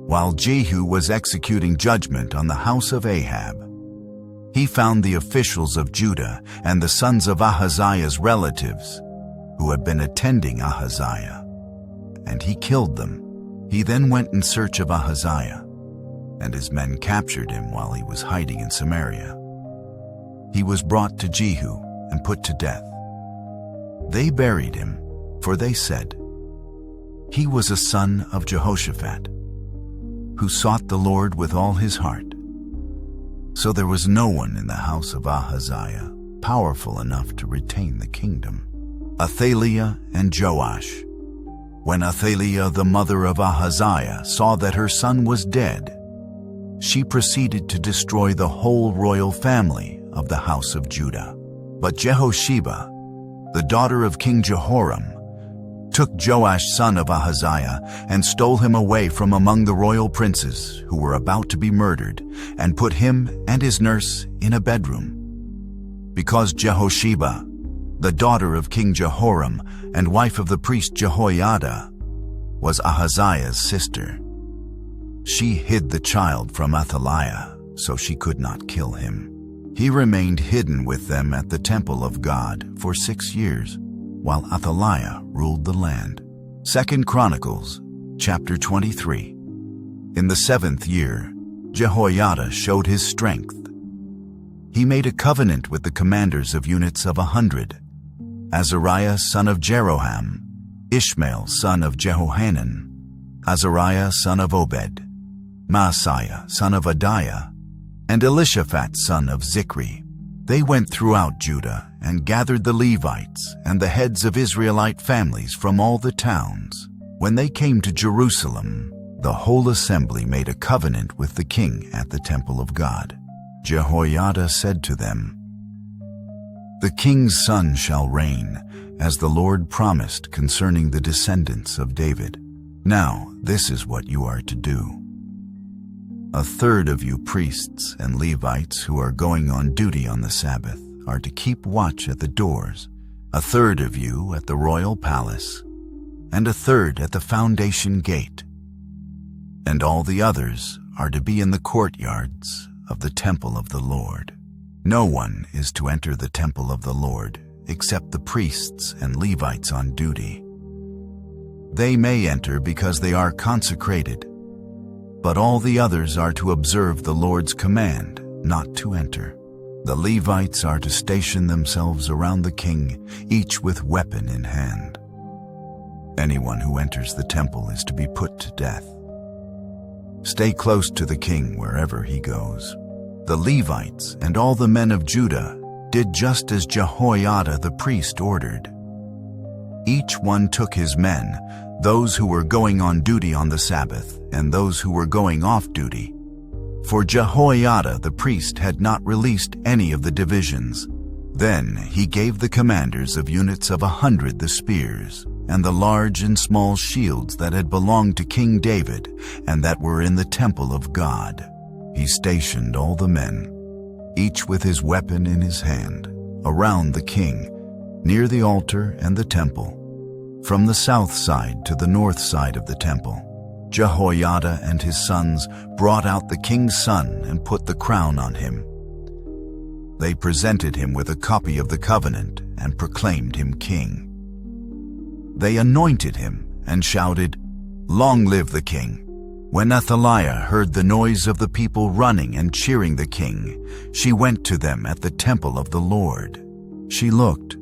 While Jehu was executing judgment on the house of Ahab, he found the officials of Judah and the sons of Ahaziah's relatives who had been attending Ahaziah, and he killed them. He then went in search of Ahaziah, and his men captured him while he was hiding in Samaria. He was brought to Jehu and put to death. They buried him, for they said, "He was a son of Jehoshaphat, who sought the Lord with all his heart." So there was no one in the house of Ahaziah powerful enough to retain the kingdom. Athaliah and Joash. When Athaliah, the mother of Ahaziah, saw that her son was dead, she proceeded to destroy the whole royal family of the house of Judah. But Jehosheba, the daughter of King Jehoram, took Joash, son of Ahaziah, and stole him away from among the royal princes who were about to be murdered, and put him and his nurse in a bedroom. Because Jehosheba, the daughter of King Jehoram and wife of the priest Jehoiada, was Ahaziah's sister, she hid the child from Athaliah so she could not kill him. He remained hidden with them at the temple of God for 6 years, while Athaliah ruled the land. 2 Chronicles chapter 23. In the 7th year, Jehoiada showed his strength. He made a covenant with the commanders of units of 100, Azariah son of Jeroham, Ishmael son of Jehohanan, Azariah son of Obed, Maaseiah son of Adiah, and Elishaphat son of Zikri. They went throughout Judah and gathered the Levites and the heads of Israelite families from all the towns. When they came to Jerusalem, the whole assembly made a covenant with the king at the temple of God. Jehoiada said to them, "The king's son shall reign, as the Lord promised concerning the descendants of David. Now, this is what you are to do. A third of you priests and Levites who are going on duty on the Sabbath are to keep watch at the doors, a third of you at the royal palace, and a third at the foundation gate. And all the others are to be in the courtyards of the temple of the Lord. No one is to enter the temple of the Lord except the priests and Levites on duty. They may enter because they are consecrated, but all the others are to observe the Lord's command not to enter. The Levites are to station themselves around the king, each with weapon in hand. Anyone who enters the temple is to be put to death. Stay close to the king wherever he goes." The Levites and all the men of Judah did just as Jehoiada the priest ordered. Each one took his men, those who were going on duty on the Sabbath and those who were going off duty. For Jehoiada the priest had not released any of the divisions. Then he gave the commanders of units of 100 the spears and the large and small shields that had belonged to King David and that were in the temple of God. He stationed all the men, each with his weapon in his hand, around the king, near the altar and the temple, from the south side to the north side of the temple. Jehoiada and his sons brought out the king's son and put the crown on him. They presented him with a copy of the covenant and proclaimed him king. They anointed him and shouted, "Long live the king!" When Athaliah heard the noise of the people running and cheering the king, she went to them at the temple of the Lord. She looked,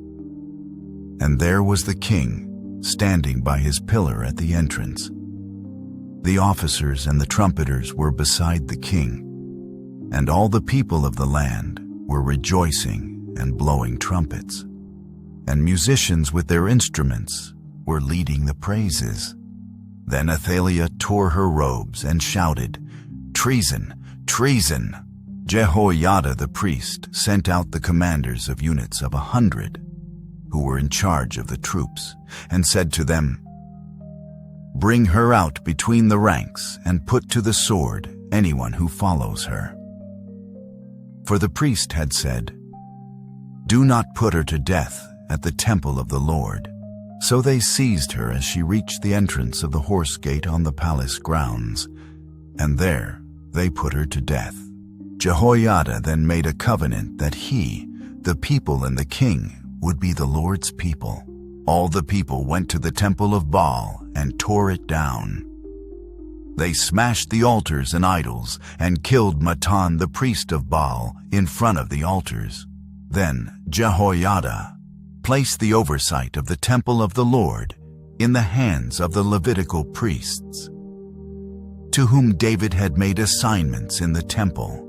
and there was the king, standing by his pillar at the entrance. The officers and the trumpeters were beside the king, and all the people of the land were rejoicing and blowing trumpets, and musicians with their instruments were leading the praises. Then Athaliah tore her robes and shouted, "Treason! Treason!" Jehoiada the priest sent out the commanders of units of 100, who were in charge of the troops, and said to them, "Bring her out between the ranks and put to the sword anyone who follows her." For the priest had said, "Do not put her to death at the temple of the Lord." So they seized her as she reached the entrance of the horse gate on the palace grounds, and there they put her to death. Jehoiada then made a covenant that he, the people and the king, would be the Lord's people. All the people went to the temple of Baal and tore it down. They smashed the altars and idols and killed Matan the priest of Baal in front of the altars. Then Jehoiada placed the oversight of the temple of the Lord in the hands of the Levitical priests, to whom David had made assignments in the temple,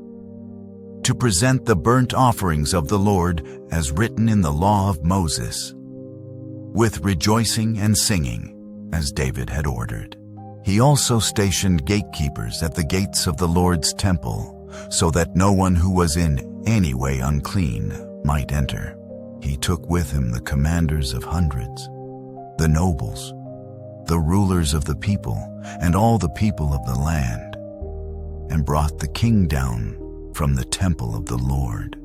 to present the burnt offerings of the Lord as written in the law of Moses, with rejoicing and singing, as David had ordered. He also stationed gatekeepers at the gates of the Lord's temple, so that no one who was in any way unclean might enter. He took with him the commanders of hundreds, the nobles, the rulers of the people, and all the people of the land, and brought the king down from the temple of the Lord.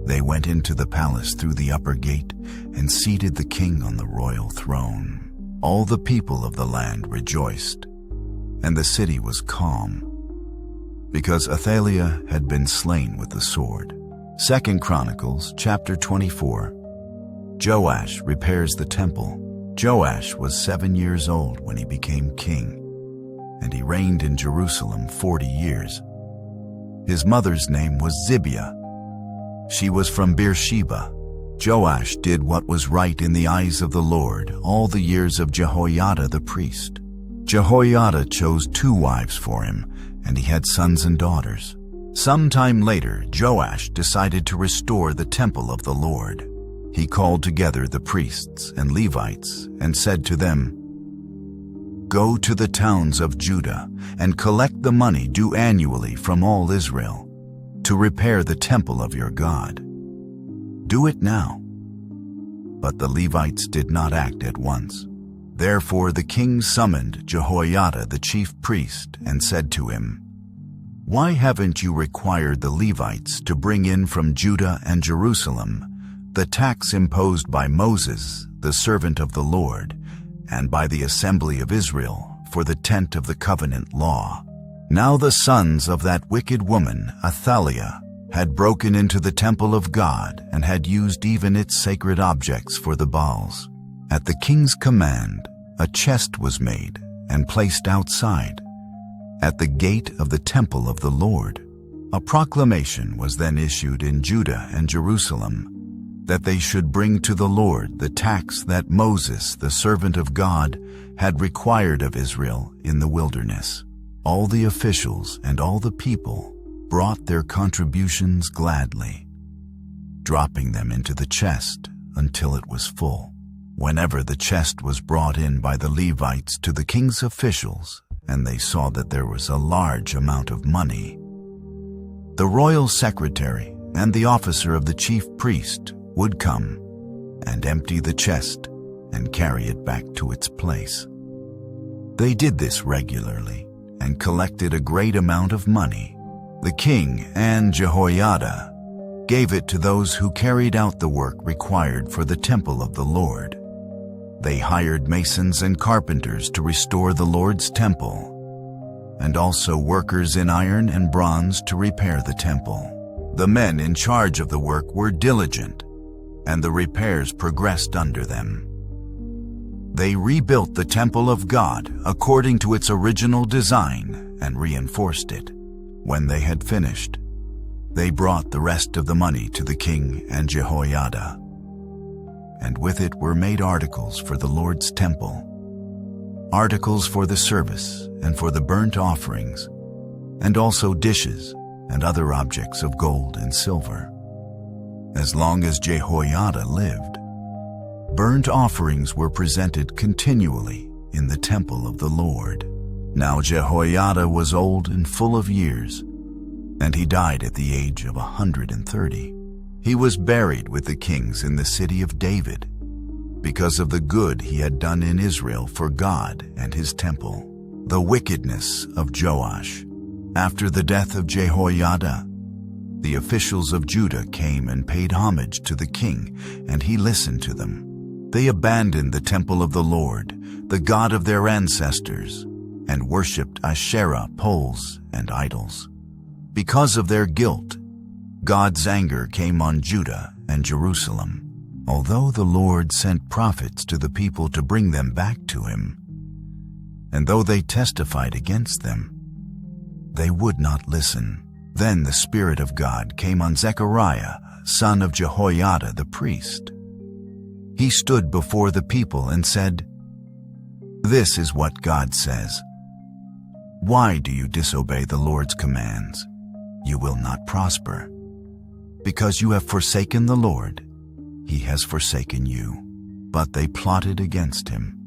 They went into the palace through the upper gate and seated the king on the royal throne. All the people of the land rejoiced, and the city was calm, because Athaliah had been slain with the sword. 2 Chronicles chapter 24. Joash repairs the temple. Joash was 7 years old when he became king, and he reigned in Jerusalem 40 years. His mother's name was Zibiah. She was from Beersheba. Joash did what was right in the eyes of the Lord all the years of Jehoiada the priest. Jehoiada chose 2 wives for him, and he had sons and daughters. Sometime later, Joash decided to restore the temple of the Lord. He called together the priests and Levites and said to them, "Go to the towns of Judah and collect the money due annually from all Israel to repair the temple of your God. Do it now." But the Levites did not act at once. Therefore the king summoned Jehoiada the chief priest and said to him, "Why haven't you required the Levites to bring in from Judah and Jerusalem the tax imposed by Moses, the servant of the Lord, and by the assembly of Israel for the tent of the covenant law?" Now the sons of that wicked woman, Athaliah, had broken into the temple of God and had used even its sacred objects for the Baals. At the king's command, a chest was made and placed outside, at the gate of the temple of the Lord. A proclamation was then issued in Judah and Jerusalem that they should bring to the Lord the tax that Moses, the servant of God, had required of Israel in the wilderness. All the officials and all the people brought their contributions gladly, dropping them into the chest until it was full. Whenever the chest was brought in by the Levites to the king's officials, and they saw that there was a large amount of money, the royal secretary and the officer of the chief priest would come and empty the chest and carry it back to its place. They did this regularly and collected a great amount of money. The king and Jehoiada gave it to those who carried out the work required for the temple of the Lord. They hired masons and carpenters to restore the Lord's temple, and also workers in iron and bronze to repair the temple. The men in charge of the work were diligent, and the repairs progressed under them. They rebuilt the temple of God according to its original design and reinforced it. When they had finished, they brought the rest of the money to the king and Jehoiada, and with it were made articles for the Lord's temple, articles for the service and for the burnt offerings, and also dishes and other objects of gold and silver. As long as Jehoiada lived, burnt offerings were presented continually in the temple of the Lord. Now Jehoiada was old and full of years, and he died at the age of 130. He was buried with the kings in the city of David, because of the good he had done in Israel for God and his temple. The wickedness of Joash. After the death of Jehoiada, the officials of Judah came and paid homage to the king, and he listened to them. They abandoned the temple of the Lord, the God of their ancestors, and worshipped Asherah poles and idols. Because of their guilt, God's anger came on Judah and Jerusalem, although the Lord sent prophets to the people to bring them back to him. And though they testified against them, they would not listen. Then the Spirit of God came on Zechariah, son of Jehoiada the priest. He stood before the people and said, "This is what God says. Why do you disobey the Lord's commands? You will not prosper. Because you have forsaken the Lord, he has forsaken you." But they plotted against him,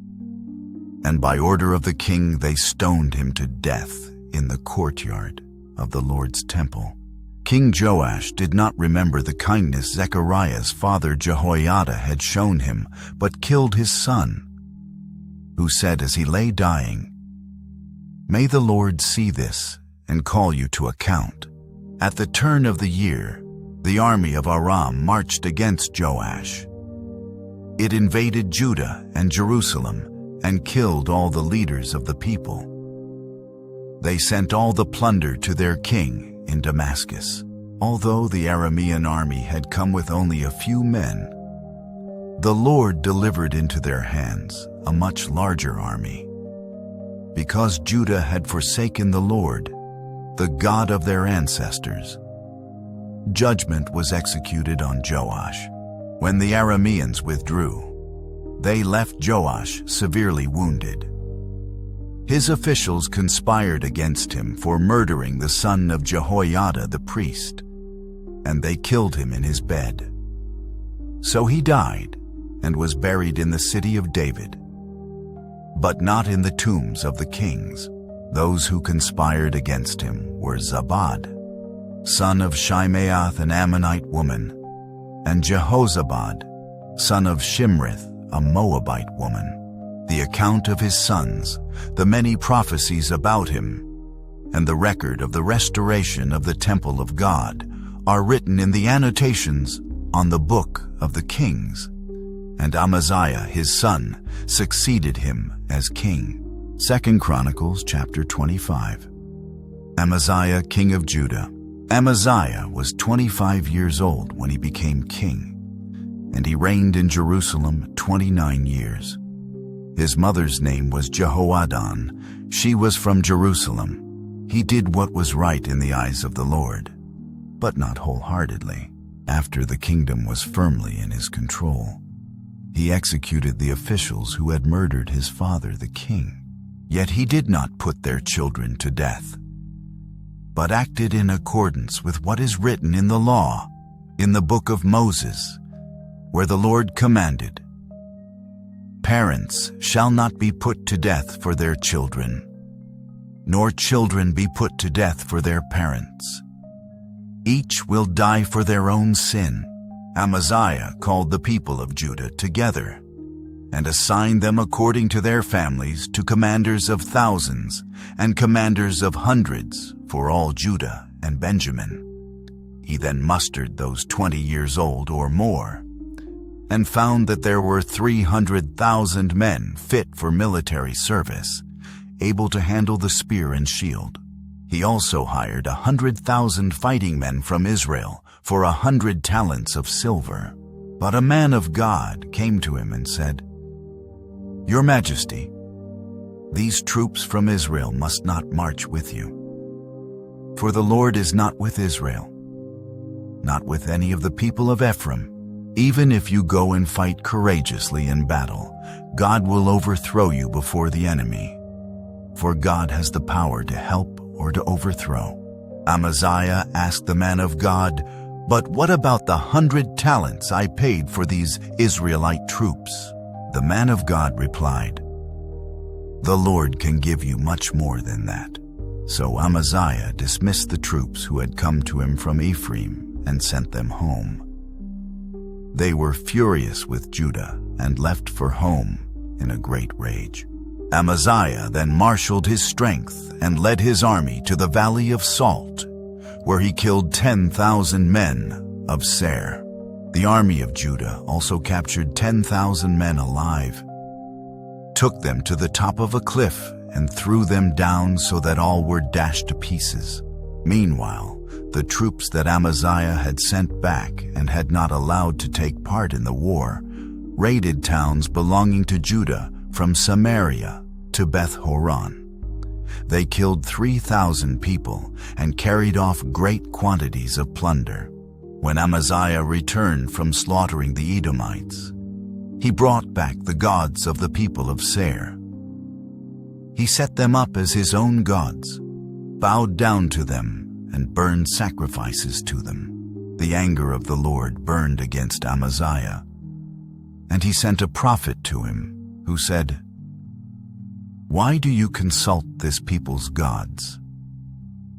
and by order of the king they stoned him to death in the courtyard of the Lord's temple. King Joash did not remember the kindness Zechariah's father Jehoiada had shown him, but killed his son, who said as he lay dying, "May the Lord see this and call you to account." At the turn of the year, the army of Aram marched against Joash. It invaded Judah and Jerusalem and killed all the leaders of the people. They sent all the plunder to their king in Damascus. Although the Aramean army had come with only a few men, the Lord delivered into their hands a much larger army. Because Judah had forsaken the Lord, the God of their ancestors, judgment was executed on Joash. When the Arameans withdrew, they left Joash severely wounded. His officials conspired against him for murdering the son of Jehoiada the priest, and they killed him in his bed. So he died and was buried in the city of David, but not in the tombs of the kings. Those who conspired against him were Zabad, son of Shimeath, an Ammonite woman, and Jehozabad, son of Shimrith, a Moabite woman. The account of his sons, the many prophecies about him, and the record of the restoration of the temple of God are written in the annotations on the book of the kings. And Amaziah his son succeeded him as king. 2 Chronicles chapter 25. Amaziah king of Judah. Amaziah was 25 years old when he became king, and he reigned in Jerusalem 29 years. His mother's name was Jehoaddan. She was from Jerusalem. He did what was right in the eyes of the Lord, but not wholeheartedly. After the kingdom was firmly in his control, he executed the officials who had murdered his father the king. Yet he did not put their children to death, but acted in accordance with what is written in the law, in the book of Moses, where the Lord commanded, "Parents shall not be put to death for their children, nor children be put to death for their parents. Each will die for their own sin." Amaziah called the people of Judah together and assigned them according to their families to commanders of thousands and commanders of hundreds for all Judah and Benjamin. He then mustered those 20 years old or more, and found that there were 300,000 men fit for military service, able to handle the spear and shield. He also hired 100,000 fighting men from Israel for 100 talents of silver. But a man of God came to him and said, "Your Majesty, these troops from Israel must not march with you. For the Lord is not with Israel, not with any of the people of Ephraim. Even if you go and fight courageously in battle, God will overthrow you before the enemy. For God has the power to help or to overthrow." Amaziah asked the man of God, "But what about the 100 talents I paid for these Israelite troops?" The man of God replied, "The Lord can give you much more than that." So Amaziah dismissed the troops who had come to him from Ephraim and sent them home. They were furious with Judah and left for home in a great rage. Amaziah then marshaled his strength and led his army to the Valley of Salt, where he killed 10,000 men of Seir. The army of Judah also captured 10,000 men alive, took them to the top of a cliff, and threw them down so that all were dashed to pieces. Meanwhile, the troops that Amaziah had sent back and had not allowed to take part in the war raided towns belonging to Judah from Samaria to Beth-horon. They killed 3,000 people and carried off great quantities of plunder. When Amaziah returned from slaughtering the Edomites, he brought back the gods of the people of Seir. He set them up as his own gods, bowed down to them, and burned sacrifices to them. The anger of the Lord burned against Amaziah, and he sent a prophet to him, who said, "Why do you consult this people's gods,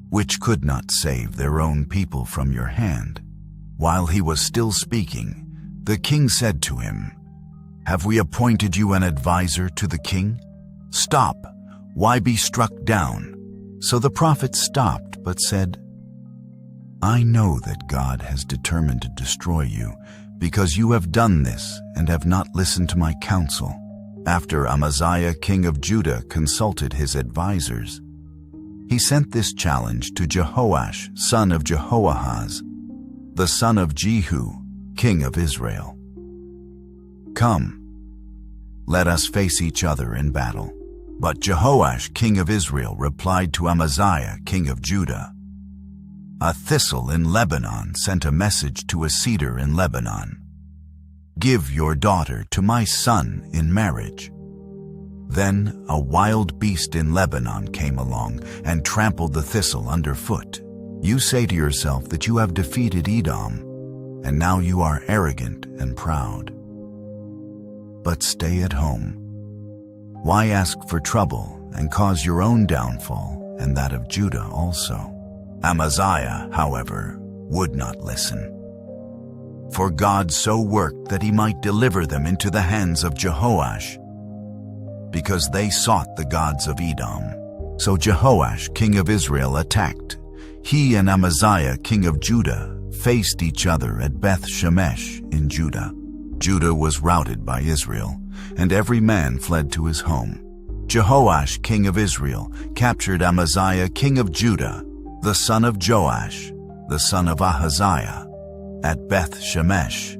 which could not save their own people from your hand?" While he was still speaking, the king said to him, "Have we appointed you an advisor to the king? Stop, why be struck down?" So the prophet stopped but said, "I know that God has determined to destroy you, because you have done this and have not listened to my counsel." After Amaziah king of Judah consulted his advisors, he sent this challenge to Jehoash son of Jehoahaz, the son of Jehu, king of Israel. "Come, let us face each other in battle." But Jehoash king of Israel replied to Amaziah king of Judah, "A thistle in Lebanon sent a message to a cedar in Lebanon. Give your daughter to my son in marriage." Then a wild beast in Lebanon came along and trampled the thistle underfoot. You say to yourself that you have defeated Edom, and now you are arrogant and proud. But stay at home. Why ask for trouble and cause your own downfall and that of Judah also? Amaziah, however, would not listen. For God so worked that he might deliver them into the hands of Jehoash, because they sought the gods of Edom. So Jehoash, king of Israel, attacked. He and Amaziah, king of Judah, faced each other at Beth Shemesh in Judah. Judah was routed by Israel, and every man fled to his home. Jehoash, king of Israel, captured Amaziah, king of Judah, the son of Joash, the son of Ahaziah, at Beth Shemesh.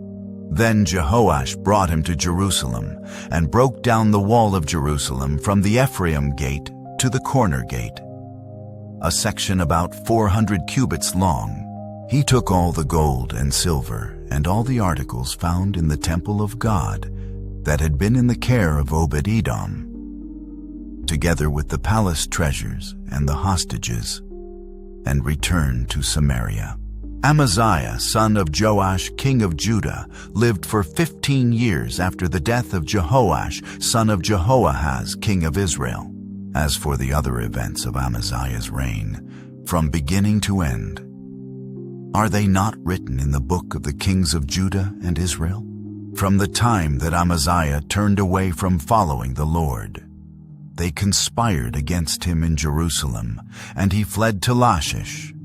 Then Jehoash brought him to Jerusalem and broke down the wall of Jerusalem from the Ephraim gate to the corner gate, a section about 400 cubits long. He took all the gold and silver and all the articles found in the temple of God that had been in the care of Obed-Edom, together with the palace treasures and the hostages, and returned to Samaria. Amaziah, son of Joash, king of Judah, lived for 15 years after the death of Jehoash, son of Jehoahaz, king of Israel. As for the other events of Amaziah's reign, from beginning to end, are they not written in the book of the kings of Judah and Israel? From the time that Amaziah turned away from following the Lord, they conspired against him in Jerusalem, and he fled to Lachish.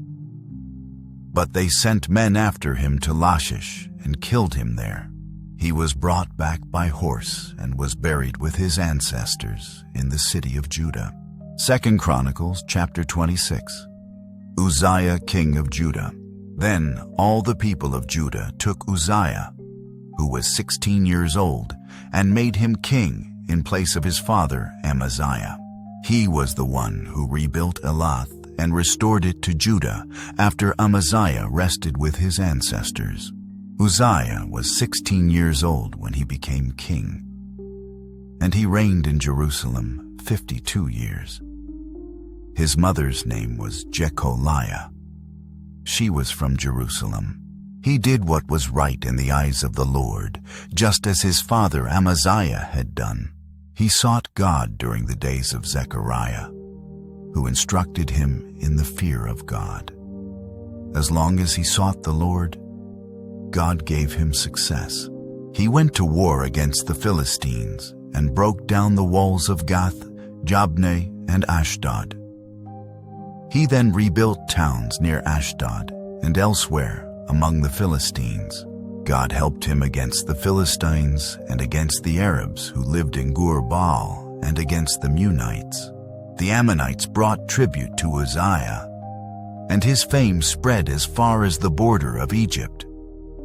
But they sent men after him to Lachish and killed him there. He was brought back by horse and was buried with his ancestors in the city of Judah. 2 Chronicles chapter 26. Uzziah, king of Judah. Then all the people of Judah took Uzziah, who was 16 years old, and made him king in place of his father Amaziah. He was the one who rebuilt Elath and restored it to Judah after Amaziah rested with his ancestors. Uzziah was 16 years old when he became king, and he reigned in Jerusalem 52 years. His mother's name was Jecholiah. She was from Jerusalem. He did what was right in the eyes of the Lord, just as his father Amaziah had done. He sought God during the days of Zechariah, who instructed him in the fear of God. As long as he sought the Lord, God gave him success. He went to war against the Philistines and broke down the walls of Gath, Jabneh, and Ashdod. He then rebuilt towns near Ashdod and elsewhere among the Philistines. God helped him against the Philistines and against the Arabs who lived in Gur-Baal and against the Meunites. The Ammonites brought tribute to Uzziah, and his fame spread as far as the border of Egypt,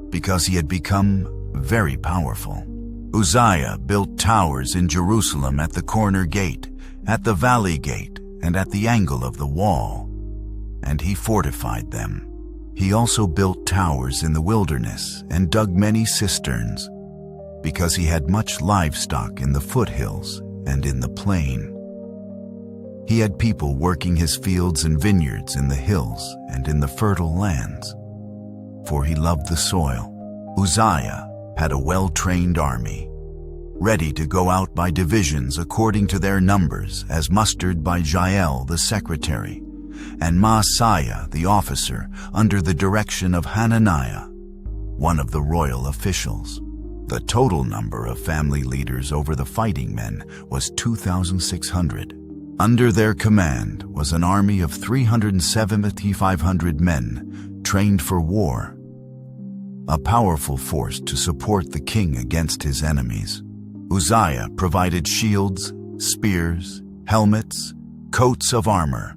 because he had become very powerful. Uzziah built towers in Jerusalem at the corner gate, at the valley gate, and at the angle of the wall, and he fortified them. He also built towers in the wilderness and dug many cisterns, because he had much livestock in the foothills and in the plain. He had people working his fields and vineyards in the hills and in the fertile lands, for he loved the soil. Uzziah had a well-trained army, ready to go out by divisions according to their numbers, as mustered by Jael the secretary, and Maaseiah the officer, under the direction of Hananiah, one of the royal officials. The total number of family leaders over the fighting men was 2,600. Under their command was an army of 370,500 men trained for war, a powerful force to support the king against his enemies. Uzziah provided shields, spears, helmets, coats of armor,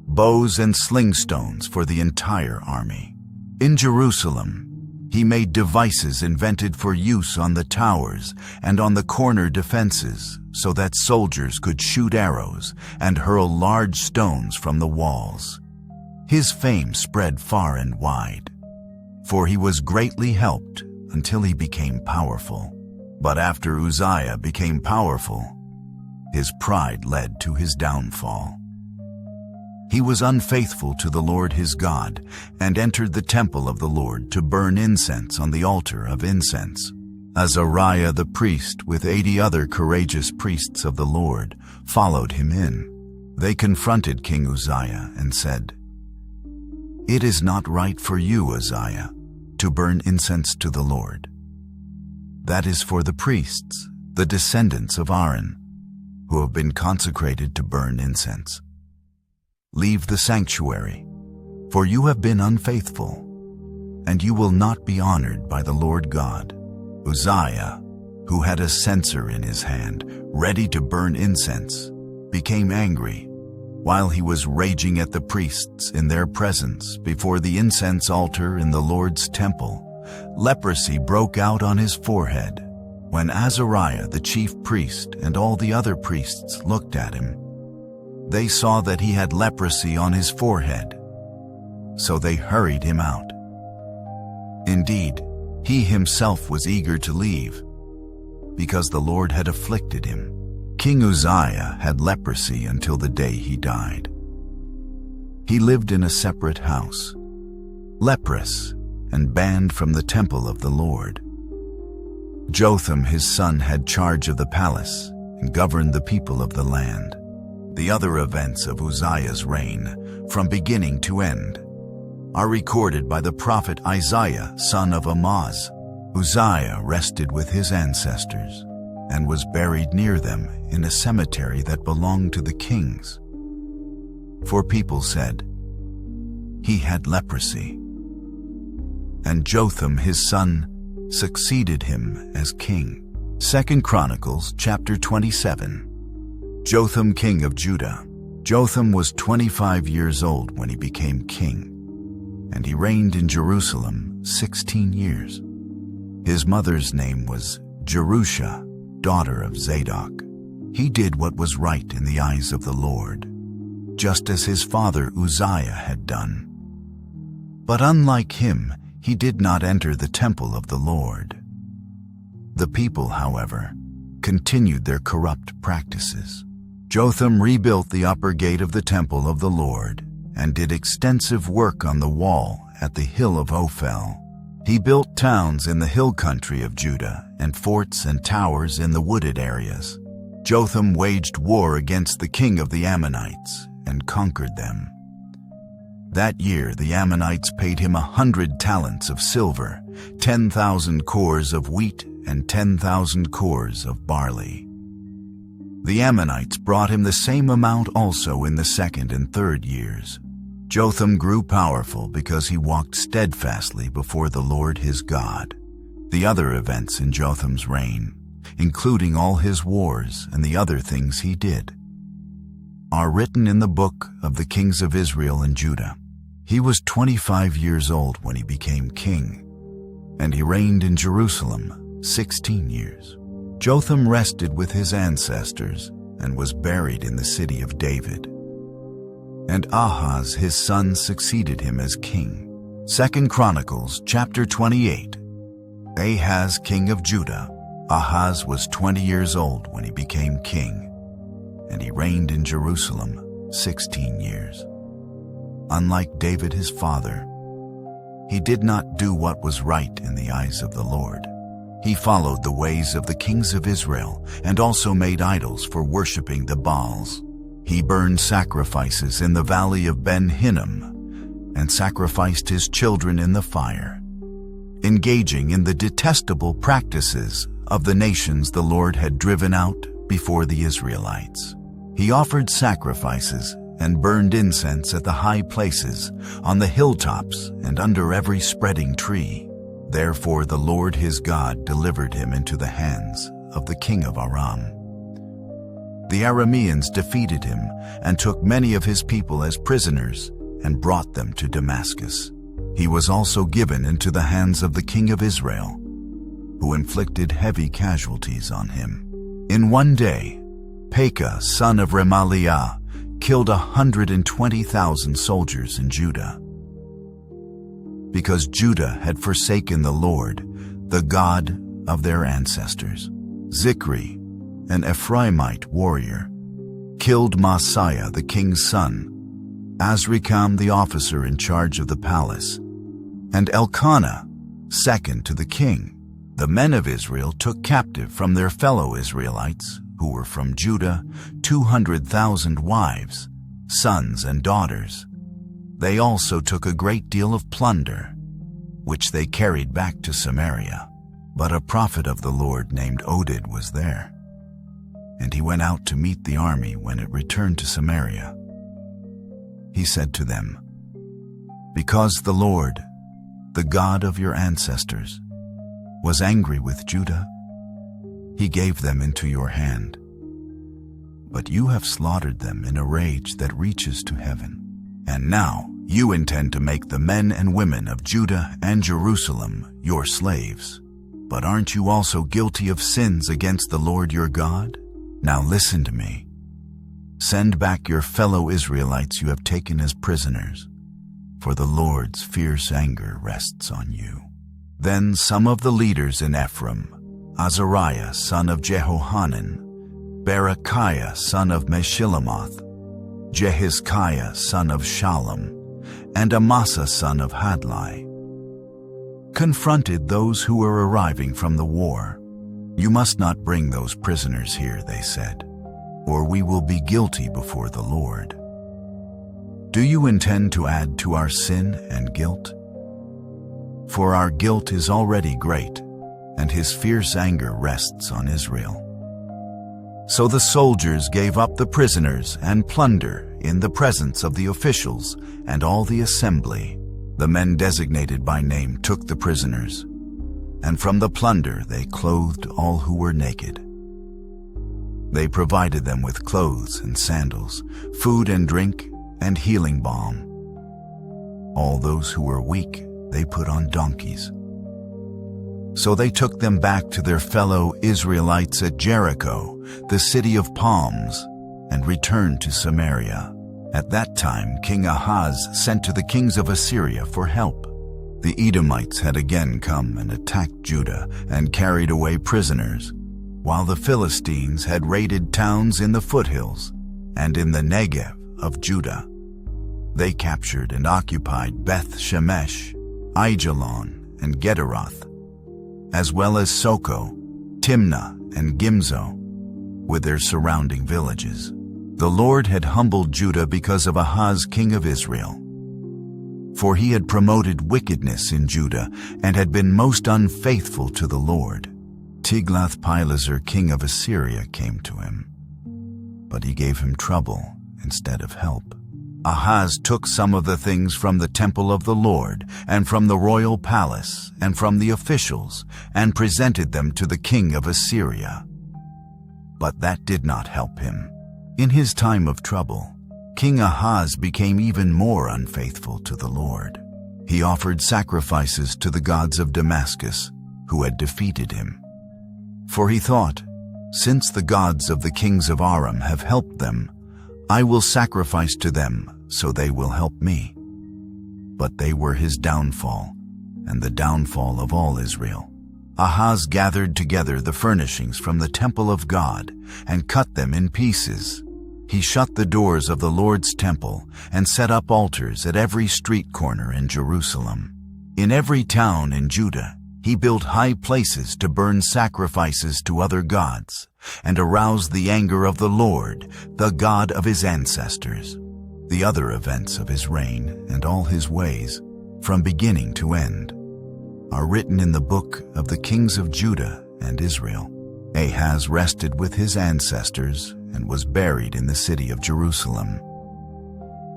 bows and sling stones for the entire army. In Jerusalem, he made devices invented for use on the towers and on the corner defenses, so that soldiers could shoot arrows and hurl large stones from the walls. His fame spread far and wide, for he was greatly helped until he became powerful. But after Uzziah became powerful, His pride led to his downfall. He was unfaithful to the Lord his God and entered the temple of the Lord to burn incense on the altar of incense. Azariah the priest, with 80 other courageous priests of the Lord, followed him in. They confronted King Uzziah and said, "It is not right for you, Uzziah, to burn incense to the Lord. That is for the priests, the descendants of Aaron, who have been consecrated to burn incense. Leave the sanctuary, for you have been unfaithful, and you will not be honored by the Lord God." Uzziah, who had a censer in his hand, ready to burn incense, became angry while he was raging at the priests in their presence before the incense altar in the Lord's temple. Leprosy broke out on his forehead. When Azariah the chief priest and all the other priests looked at him, they saw that he had leprosy on his forehead, so they hurried him out. Indeed, he himself was eager to leave, because the Lord had afflicted him. King Uzziah had leprosy until the day he died. He lived in a separate house, leprous and banned from the temple of the Lord. Jotham his son had charge of the palace and governed the people of the land. The other events of Uzziah's reign, from beginning to end, are recorded by the prophet Isaiah, son of Amoz. Uzziah rested with his ancestors and was buried near them in a cemetery that belonged to the kings. For people said, "He had leprosy." And Jotham his son succeeded him as king. 2 Chronicles chapter 27. Jotham king of Judah. Jotham was 25 years old when he became king, and he reigned in Jerusalem 16 years. His mother's name was Jerusha, daughter of Zadok. He did what was right in the eyes of the Lord, just as his father Uzziah had done. But unlike him, he did not enter the temple of the Lord. The people, however, continued their corrupt practices. Jotham rebuilt the upper gate of the temple of the Lord and did extensive work on the wall at the hill of Ophel. He built towns in the hill country of Judah and forts and towers in the wooded areas. Jotham waged war against the king of the Ammonites and conquered them. That year the Ammonites paid him 100 talents of silver, 10,000 cores of wheat, and 10,000 cores of barley. The Ammonites brought him the same amount also in the second and third years. Jotham grew powerful because he walked steadfastly before the Lord his God. The other events in Jotham's reign, including all his wars and the other things he did, are written in the book of the kings of Israel and Judah. He was 25 years old when he became king, and he reigned in Jerusalem 16 years. Jotham rested with his ancestors and was buried in the city of David. And Ahaz his son succeeded him as king. 2 Chronicles chapter 28. Ahaz king of Judah. Ahaz was 20 years old when he became king, and he reigned in Jerusalem 16 years. Unlike David his father, he did not do what was right in the eyes of the Lord. He followed the ways of the kings of Israel and also made idols for worshiping the Baals. He burned sacrifices in the valley of Ben Hinnom and sacrificed his children in the fire, engaging in the detestable practices of the nations the Lord had driven out before the Israelites. He offered sacrifices and burned incense at the high places, on the hilltops, and under every spreading tree. Therefore the Lord his God delivered him into the hands of the king of Aram. The Arameans defeated him and took many of his people as prisoners and brought them to Damascus. He was also given into the hands of the king of Israel, who inflicted heavy casualties on him. In one day, Pekah, son of Remaliah, killed 120,000 soldiers in Judah. Because Judah had forsaken the Lord, the God of their ancestors. Zikri, an Ephraimite warrior, killed Maaseiah the king's son, Azrikam the officer in charge of the palace, and Elkanah, second to the king. The men of Israel took captive from their fellow Israelites, who were from Judah, 200,000 wives, sons and daughters. They also took a great deal of plunder, which they carried back to Samaria. But a prophet of the Lord named Oded was there, and he went out to meet the army when it returned to Samaria. He said to them, "Because the Lord, the God of your ancestors, was angry with Judah, he gave them into your hand. But you have slaughtered them in a rage that reaches to heaven. And now you intend to make the men and women of Judah and Jerusalem your slaves. But aren't you also guilty of sins against the Lord your God? Now listen to me. Send back your fellow Israelites you have taken as prisoners, for the Lord's fierce anger rests on you." Then some of the leaders in Ephraim, Azariah son of Jehohanan, Berechiah son of Meshillemoth, Jehizkiah son of Shallum, and Amasa son of Hadlai, confronted those who were arriving from the war. "You must not bring those prisoners here," they said, "or we will be guilty before the Lord. Do you intend to add to our sin and guilt? For our guilt is already great, and his fierce anger rests on Israel." So the soldiers gave up the prisoners and plunder in the presence of the officials and all the assembly. The men designated by name took the prisoners, and from the plunder they clothed all who were naked. They provided them with clothes and sandals, food and drink, and healing balm. All those who were weak they put on donkeys. So they took them back to their fellow Israelites at Jericho, the city of palms, and returned to Samaria. At that time King Ahaz sent to the kings of Assyria for help. The Edomites had again come and attacked Judah and carried away prisoners, while the Philistines had raided towns in the foothills and in the Negev of Judah. They captured and occupied Beth Shemesh, Aijalon, and Gederoth, as well as Soko, Timnah, and Gimzo, with their surrounding villages. The Lord had humbled Judah because of Ahaz king of Israel, for he had promoted wickedness in Judah and had been most unfaithful to the Lord. Tiglath-Pileser king of Assyria came to him, but he gave him trouble instead of help. Ahaz took some of the things from the temple of the Lord and from the royal palace and from the officials and presented them to the king of Assyria. But that did not help him. In his time of trouble, King Ahaz became even more unfaithful to the Lord. He offered sacrifices to the gods of Damascus, who had defeated him. For he thought, "Since the gods of the kings of Aram have helped them, I will sacrifice to them so they will help me." But they were his downfall, and the downfall of all Israel. Ahaz gathered together the furnishings from the temple of God and cut them in pieces. He shut the doors of the Lord's temple and set up altars at every street corner in Jerusalem. In every town in Judah, he built high places to burn sacrifices to other gods and arouse the anger of the Lord, the God of his ancestors. The other events of his reign and all his ways, from beginning to end, are written in the book of the kings of Judah and Israel. Ahaz rested with his ancestors and was buried in the city of Jerusalem.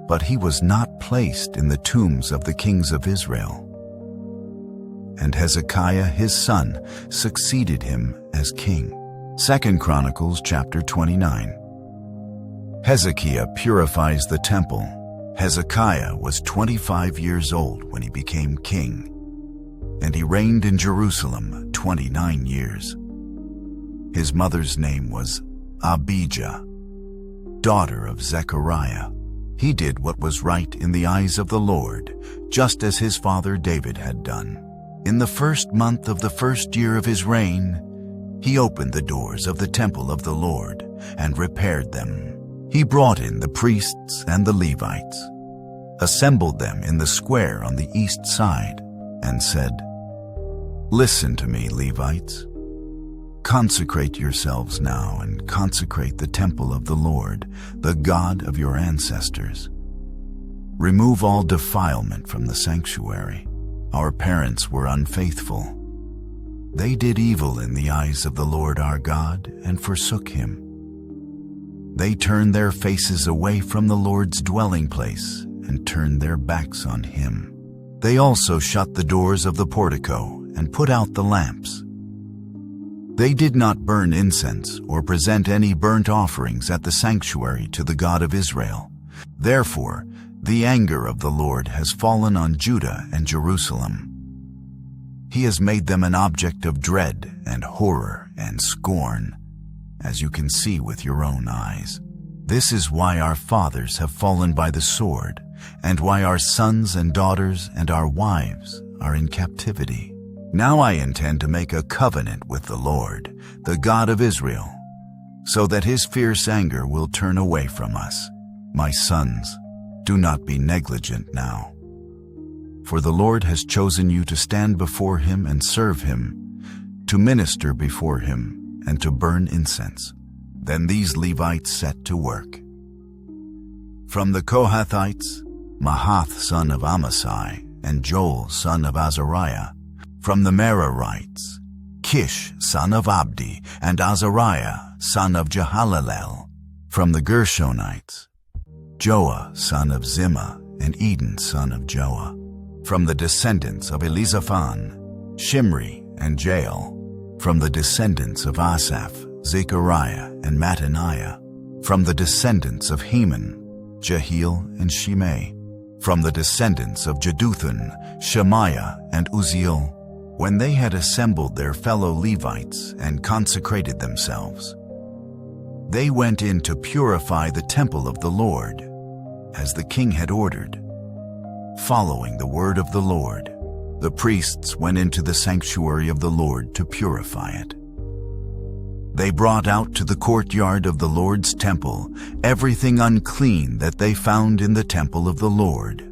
But he was not placed in the tombs of the kings of Israel. And Hezekiah his son succeeded him as king. 2 Chronicles chapter 29. Hezekiah purifies the temple. Hezekiah was 25 years old when he became king, and he reigned in Jerusalem 29 years. His mother's name was Abijah, daughter of Zechariah. He did what was right in the eyes of the Lord, just as his father David had done. In the first month of the first year of his reign, He opened the doors of the temple of the Lord and repaired them. He brought in the priests and the Levites, assembled them in the square on the east side, and said, "Listen to me, Levites. Consecrate yourselves now and consecrate the temple of the Lord, the God of your ancestors. Remove all defilement from the sanctuary. Our parents were unfaithful. They did evil in the eyes of the Lord our God and forsook him. They turned their faces away from the Lord's dwelling place and turned their backs on him. They also shut the doors of the portico and put out the lamps. They did not burn incense or present any burnt offerings at the sanctuary to the God of Israel. Therefore, the anger of the Lord has fallen on Judah and Jerusalem. He has made them an object of dread and horror and scorn, as you can see with your own eyes. This is why our fathers have fallen by the sword, and why our sons and daughters and our wives are in captivity. Now I intend to make a covenant with the Lord, the God of Israel, so that his fierce anger will turn away from us. My sons, do not be negligent now. For the Lord has chosen you to stand before him and serve him, to minister before him, and to burn incense." Then these Levites set to work. From the Kohathites, Mahath son of Amasai and Joel son of Azariah. From the Merarites, Kish son of Abdi and Azariah son of Jehalalel. From the Gershonites, Joah son of Zimmah and Eden son of Joah. From the descendants of Elizaphan, Shimri and Jael. From the descendants of Asaph, Zechariah and Mattaniah. From the descendants of Heman, Jehiel and Shimei. From the descendants of Jeduthun, Shemaiah and Uzziel. When they had assembled their fellow Levites and consecrated themselves, they went in to purify the temple of the Lord, as the king had ordered. Following the word of the Lord, the priests went into the sanctuary of the Lord to purify it. They brought out to the courtyard of the Lord's temple everything unclean that they found in the temple of the Lord.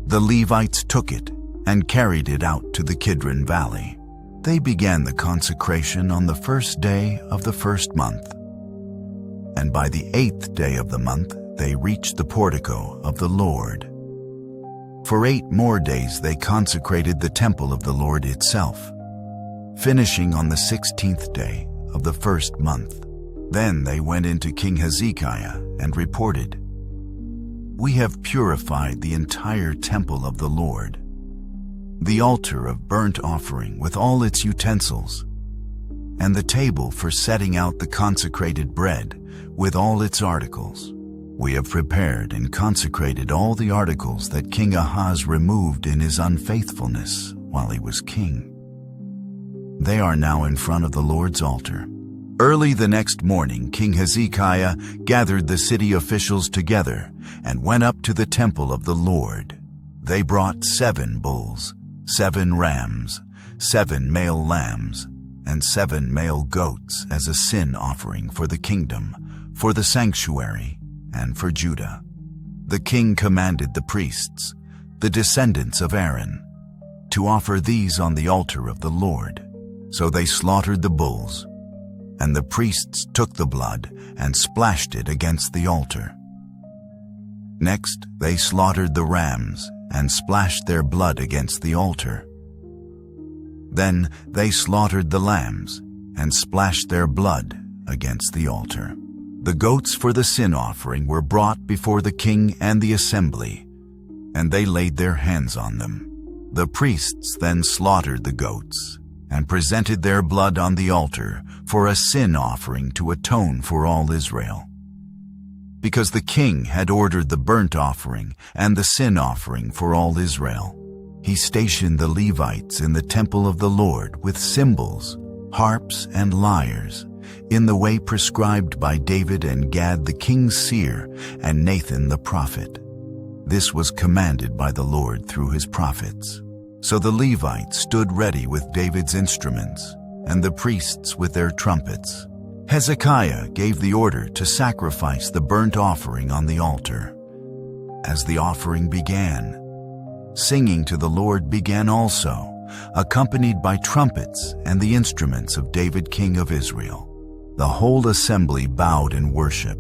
The Levites took it and carried it out to the Kidron Valley. They began the consecration on the first day of the first month, and by the 8th day of the month they reached the portico of the Lord. For 8 more days they consecrated the temple of the Lord itself, finishing on the 16th day of the first month. Then they went into King Hezekiah and reported, "We have purified the entire temple of the Lord, the altar of burnt offering with all its utensils, and the table for setting out the consecrated bread with all its articles. We have prepared and consecrated all the articles that King Ahaz removed in his unfaithfulness while he was king. They are now in front of the Lord's altar." Early the next morning, King Hezekiah gathered the city officials together and went up to the temple of the Lord. They brought 7 bulls, 7 rams, 7 male lambs, and 7 male goats as a sin offering for the kingdom, for the sanctuary, and for Judah. The king commanded the priests, the descendants of Aaron, to offer these on the altar of the Lord. So they slaughtered the bulls, and the priests took the blood and splashed it against the altar. Next, they slaughtered the rams and splashed their blood against the altar. Then they slaughtered the lambs and splashed their blood against the altar. The goats for the sin offering were brought before the king and the assembly, and they laid their hands on them. The priests then slaughtered the goats and presented their blood on the altar for a sin offering to atone for all Israel. Because the king had ordered the burnt offering and the sin offering for all Israel, he stationed the Levites in the temple of the Lord with cymbals, harps, and lyres, in the way prescribed by David and Gad the king's seer and Nathan the prophet. This was commanded by the Lord through his prophets. So the Levites stood ready with David's instruments, and the priests with their trumpets. Hezekiah gave the order to sacrifice the burnt offering on the altar. As the offering began, singing to the Lord began also, accompanied by trumpets and the instruments of David, king of Israel. The whole assembly bowed in worship,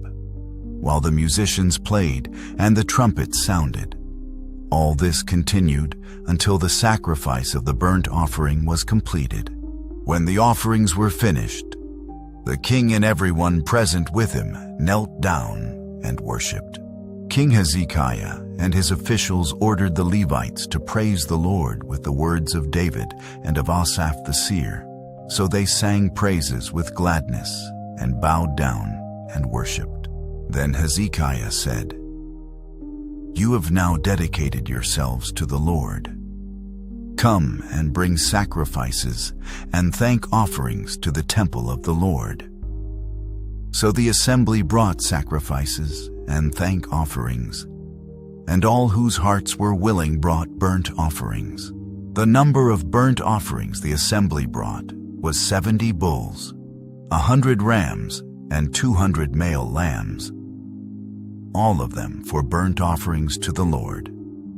while the musicians played and the trumpets sounded. All this continued until the sacrifice of the burnt offering was completed. When the offerings were finished, the king and everyone present with him knelt down and worshipped. King Hezekiah and his officials ordered the Levites to praise the Lord with the words of David and of Asaph the seer. So they sang praises with gladness and bowed down and worshipped. Then Hezekiah said, "You have now dedicated yourselves to the Lord. Come and bring sacrifices and thank offerings to the temple of the Lord." So the assembly brought sacrifices and thank offerings, and all whose hearts were willing brought burnt offerings. The number of burnt offerings the assembly brought was 70 bulls, 100 rams, and 200 male lambs, all of them for burnt offerings to the Lord.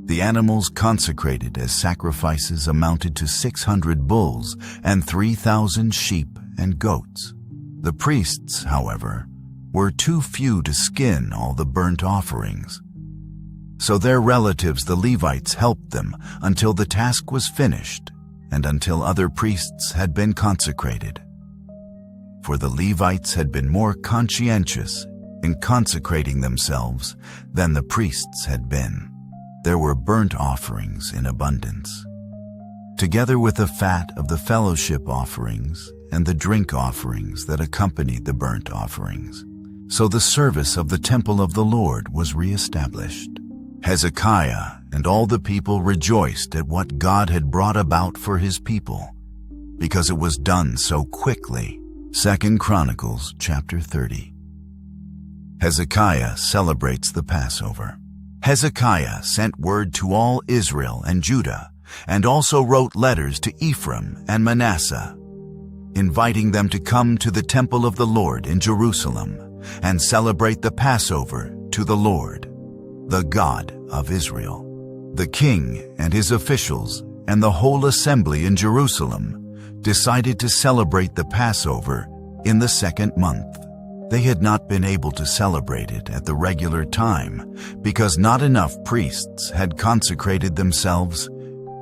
The animals consecrated as sacrifices amounted to 600 bulls and 3,000 sheep and goats. The priests, however, were too few to skin all the burnt offerings. So their relatives, the Levites, helped them until the task was finished and until other priests had been consecrated. For the Levites had been more conscientious in consecrating themselves than the priests had been. There were burnt offerings in abundance, together with the fat of the fellowship offerings and the drink offerings that accompanied the burnt offerings. So the service of the temple of the Lord was reestablished. Hezekiah and all the people rejoiced at what God had brought about for his people, because it was done so quickly. 2 Chronicles chapter 30. Hezekiah celebrates the Passover. Hezekiah sent word to all Israel and Judah, and also wrote letters to Ephraim and Manasseh, inviting them to come to the temple of the Lord in Jerusalem and celebrate the Passover to the Lord, the God of Israel. The king and his officials and the whole assembly in Jerusalem decided to celebrate the Passover in the 2nd month. They had not been able to celebrate it at the regular time because not enough priests had consecrated themselves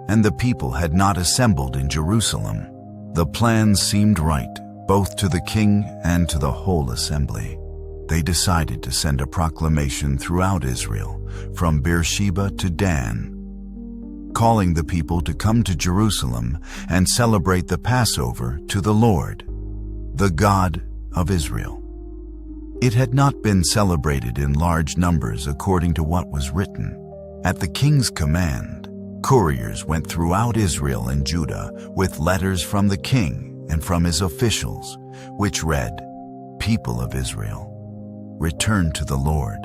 and the people had not assembled in Jerusalem. The plan seemed right, both to the king and to the whole assembly. They decided to send a proclamation throughout Israel, from Beersheba to Dan, calling the people to come to Jerusalem and celebrate the Passover to the Lord, the God of Israel. It had not been celebrated in large numbers according to what was written. At the king's command, couriers went throughout Israel and Judah with letters from the king and from his officials, which read, "People of Israel, return to the Lord,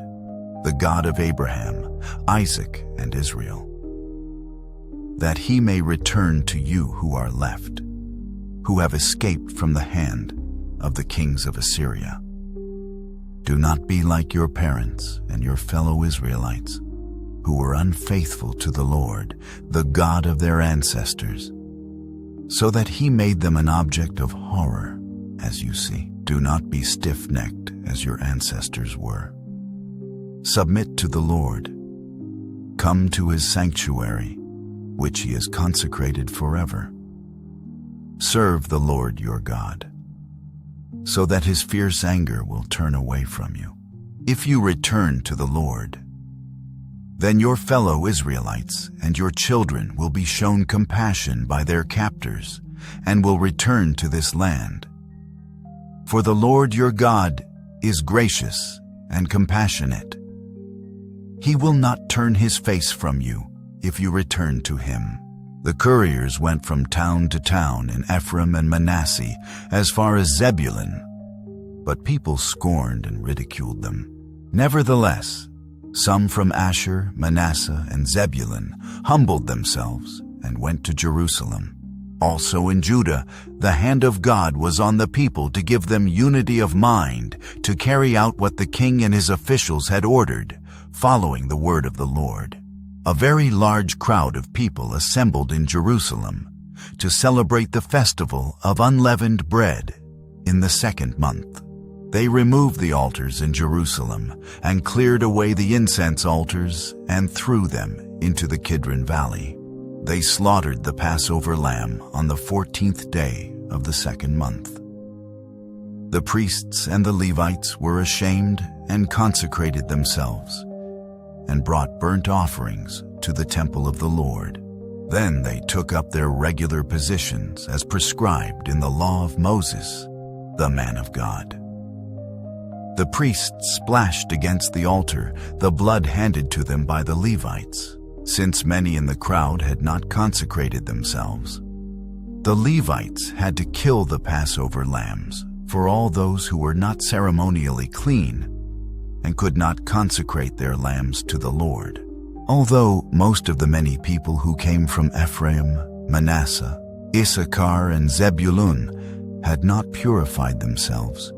the God of Abraham, Isaac, and Israel, that he may return to you who are left, who have escaped from the hand of the kings of Assyria. Do not be like your parents and your fellow Israelites, who were unfaithful to the Lord, the God of their ancestors, so that he made them an object of horror, as you see. Do not be stiff-necked as your ancestors were. Submit to the Lord. Come to his sanctuary, which he has consecrated forever. Serve the Lord your God, so that his fierce anger will turn away from you. If you return to the Lord, then your fellow Israelites and your children will be shown compassion by their captors and will return to this land. For the Lord your God is gracious and compassionate. He will not turn his face from you if you return to him." The couriers went from town to town in Ephraim and Manasseh as far as Zebulun, but people scorned and ridiculed them. Nevertheless, some from Asher, Manasseh, and Zebulun humbled themselves and went to Jerusalem. Also in Judah, the hand of God was on the people to give them unity of mind to carry out what the king and his officials had ordered, following the word of the Lord. A very large crowd of people assembled in Jerusalem to celebrate the festival of unleavened bread in the 2nd month. They removed the altars in Jerusalem and cleared away the incense altars and threw them into the Kidron Valley. They slaughtered the Passover lamb on the 14th day of the 2nd month. The priests and the Levites were ashamed and consecrated themselves and brought burnt offerings to the temple of the Lord. Then they took up their regular positions as prescribed in the law of Moses, the man of God. The priests splashed against the altar the blood handed to them by the Levites, since many in the crowd had not consecrated themselves. The Levites had to kill the Passover lambs for all those who were not ceremonially clean and could not consecrate their lambs to the Lord. Although most of the many people who came from Ephraim, Manasseh, Issachar, and Zebulun had not purified themselves,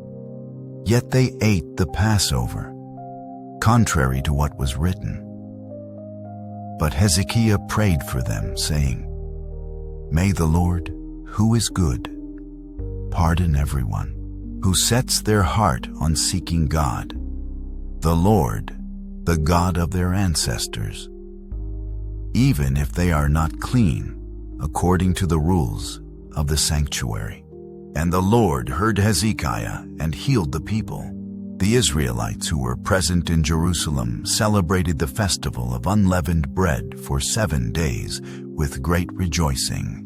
yet they ate the Passover, contrary to what was written. But Hezekiah prayed for them, saying, "May the Lord, who is good, pardon everyone who sets their heart on seeking God, the Lord, the God of their ancestors, even if they are not clean, according to the rules of the sanctuary." And the Lord heard Hezekiah and healed the people. The Israelites who were present in Jerusalem celebrated the festival of unleavened bread for 7 days with great rejoicing,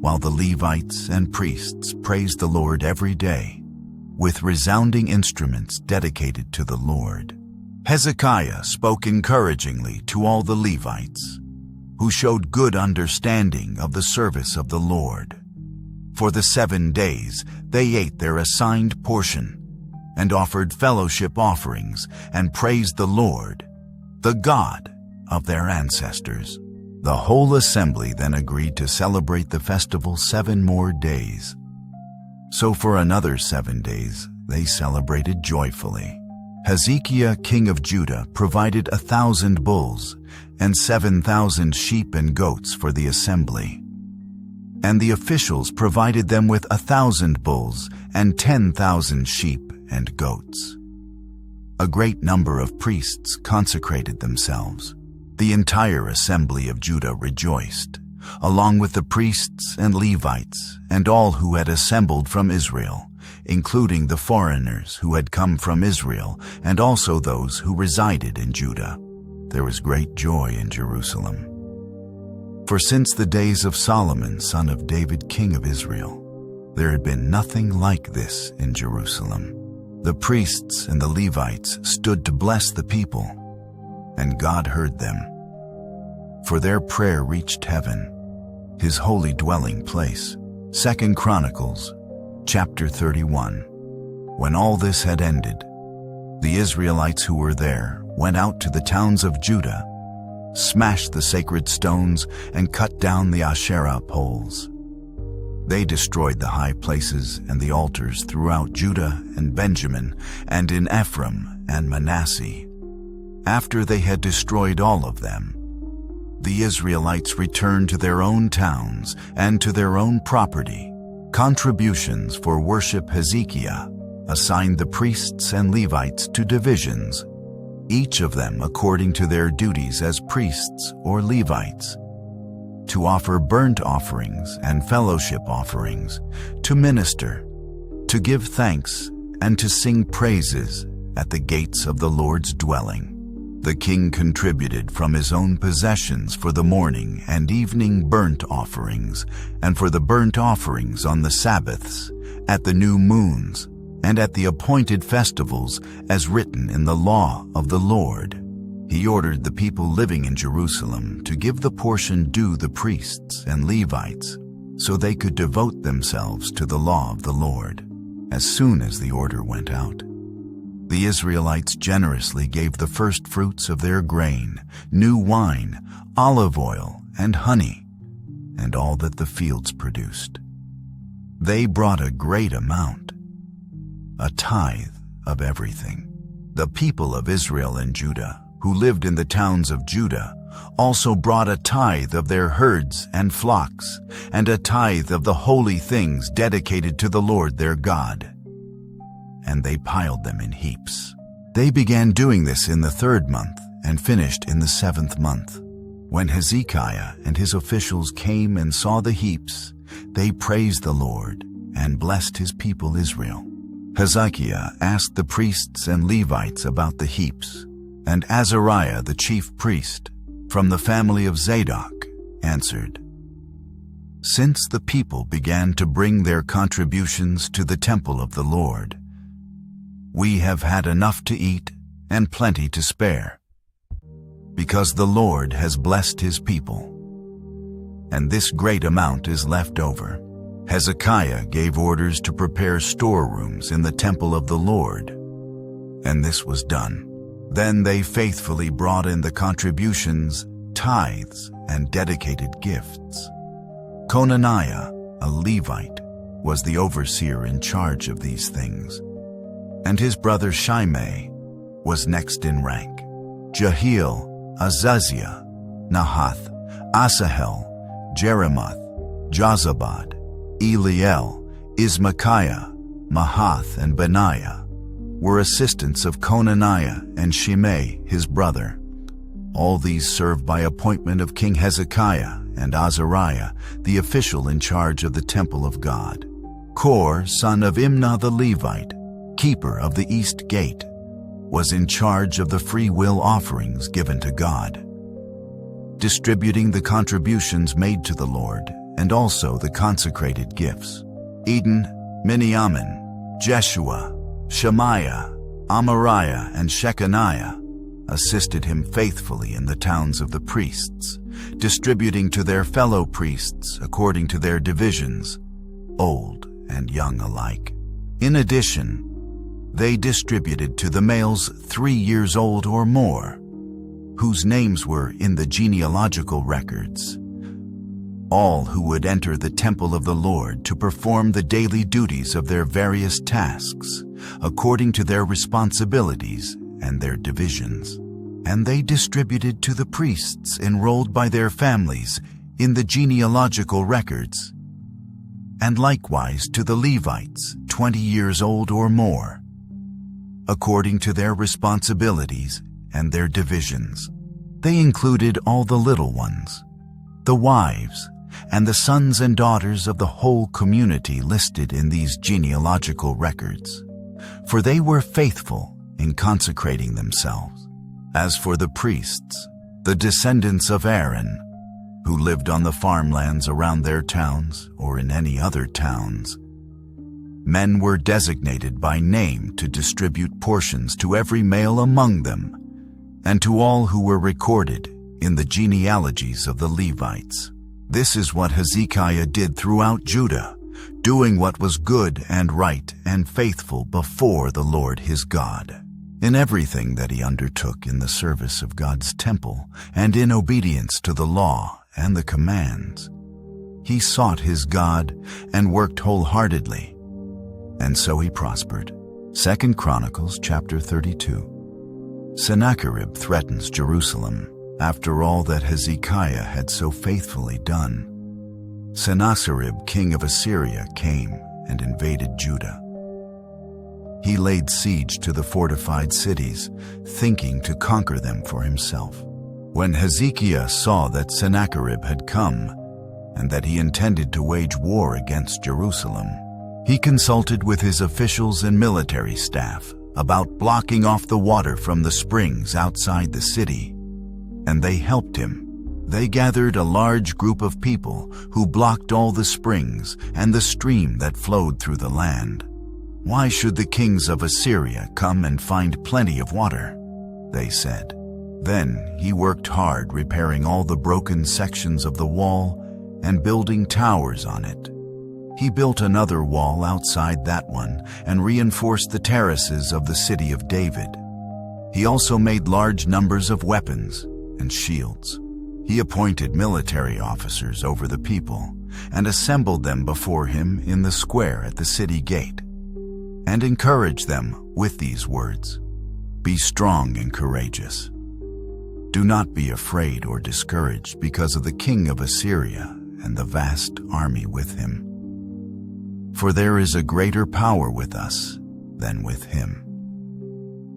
while the Levites and priests praised the Lord every day with resounding instruments dedicated to the Lord. Hezekiah spoke encouragingly to all the Levites, who showed good understanding of the service of the Lord. For the 7 days they ate their assigned portion and offered fellowship offerings and praised the Lord, the God of their ancestors. The whole assembly then agreed to celebrate the festival 7 more days. So for another 7 days they celebrated joyfully. Hezekiah, king of Judah, provided 1,000 bulls and 7,000 sheep and goats for the assembly. And the officials provided them with 1,000 bulls and 10,000 sheep and goats. A great number of priests consecrated themselves. The entire assembly of Judah rejoiced, along with the priests and Levites and all who had assembled from Israel, including the foreigners who had come from Israel and also those who resided in Judah. There was great joy in Jerusalem. For since the days of Solomon, son of David, king of Israel, there had been nothing like this in Jerusalem. The priests and the Levites stood to bless the people, and God heard them. For their prayer reached heaven, his holy dwelling place. 2 Chronicles, chapter 31. When all this had ended, the Israelites who were there went out to the towns of Judah, smashed the sacred stones, and cut down the Asherah poles. They destroyed the high places and the altars throughout Judah and Benjamin, and in Ephraim and Manasseh. After they had destroyed all of them, the Israelites returned to their own towns and to their own property. Contributions for worship Hezekiah assigned the priests and Levites to divisions, each of them according to their duties as priests or Levites, to offer burnt offerings and fellowship offerings, to minister, to give thanks, and to sing praises at the gates of the Lord's dwelling. The king contributed from his own possessions for the morning and evening burnt offerings, and for the burnt offerings on the Sabbaths, at the new moons, and at the appointed festivals as written in the law of the Lord. He ordered the people living in Jerusalem to give the portion due the priests and Levites, so they could devote themselves to the law of the Lord. As soon as the order went out, the Israelites generously gave the first fruits of their grain, new wine, olive oil, and honey, and all that the fields produced. They brought a great amount, a tithe of everything. The people of Israel and Judah, who lived in the towns of Judah, also brought a tithe of their herds and flocks, and a tithe of the holy things dedicated to the Lord their God. And they piled them in heaps. They began doing this in the 3rd month and finished in the 7th month. When Hezekiah and his officials came and saw the heaps, they praised the Lord and blessed his people Israel. Hezekiah asked the priests and Levites about the heaps, and Azariah the chief priest, from the family of Zadok, answered, "Since the people began to bring their contributions to the temple of the Lord, we have had enough to eat and plenty to spare, because the Lord has blessed his people, and this great amount is left over." Hezekiah gave orders to prepare storerooms in the temple of the Lord, and this was done. Then they faithfully brought in the contributions, tithes, and dedicated gifts. Conaniah, a Levite, was the overseer in charge of these things, and his brother Shimei was next in rank. Jehiel, Azaziah, Nahath, Asahel, Jeremoth, Jozabad, Eliel, Ismachiah, Mahath, and Benaiah were assistants of Conaniah and Shimei, his brother. All these served by appointment of King Hezekiah and Azariah, the official in charge of the temple of God. Kor, son of Imnah the Levite, keeper of the east gate, was in charge of the free will offerings given to God, distributing the contributions made to the Lord and also the consecrated gifts. Eden, Miniamin, Jeshua, Shemaiah, Amariah, and Shechaniah assisted him faithfully in the towns of the priests, distributing to their fellow priests according to their divisions, old and young alike. In addition, they distributed to the males 3 years old or more, whose names were in the genealogical records, all who would enter the temple of the Lord to perform the daily duties of their various tasks, according to their responsibilities and their divisions. And they distributed to the priests enrolled by their families in the genealogical records, and likewise to the Levites 20 years old or more, according to their responsibilities and their divisions. They included all the little ones, the wives, and the sons and daughters of the whole community listed in these genealogical records, for they were faithful in consecrating themselves. As for the priests, the descendants of Aaron, who lived on the farmlands around their towns or in any other towns, men were designated by name to distribute portions to every male among them, and to all who were recorded in the genealogies of the Levites. This is what Hezekiah did throughout Judah, doing what was good and right and faithful before the Lord his God, in everything that he undertook in the service of God's temple and in obedience to the law and the commands. He sought his God and worked wholeheartedly, and so he prospered. 2 Chronicles chapter 32. Sennacherib threatens Jerusalem. After all that Hezekiah had so faithfully done, Sennacherib, king of Assyria, came and invaded Judah. He laid siege to the fortified cities, thinking to conquer them for himself. When Hezekiah saw that Sennacherib had come, and that he intended to wage war against Jerusalem, he consulted with his officials and military staff about blocking off the water from the springs outside the city, and they helped him. They gathered a large group of people who blocked all the springs and the stream that flowed through the land. "Why should the kings of Assyria come and find plenty of water?" they said. Then he worked hard repairing all the broken sections of the wall and building towers on it. He built another wall outside that one and reinforced the terraces of the city of David. He also made large numbers of weapons and shields. He appointed military officers over the people and assembled them before him in the square at the city gate, and encouraged them with these words, "Be strong and courageous. Do not be afraid or discouraged because of the king of Assyria and the vast army with him. For there is a greater power with us than with him.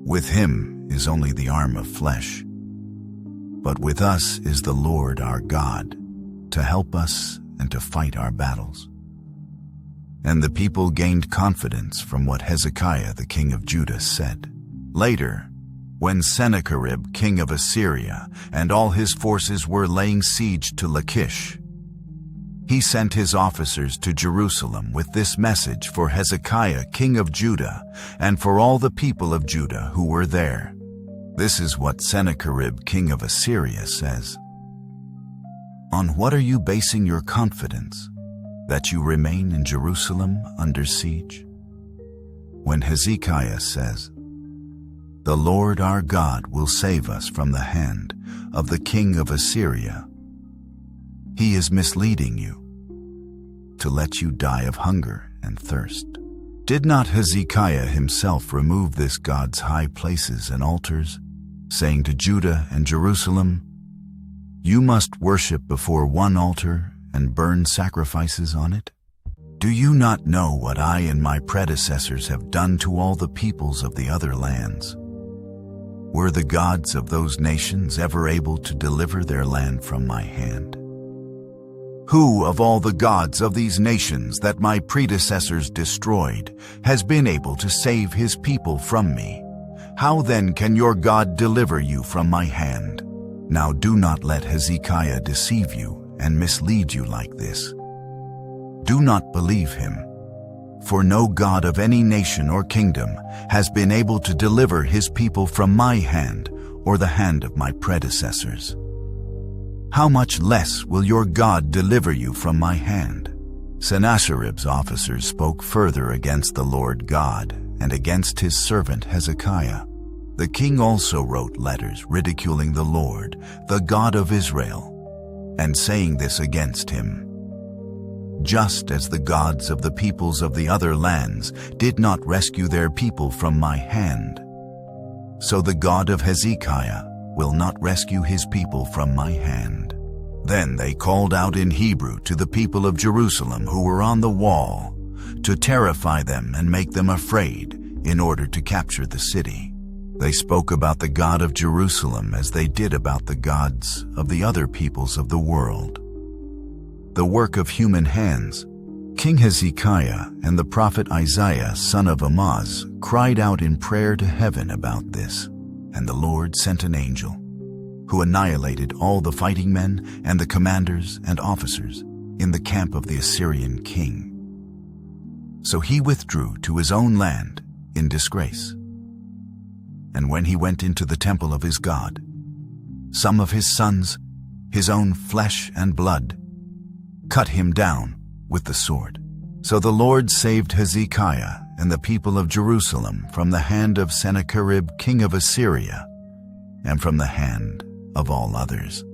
With him is only the arm of flesh, but with us is the Lord our God to help us and to fight our battles." And the people gained confidence from what Hezekiah the king of Judah said. Later, when Sennacherib king of Assyria and all his forces were laying siege to Lachish, he sent his officers to Jerusalem with this message for Hezekiah king of Judah and for all the people of Judah who were there. This is what Sennacherib king of Assyria says. "On what are you basing your confidence, that you remain in Jerusalem under siege? When Hezekiah says, 'The Lord our God will save us from the hand of the king of Assyria,' he is misleading you to let you die of hunger and thirst. Did not Hezekiah himself remove this God's high places and altars, saying to Judah and Jerusalem, 'You must worship before one altar and burn sacrifices on it'? Do you not know what I and my predecessors have done to all the peoples of the other lands? Were the gods of those nations ever able to deliver their land from my hand? Who of all the gods of these nations that my predecessors destroyed has been able to save his people from me? How then can your God deliver you from my hand? Now do not let Hezekiah deceive you and mislead you like this. Do not believe him, for no God of any nation or kingdom has been able to deliver his people from my hand or the hand of my predecessors. How much less will your God deliver you from my hand?" Sennacherib's officers spoke further against the Lord God and against his servant Hezekiah. The king also wrote letters ridiculing the Lord, the God of Israel, and saying this against him: "Just as the gods of the peoples of the other lands did not rescue their people from my hand, so the God of Hezekiah will not rescue his people from my hand." Then they called out in Hebrew to the people of Jerusalem who were on the wall to terrify them and make them afraid in order to capture the city. They spoke about the God of Jerusalem as they did about the gods of the other peoples of the world. The work of human hands. King Hezekiah and the prophet Isaiah, son of Amoz, cried out in prayer to heaven about this, and the Lord sent an angel, who annihilated all the fighting men and the commanders and officers in the camp of the Assyrian king. So he withdrew to his own land in disgrace. And when he went into the temple of his God, some of his sons, his own flesh and blood, cut him down with the sword. So the Lord saved Hezekiah and the people of Jerusalem from the hand of Sennacherib king of Assyria and from the hand of all others.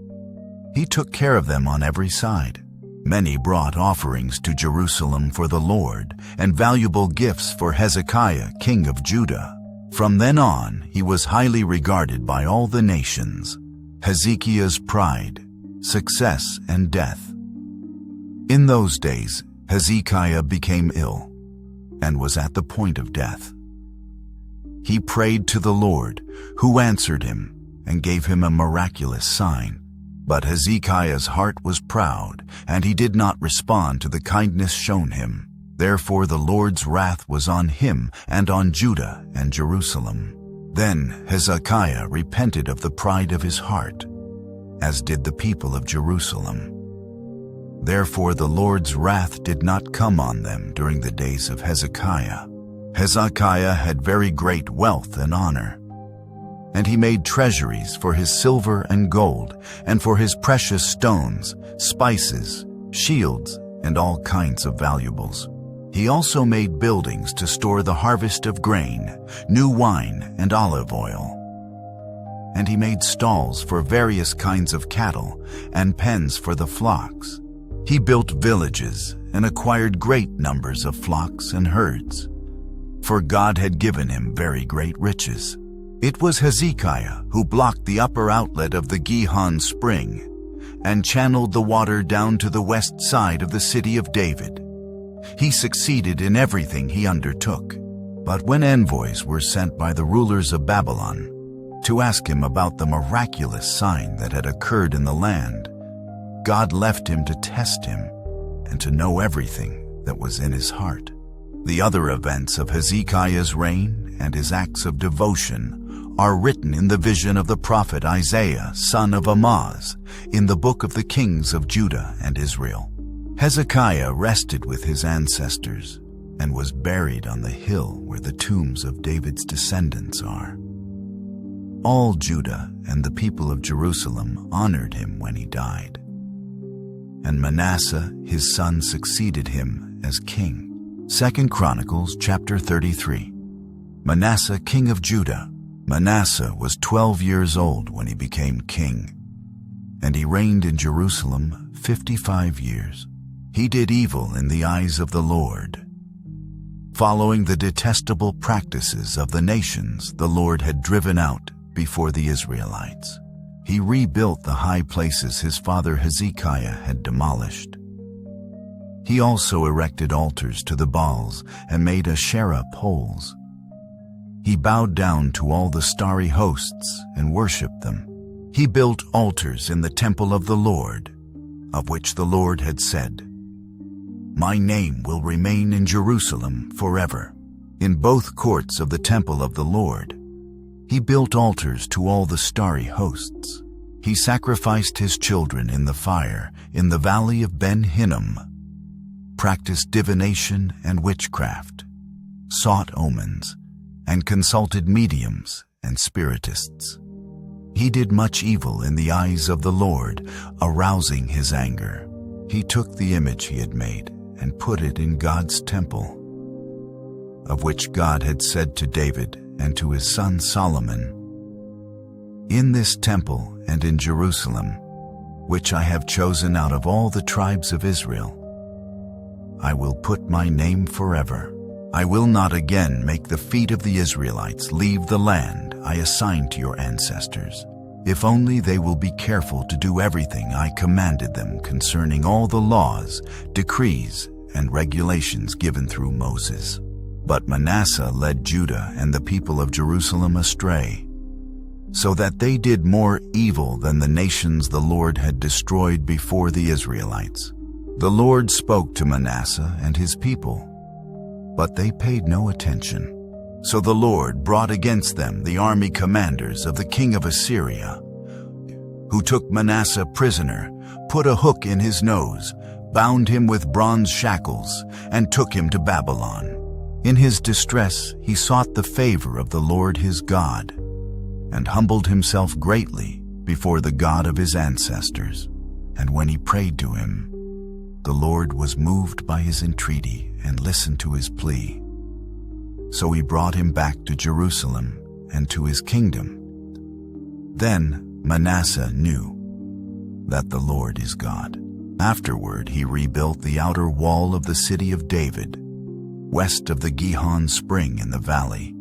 He took care of them on every side. Many brought offerings to Jerusalem for the Lord and valuable gifts for Hezekiah king of Judah. From then on he was highly regarded by all the nations. Hezekiah's pride, success, and death. In those days Hezekiah became ill and was at the point of death. He prayed to the Lord, who answered him and gave him a miraculous sign. But Hezekiah's heart was proud, and he did not respond to the kindness shown him. Therefore the Lord's wrath was on him and on Judah and Jerusalem. Then Hezekiah repented of the pride of his heart, as did the people of Jerusalem. Therefore the Lord's wrath did not come on them during the days of Hezekiah. Hezekiah had very great wealth and honor, and he made treasuries for his silver and gold, and for his precious stones, spices, shields, and all kinds of valuables. He also made buildings to store the harvest of grain, new wine, and olive oil. and he made stalls for various kinds of cattle and pens for the flocks. He built villages and acquired great numbers of flocks and herds, for God had given him very great riches. It was Hezekiah who blocked the upper outlet of the Gihon spring and channeled the water down to the west side of the city of David. He succeeded in everything he undertook. But when envoys were sent by the rulers of Babylon to ask him about the miraculous sign that had occurred in the land, God left him to test him and to know everything that was in his heart. The other events of Hezekiah's reign and his acts of devotion are written in the vision of the prophet Isaiah, son of Amoz, in the book of the kings of Judah and Israel. Hezekiah rested with his ancestors and was buried on the hill where the tombs of David's descendants are. All Judah and the people of Jerusalem honored him when he died. And Manasseh, his son, succeeded him as king. 2 Chronicles chapter 33. Manasseh, king of Judah. Manasseh was 12 years old when he became king, and he reigned in Jerusalem 55 years. He did evil in the eyes of the Lord, following the detestable practices of the nations the Lord had driven out before the Israelites. He rebuilt the high places his father Hezekiah had demolished. He also erected altars to the Baals and made Asherah poles. He bowed down to all the starry hosts and worshipped them. He built altars in the temple of the Lord, of which the Lord had said, "My name will remain in Jerusalem forever." In both courts of the temple of the Lord, he built altars to all the starry hosts. He sacrificed his children in the fire in the valley of Ben Hinnom, practiced divination and witchcraft, sought omens, and consulted mediums and spiritists. He did much evil in the eyes of the Lord, arousing his anger. He took the image he had made and put it in God's temple, of which God had said to David and to his son Solomon, "In this temple and in Jerusalem, which I have chosen out of all the tribes of Israel, I will put my name forever. I will not again make the feet of the Israelites leave the land I assigned to your ancestors, if only they will be careful to do everything I commanded them concerning all the laws, decrees, and regulations given through Moses." But Manasseh led Judah and the people of Jerusalem astray, so that they did more evil than the nations the Lord had destroyed before the Israelites. The Lord spoke to Manasseh and his people, but they paid no attention. So the Lord brought against them the army commanders of the king of Assyria, who took Manasseh prisoner, put a hook in his nose, bound him with bronze shackles, and took him to Babylon. In his distress he sought the favor of the Lord his God, and humbled himself greatly before the God of his ancestors. And when he prayed to him, the Lord was moved by his entreaty and listened to his plea. So he brought him back to Jerusalem and to his kingdom. Then Manasseh knew that the Lord is God. Afterward he rebuilt the outer wall of the city of David, west of the Gihon spring in the valley,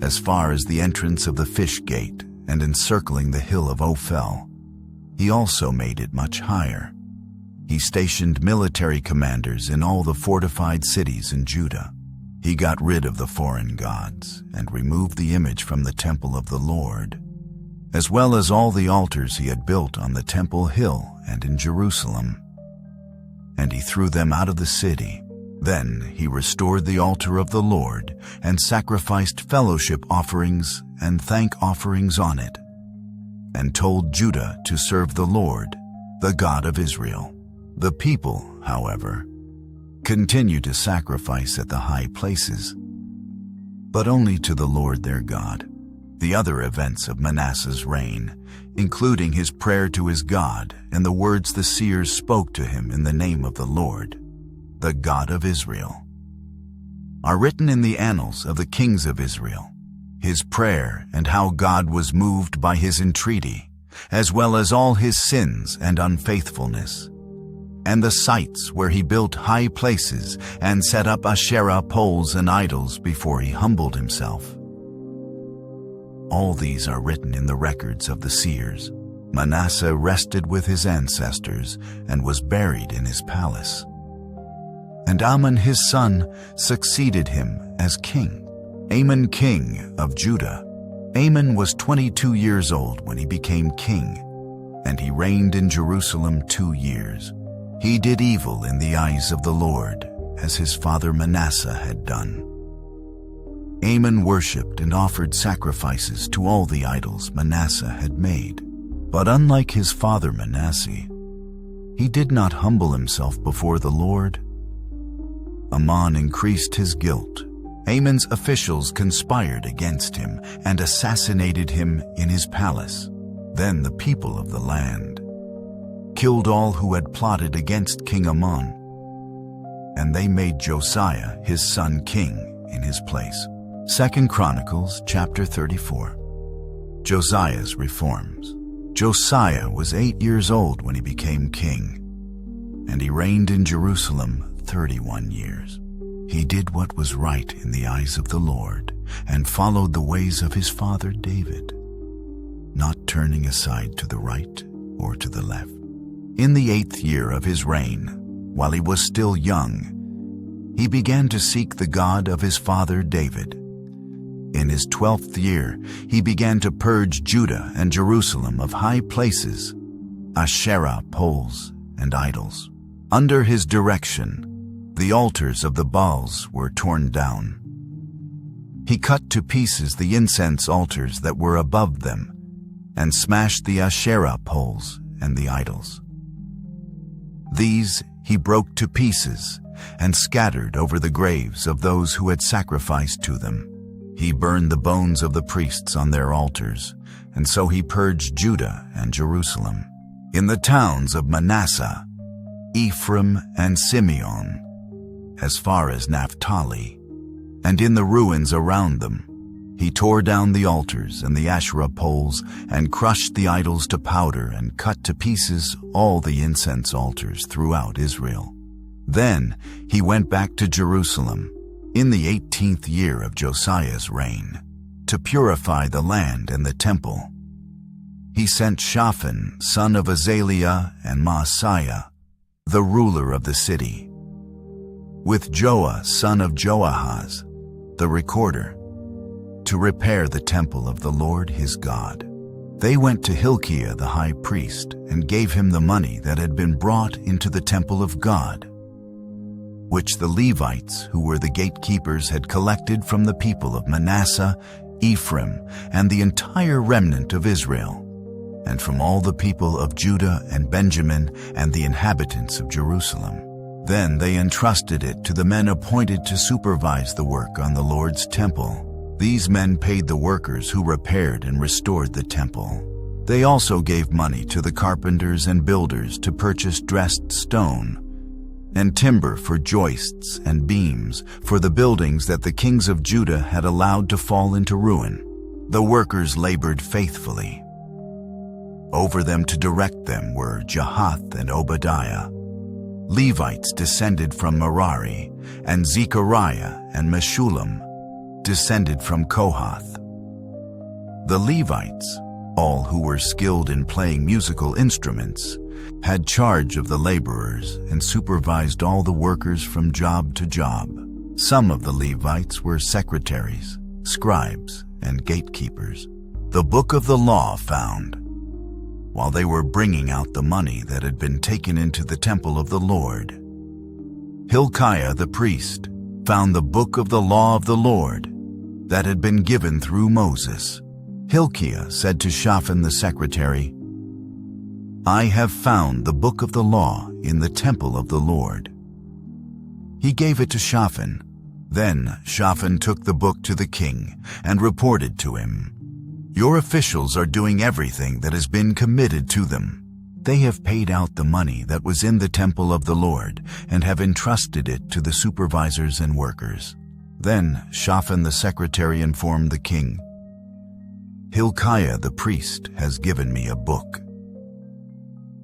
as far as the entrance of the fish gate and encircling the hill of Ophel. He also made it much higher. He stationed military commanders in all the fortified cities in Judah. He got rid of the foreign gods and removed the image from the temple of the Lord, as well as all the altars he had built on the temple hill and in Jerusalem. And he threw them out of the city. Then he restored the altar of the Lord and sacrificed fellowship offerings and thank offerings on it, and told Judah to serve the Lord, the God of Israel. The people, however, continued to sacrifice at the high places, but only to the Lord their God. The other events of Manasseh's reign, including his prayer to his God and the words the seers spoke to him in the name of the Lord, the God of Israel, are written in the annals of the kings of Israel. his prayer, and how God was moved by his entreaty, as well as all his sins and unfaithfulness, and the sites where he built high places and set up Asherah poles and idols before he humbled himself. All these are written in the records of the seers. Manasseh rested with his ancestors and was buried in his palace. And Amon his son succeeded him as king. Amon, king of Judah. Amon was 22 years old when he became king, and he reigned in Jerusalem 2 years. He did evil in the eyes of the Lord, as his father Manasseh had done. Amon worshipped and offered sacrifices to all the idols Manasseh had made. But unlike his father Manasseh, he did not humble himself before the Lord. Amon increased his guilt. Amon's officials conspired against him and assassinated him in his palace. Then the people of the land killed all who had plotted against King Amon, and they made Josiah his son king in his place. 2 Chronicles chapter 34. Josiah's reforms. Josiah was 8 years old when he became king, and he reigned in Jerusalem 31 years. He did what was right in the eyes of the Lord and followed the ways of his father David, not turning aside to the right or to the left. In the 8th year of his reign, while he was still young, he began to seek the God of his father David. In his 12th year, he began to purge Judah and Jerusalem of high places, Asherah poles, and idols. Under his direction, the altars of the Baals were torn down. He cut to pieces the incense altars that were above them, and smashed the Asherah poles and the idols. These he broke to pieces and scattered over the graves of those who had sacrificed to them. He burned the bones of the priests on their altars, and so he purged Judah and Jerusalem. In the towns of Manasseh, Ephraim, and Simeon, as far as Naphtali, and in the ruins around them, he tore down the altars and the Asherah poles and crushed the idols to powder and cut to pieces all the incense altars throughout Israel. Then he went back to Jerusalem in the 18th year of Josiah's reign to purify the land and the temple. He sent Shaphan, son of Azaliah, and Maaseiah, the ruler of the city, with Joah, son of Joahaz, the recorder, to repair the temple of the Lord his God. They went to Hilkiah the high priest and gave him the money that had been brought into the temple of God, which the Levites, who were the gatekeepers, had collected from the people of Manasseh, Ephraim, and the entire remnant of Israel, and from all the people of Judah and Benjamin and the inhabitants of Jerusalem. Then they entrusted it to the men appointed to supervise the work on the Lord's temple. These men paid the workers who repaired and restored the temple. They also gave money to the carpenters and builders to purchase dressed stone and timber for joists and beams for the buildings that the kings of Judah had allowed to fall into ruin. The workers labored faithfully. Over them to direct them were Jahath and Obadiah, Levites descended from Merari, and Zechariah and Meshullam descended from Kohath. The Levites, all who were skilled in playing musical instruments, had charge of the laborers and supervised all the workers from job to job. Some of the Levites were secretaries, scribes, and gatekeepers. The book of the law found, while they were bringing out the money that had been taken into the temple of the Lord. Hilkiah the priest found the book of the law of the Lord that had been given through Moses. Hilkiah said to Shaphan the secretary, "I have found the book of the law in the temple of the Lord." He gave it to Shaphan. Then Shaphan took the book to the king and reported to him, "Your officials are doing everything that has been committed to them. They have paid out the money that was in the temple of the Lord and have entrusted it to the supervisors and workers." Then Shaphan the secretary informed the king, Hilkiah the priest has given me a book."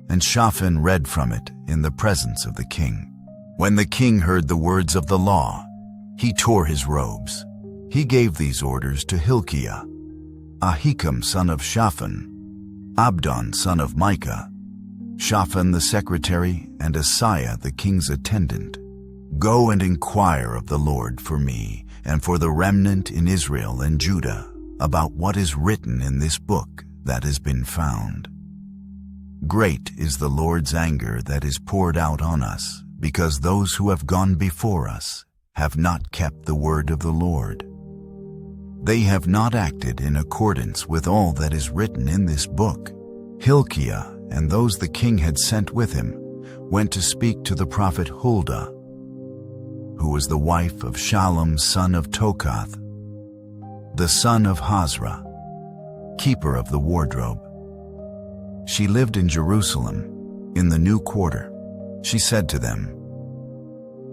And Shaphan read from it in the presence of the king. When the king heard the words of the law, he tore his robes. He gave these orders to Hilkiah, Ahikam son of Shaphan, Abdon son of Micah, Shaphan the secretary, and Asaiah the king's attendant. "Go and inquire of the Lord for me and for the remnant in Israel and Judah about what is written in this book that has been found. Great is the Lord's anger that is poured out on us, because those who have gone before us have not kept the word of the Lord. They have not acted in accordance with all that is written in this book." Hilkiah and those the king had sent with him went to speak to the prophet Huldah, who was the wife of Shallum son of Tokath, the son of Hazra, keeper of the wardrobe. She lived in Jerusalem, in the new quarter. She said to them,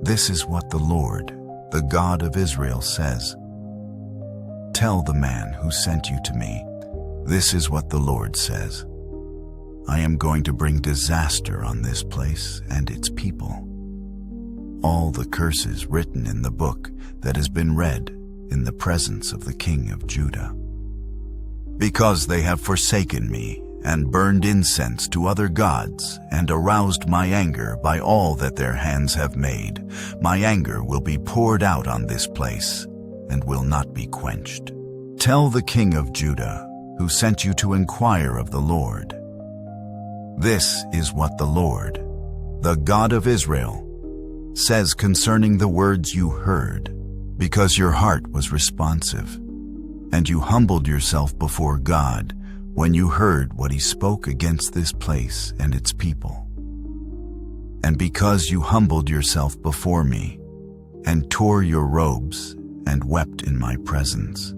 "This is what the Lord, the God of Israel, says. Tell the man who sent you to me, this is what the Lord says. I am going to bring disaster on this place and its people. All the curses written in the book that has been read in the presence of the king of Judah. Because they have forsaken me and burned incense to other gods and aroused my anger by all that their hands have made, my anger will be poured out on this place and will not be quenched. Tell the king of Judah, who sent you to inquire of the Lord. This is what the Lord, the God of Israel, says concerning the words you heard, because your heart was responsive, and you humbled yourself before God when you heard what he spoke against this place and its people. And because you humbled yourself before me, and tore your robes, and wept in my presence.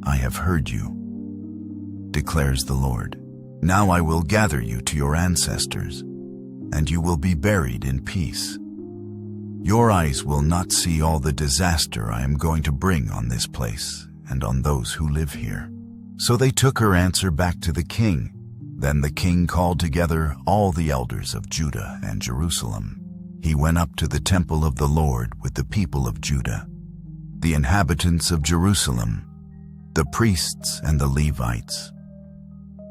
I have heard you, declares the Lord. Now I will gather you to your ancestors, and you will be buried in peace. Your eyes will not see all the disaster I am going to bring on this place and on those who live here." So they took her answer back to the king. Then the king called together all the elders of Judah and Jerusalem. He went up to the temple of the Lord with the people of Judah, the inhabitants of Jerusalem, the priests and the Levites,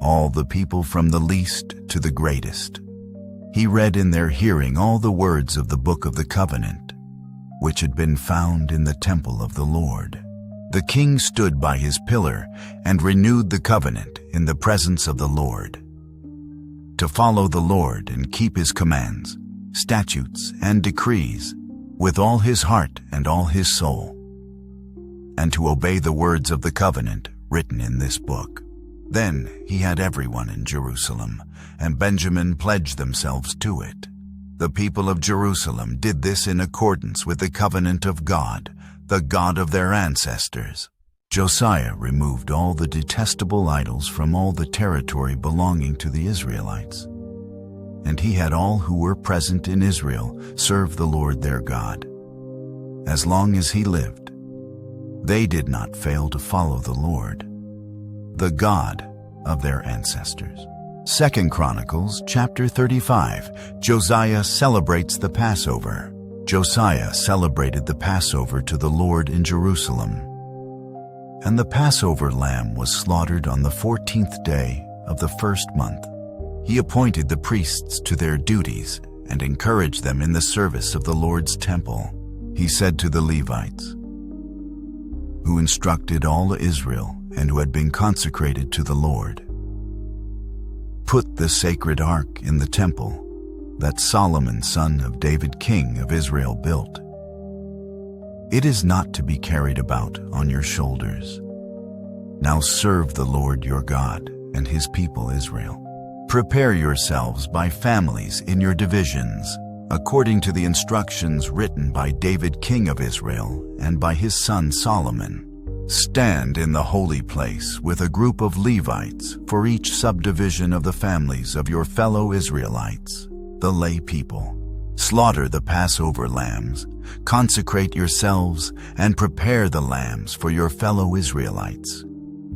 all the people from the least to the greatest. He read in their hearing all the words of the book of the covenant, which had been found in the temple of the Lord. The king stood by his pillar and renewed the covenant in the presence of the Lord, to follow the Lord and keep his commands, statutes, and decrees with all his heart and all his soul, and to obey the words of the covenant written in this book. Then he had everyone in Jerusalem and Benjamin pledge themselves to it. The people of Jerusalem did this in accordance with the covenant of God, the God of their ancestors. Josiah removed all the detestable idols from all the territory belonging to the Israelites, and he had all who were present in Israel serve the Lord their God. As long as he lived, they did not fail to follow the Lord, the God of their ancestors. 2 Chronicles chapter 35. Josiah celebrates the Passover. Josiah celebrated the Passover to the Lord in Jerusalem. And the Passover lamb was slaughtered on the 14th day of the first month. He appointed the priests to their duties and encouraged them in the service of the Lord's temple. He said to the Levites, who instructed all Israel and who had been consecrated to the Lord, "Put the sacred ark in the temple that Solomon son of David king of Israel built. It is not to be carried about on your shoulders. Now serve the Lord your God and his people Israel. Prepare yourselves by families in your divisions, according to the instructions written by David king of Israel and by his son Solomon. Stand in the holy place with a group of Levites for each subdivision of the families of your fellow Israelites, the lay people. Slaughter the Passover lambs, consecrate yourselves, and prepare the lambs for your fellow Israelites.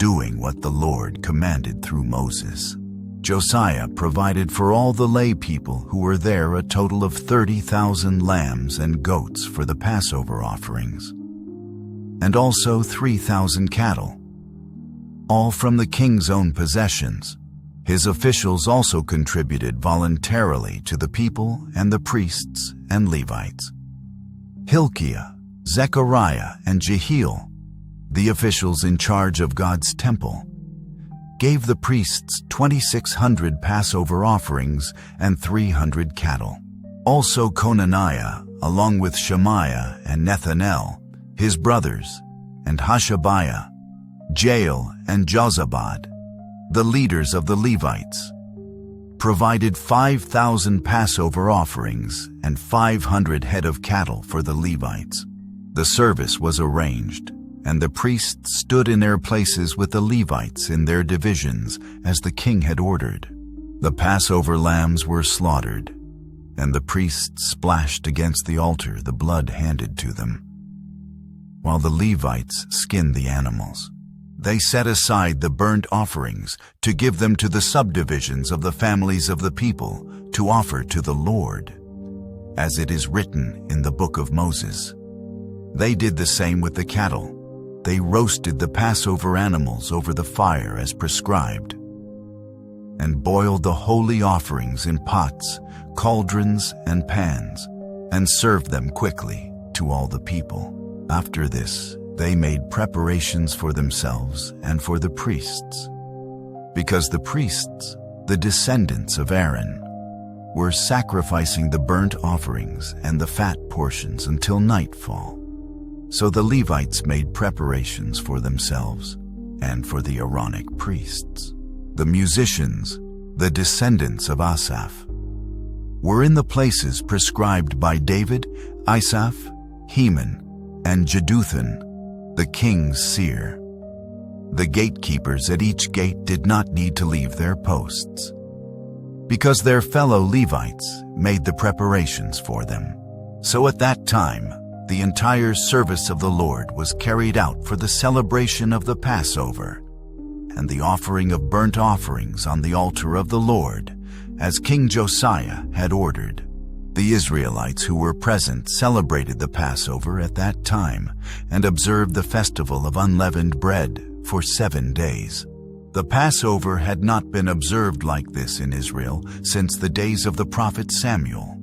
doing what the Lord commanded through Moses. Josiah provided for all the lay people who were there a total of 30,000 lambs and goats for the Passover offerings, and also 3,000 cattle, all from the king's own possessions. His officials also contributed voluntarily to the people and the priests and Levites. Hilkiah, Zechariah, and Jehiel, the officials in charge of God's temple, gave the priests 2,600 Passover offerings and 300 cattle. Also Conaniah, along with Shemaiah and Nethanel, his brothers, and Hashabiah, Jael, and Jozabad, the leaders of the Levites, provided 5,000 Passover offerings and 500 head of cattle for the Levites. The service was arranged, and the priests stood in their places with the Levites in their divisions as the king had ordered. The Passover lambs were slaughtered, and the priests splashed against the altar the blood handed to them, while the Levites skinned the animals. They set aside the burnt offerings to give them to the subdivisions of the families of the people to offer to the Lord, as it is written in the book of Moses. They did the same with the cattle. They roasted the Passover animals over the fire as prescribed, and boiled the holy offerings in pots, cauldrons, and pans, and served them quickly to all the people. After this, they made preparations for themselves and for the priests, because the priests, the descendants of Aaron, were sacrificing the burnt offerings and the fat portions until nightfall. So the Levites made preparations for themselves and for the Aaronic priests. The musicians, the descendants of Asaph, were in the places prescribed by David, Asaph, Heman, and Jeduthun, the king's seer. The gatekeepers at each gate did not need to leave their posts, because their fellow Levites made the preparations for them. So at that time, the entire service of the Lord was carried out for the celebration of the Passover and the offering of burnt offerings on the altar of the Lord, as King Josiah had ordered. The Israelites who were present celebrated the Passover at that time and observed the festival of unleavened bread for 7 days. The Passover had not been observed like this in Israel since the days of the prophet Samuel,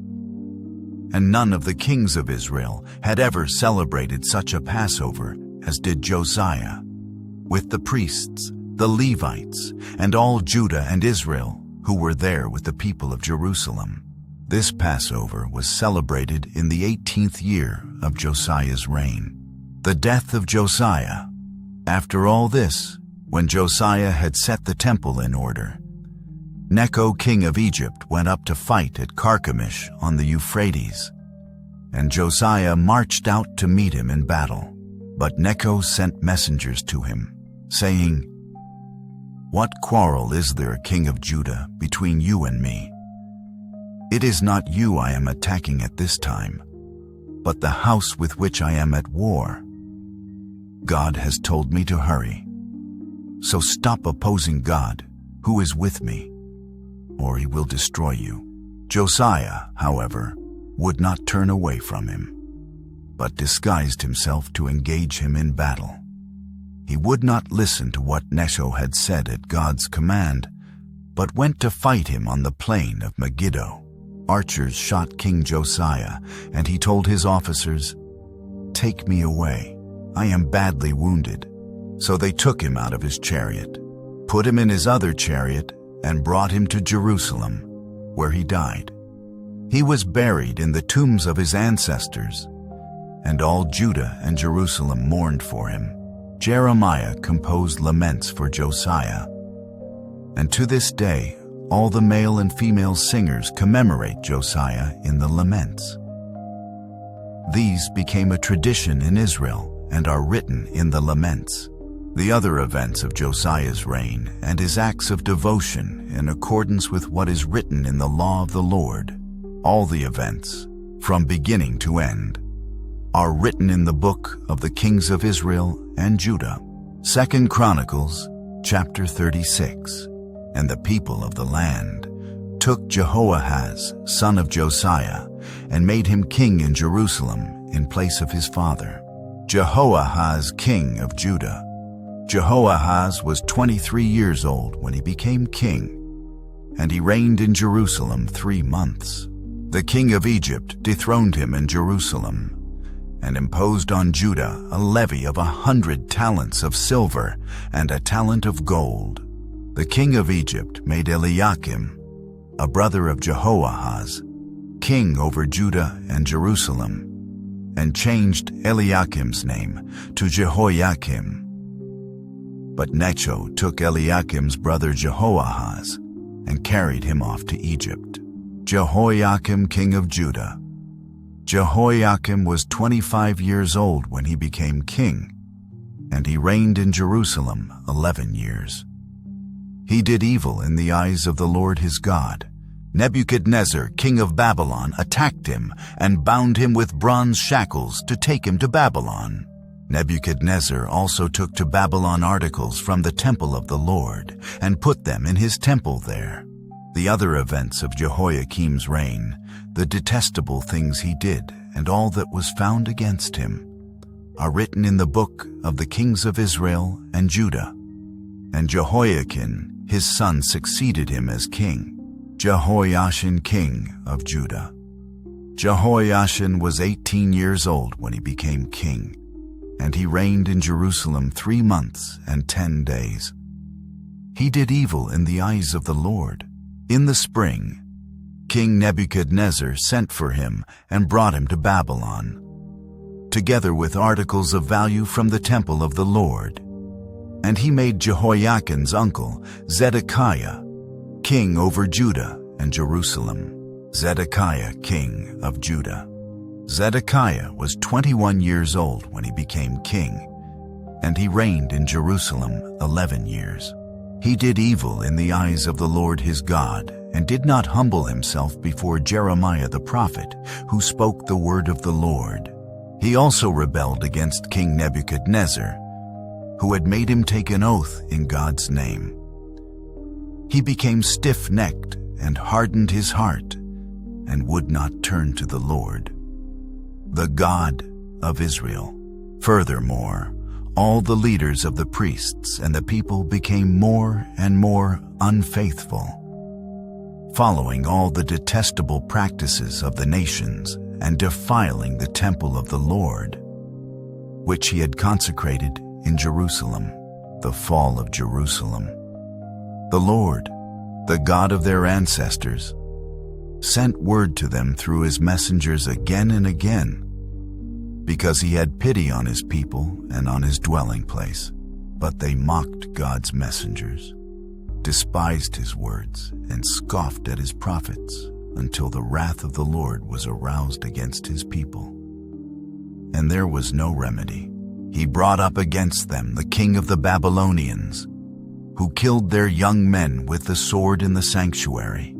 and none of the kings of Israel had ever celebrated such a Passover as did Josiah, with the priests, the Levites, and all Judah and Israel who were there with the people of Jerusalem. This Passover was celebrated in the 18th year of Josiah's reign. The death of Josiah. After all this, when Josiah had set the temple in order, Necho, king of Egypt, went up to fight at Carchemish on the Euphrates, and Josiah marched out to meet him in battle. But Necho sent messengers to him, saying, "What quarrel is there, king of Judah, between you and me? It is not you I am attacking at this time, but the house with which I am at war. God has told me to hurry. So stop opposing God, who is with me, or he will destroy you." Josiah, however, would not turn away from him, but disguised himself to engage him in battle. He would not listen to what Necho had said at God's command, but went to fight him on the plain of Megiddo. Archers shot King Josiah, and he told his officers, "Take me away. I am badly wounded." So they took him out of his chariot, put him in his other chariot, and brought him to Jerusalem, where he died. He was buried in the tombs of his ancestors, and all Judah and Jerusalem mourned for him. Jeremiah composed laments for Josiah, and to this day all the male and female singers commemorate Josiah in the laments. These became a tradition in Israel and are written in the laments. The other events of Josiah's reign and his acts of devotion in accordance with what is written in the law of the Lord, all the events, from beginning to end, are written in the book of the kings of Israel and Judah. 2 Chronicles, chapter 36. And the people of the land took Jehoahaz, son of Josiah, and made him king in Jerusalem in place of his father, Jehoahaz, king of Judah. Jehoahaz was 23 years old when he became king, and he reigned in Jerusalem 3 months. The king of Egypt dethroned him in Jerusalem, and imposed on Judah a levy of 100 talents of silver and a talent of gold. The king of Egypt made Eliakim, a brother of Jehoahaz, king over Judah and Jerusalem, and changed Eliakim's name to Jehoiakim. But Necho took Eliakim's brother Jehoahaz and carried him off to Egypt. Jehoiakim, king of Judah. Jehoiakim was 25 years old when he became king, and he reigned in Jerusalem 11 years. He did evil in the eyes of the Lord his God. Nebuchadnezzar, king of Babylon, attacked him and bound him with bronze shackles to take him to Babylon. Nebuchadnezzar also took to Babylon articles from the temple of the Lord and put them in his temple there. The other events of Jehoiakim's reign, the detestable things he did, and all that was found against him, are written in the book of the kings of Israel and Judah. And Jehoiakim, his son, succeeded him as king, Jehoiachin, king of Judah. Jehoiachin was 18 years old when he became king, and he reigned in Jerusalem 3 months and 10 days. He did evil in the eyes of the Lord. In the spring, King Nebuchadnezzar sent for him and brought him to Babylon, together with articles of value from the temple of the Lord. And he made Jehoiakin's uncle, Zedekiah, king over Judah and Jerusalem. Zedekiah, king of Judah. Zedekiah was 21 years old when he became king, and he reigned in Jerusalem 11 years. He did evil in the eyes of the Lord his God, and did not humble himself before Jeremiah the prophet, who spoke the word of the Lord. He also rebelled against King Nebuchadnezzar, who had made him take an oath in God's name. He became stiff-necked and hardened his heart, and would not turn to the Lord, the God of Israel. Furthermore, all the leaders of the priests and the people became more and more unfaithful, following all the detestable practices of the nations and defiling the temple of the Lord, which he had consecrated in Jerusalem. The fall of Jerusalem. The Lord, the God of their ancestors, sent word to them through his messengers again and again, because he had pity on his people and on his dwelling place. But they mocked God's messengers, despised his words, and scoffed at his prophets, until the wrath of the Lord was aroused against his people. And there was no remedy. He brought up against them the king of the Babylonians, who killed their young men with the sword in the sanctuary,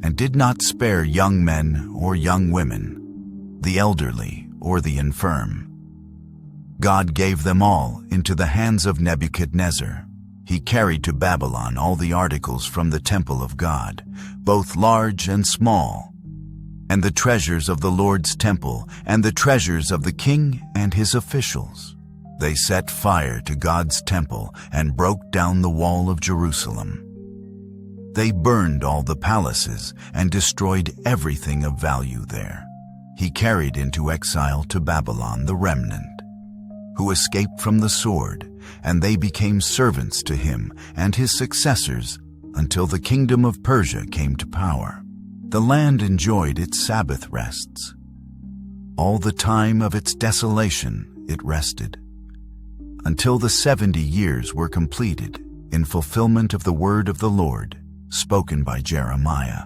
and did not spare young men or young women, the elderly or the infirm. God gave them all into the hands of Nebuchadnezzar. He carried to Babylon all the articles from the temple of God, both large and small, and the treasures of the Lord's temple, and the treasures of the king and his officials. They set fire to God's temple and broke down the wall of Jerusalem. They burned all the palaces and destroyed everything of value there. He carried into exile to Babylon the remnant, who escaped from the sword, and they became servants to him and his successors until the kingdom of Persia came to power. The land enjoyed its Sabbath rests. All the time of its desolation it rested, until the 70 years were completed in fulfillment of the word of the Lord spoken by Jeremiah.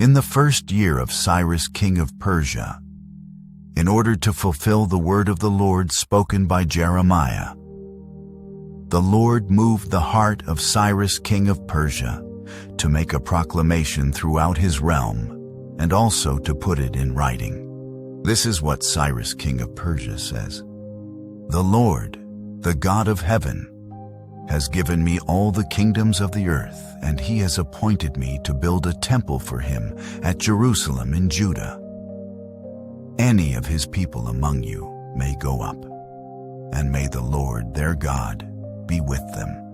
In the first year of Cyrus, king of Persia, in order to fulfill the word of the Lord spoken by Jeremiah, the Lord moved the heart of Cyrus, king of Persia, to make a proclamation throughout his realm, and also to put it in writing. This is what Cyrus, king of Persia, says. The Lord, The God of heaven has given me all the kingdoms of the earth, and he has appointed me to build a temple for him at Jerusalem in Judah. Any of his people among you may go up, and may the Lord their God be with them.